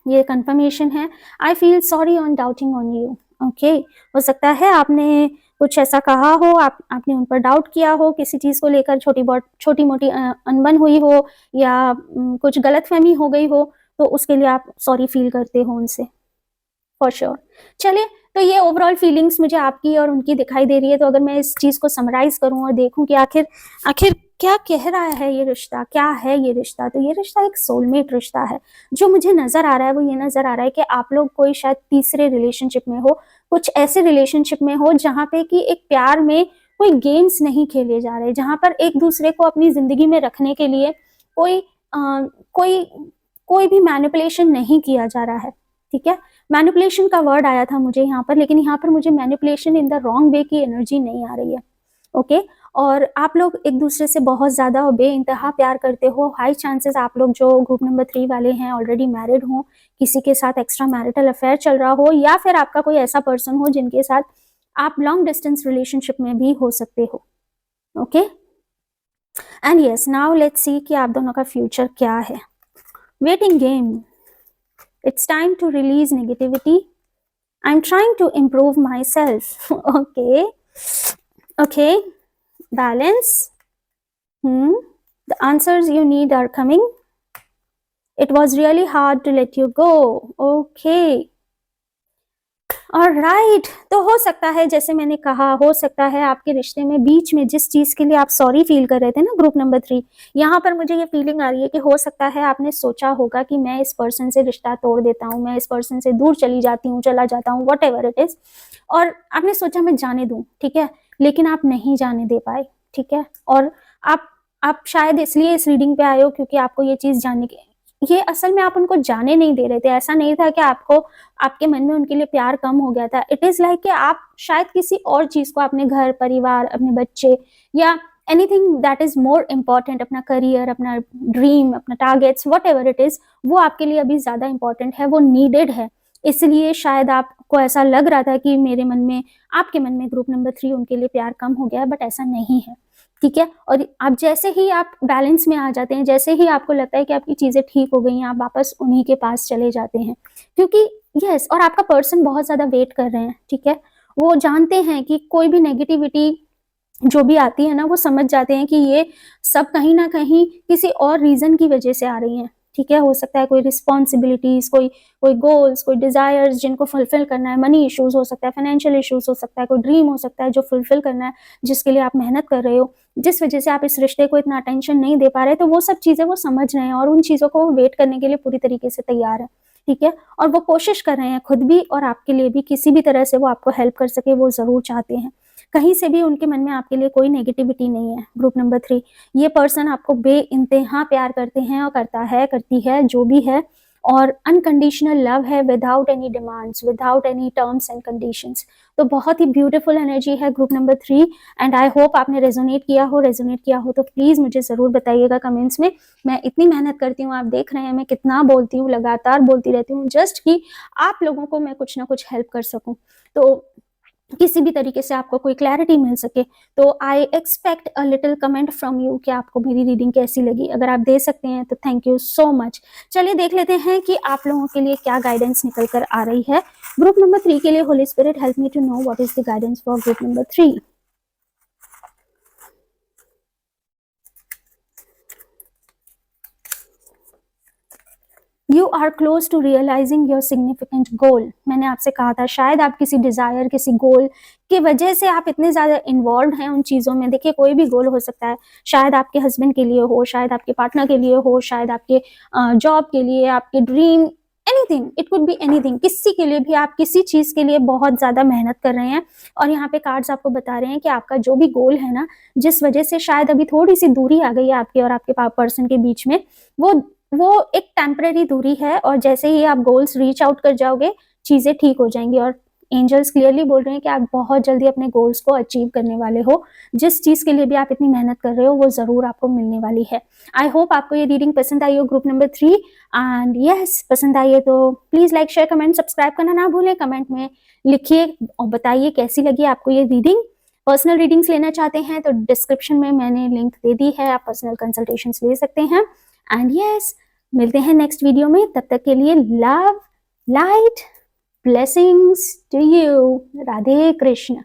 [SPEAKER 1] ये कंफर्मेशन है. I feel sorry on doubting on you. Okay, हो सकता है आपने कुछ ऐसा कहा हो, आपने उन पर डाउट किया हो, किसी चीज को लेकर छोटी मोटी अनबन हुई हो, या कुछ गलतफहमी हो गई हो, तो उसके लिए आप सॉरी फील करते हो उनसे, फॉर श्योर. चलिए, तो ये ओवरऑल फीलिंग्स मुझे आपकी और उनकी दिखाई दे रही है. तो अगर मैं इस चीज को समराइज करूं और देखूं कि आखिर आखिर क्या कह रहा है ये रिश्ता, क्या है ये रिश्ता, तो ये रिश्ता एक सोलमेट रिश्ता है. जो मुझे नजर आ रहा है वो ये नजर आ रहा है कि आप लोग कोई शायद तीसरे रिलेशनशिप में हो, कुछ ऐसे रिलेशनशिप में हो जहां पे कि एक प्यार में कोई गेम्स नहीं खेले जा रहे, जहां पर एक दूसरे को अपनी जिंदगी में रखने के लिए कोई कोई कोई भी मैनिपुलेशन नहीं किया जा रहा है. ठीक है, मैनिपुलेशन का वर्ड आया था मुझे यहाँ पर, लेकिन यहाँ पर मुझे manipulation in the wrong way की एनर्जी नहीं आ रही है. ओके, और आप लोग एक दूसरे से बहुत ज्यादा बेइंतहा प्यार करते हो. हाई चांसेस आप लोग जो ग्रुप नंबर 3 वाले हैं ऑलरेडी मैरिड हो, किसी के साथ एक्स्ट्रा मैरिटल अफेयर चल रहा हो, या फिर आपका कोई ऐसा पर्सन हो जिनके साथ आप लॉन्ग डिस्टेंस रिलेशनशिप में भी हो सकते हो. Okay, and yes, now let's see कि आप दोनों का फ्यूचर क्या है. Waiting game. It's time to release negativity. I'm trying to improve myself. Okay. Okay. Balance. The answers you need are coming. It was really hard to let you go. Okay. Alright, तो हो सकता है, जैसे मैंने कहा, हो सकता है आपके रिश्ते में बीच में जिस चीज के लिए आप सॉरी फील कर रहे थे ना ग्रुप नंबर 3, यहाँ पर मुझे ये फीलिंग आ रही है कि हो सकता है आपने सोचा होगा कि मैं इस पर्सन से रिश्ता तोड़ देता हूँ, मैं इस पर्सन से दूर चली जाती हूँ, चला जाता हूँ, वट एवर इट इज, और आपने सोचा मैं जाने दूं. ठीक है, लेकिन आप नहीं जाने दे पाए. ठीक है, और आप शायद इसलिए इस रीडिंग पे आए हो क्योंकि आपको ये चीज जानने की, ये असल में आप उनको जाने नहीं दे रहे थे. ऐसा नहीं था कि आपके मन में उनके लिए प्यार कम हो गया था. इट इज लाइक कि आप शायद किसी और चीज को, अपने घर परिवार, अपने बच्चे, या anything that is more important, अपना करियर, अपना ड्रीम, अपना targets, what ever it is, वो आपके लिए अभी ज्यादा इंपॉर्टेंट है, वो नीडेड है. इसलिए शायद आपको ऐसा लग रहा था कि मेरे मन में, आपके मन में ग्रुप नंबर 3 उनके लिए प्यार कम हो गया है, बट ऐसा नहीं है. ठीक है, और आप जैसे ही आप बैलेंस में आ जाते हैं, जैसे ही आपको लगता है कि आपकी चीजें ठीक हो गई हैं, आप वापस उन्हीं के पास चले जाते हैं. क्योंकि यस, और आपका पर्सन बहुत ज्यादा वेट कर रहे हैं. ठीक है, वो जानते हैं कि कोई भी नेगेटिविटी जो भी आती है ना, वो समझ जाते हैं कि ये सब कहीं ना कहीं किसी और रीजन की वजह से आ रही हैं. ठीक है, हो सकता है कोई रिस्पॉन्सिबिलिटीज, कोई गोल्स, कोई डिजायर्स जिनको फुलफिल करना है, मनी इश्यूज हो सकता है, फाइनेंशियल इश्यूज हो सकता है, कोई ड्रीम हो सकता है जो फुलफिल करना है, जिसके लिए आप मेहनत कर रहे हो, जिस वजह से आप इस रिश्ते को इतना अटेंशन नहीं दे पा रहे. तो वो सब चीजें वो समझ रहे हैं और उन चीजों को वेट करने के लिए पूरी तरीके से तैयार है. ठीक है, और वो कोशिश कर रहे हैं खुद भी और आपके लिए भी, किसी भी तरह से वो आपको हेल्प कर सके, वो जरूर चाहते हैं. कहीं से भी उनके मन में आपके लिए कोई नेगेटिविटी नहीं है. ग्रुप नंबर 3, ये पर्सन आपको बेइंतहा प्यार करते हैं और करता है, करती है, जो भी है, और अनकंडीशनल लव है, without any demands, without any terms and conditions. तो बहुत ही ब्यूटीफुल एनर्जी है group number 3, and I hope आपने रेजोनेट किया हो तो प्लीज मुझे जरूर बताइएगा कमेंट्स में. मैं इतनी मेहनत करती हूँ, आप देख रहे हैं मैं कितना बोलती हूँ, लगातार बोलती रहती हूँ, जस्ट कि आप लोगों को मैं कुछ ना कुछ हेल्प कर सकूं, तो किसी भी तरीके से आपको कोई क्लैरिटी मिल सके. तो I expect a little comment from you कि आपको मेरी रीडिंग कैसी लगी. अगर आप दे सकते हैं तो थैंक यू सो मच. चलिए देख लेते हैं कि आप लोगों के लिए क्या गाइडेंस निकल कर आ रही है. ग्रुप नंबर 3 के लिए holy spirit help me to know what is the guidance for group number 3. You are close to realising your significant goal. मैंने आपसे कहा था शायद आप किसी डिजायर, किसी गोल की वजह से आप इतने ज्यादा इन्वॉल्व हैं उन चीजों में. देखिए, कोई भी गोल हो सकता है, शायद आपके हस्बैंड के लिए हो, शायद आपके पार्टनर के लिए हो, शायद आपके जॉब के लिए, आपके dream, anything, it could be anything. किसी के लिए भी आप किसी चीज के लिए बहुत ज्यादा मेहनत कर रहे हैं, और यहाँ पे कार्ड्स आपको बता रहे हैं कि आपका जो भी गोल है ना, जिस वजह से शायद अभी थोड़ी सी दूरी आ गई है आपके और आपके पर्सन के बीच में, वो एक टेम्परेरी दूरी है, और जैसे ही आप गोल्स रीच आउट कर जाओगे, चीजें ठीक हो जाएंगी. और एंजल्स क्लियरली बोल रहे हैं कि आप बहुत जल्दी अपने गोल्स को अचीव करने वाले हो. जिस चीज के लिए भी आप इतनी मेहनत कर रहे हो, वो जरूर आपको मिलने वाली है. आई होप आपको ये रीडिंग पसंद आई हो ग्रुप नंबर 3, एंड यस, पसंद आई है तो please like, share, comment, subscribe करना ना भूलें. कमेंट में लिखिए और बताइए कैसी लगी आपको ये रीडिंग. पर्सनल रीडिंग्स लेना चाहते हैं तो डिस्क्रिप्शन में मैंने लिंक दे दी है, आप पर्सनल कंसल्टेशंस ले सकते हैं। एंड यस, मिलते हैं नेक्स्ट वीडियो में, तब तक के लिए love, light, blessings to you. Radhe Krishna.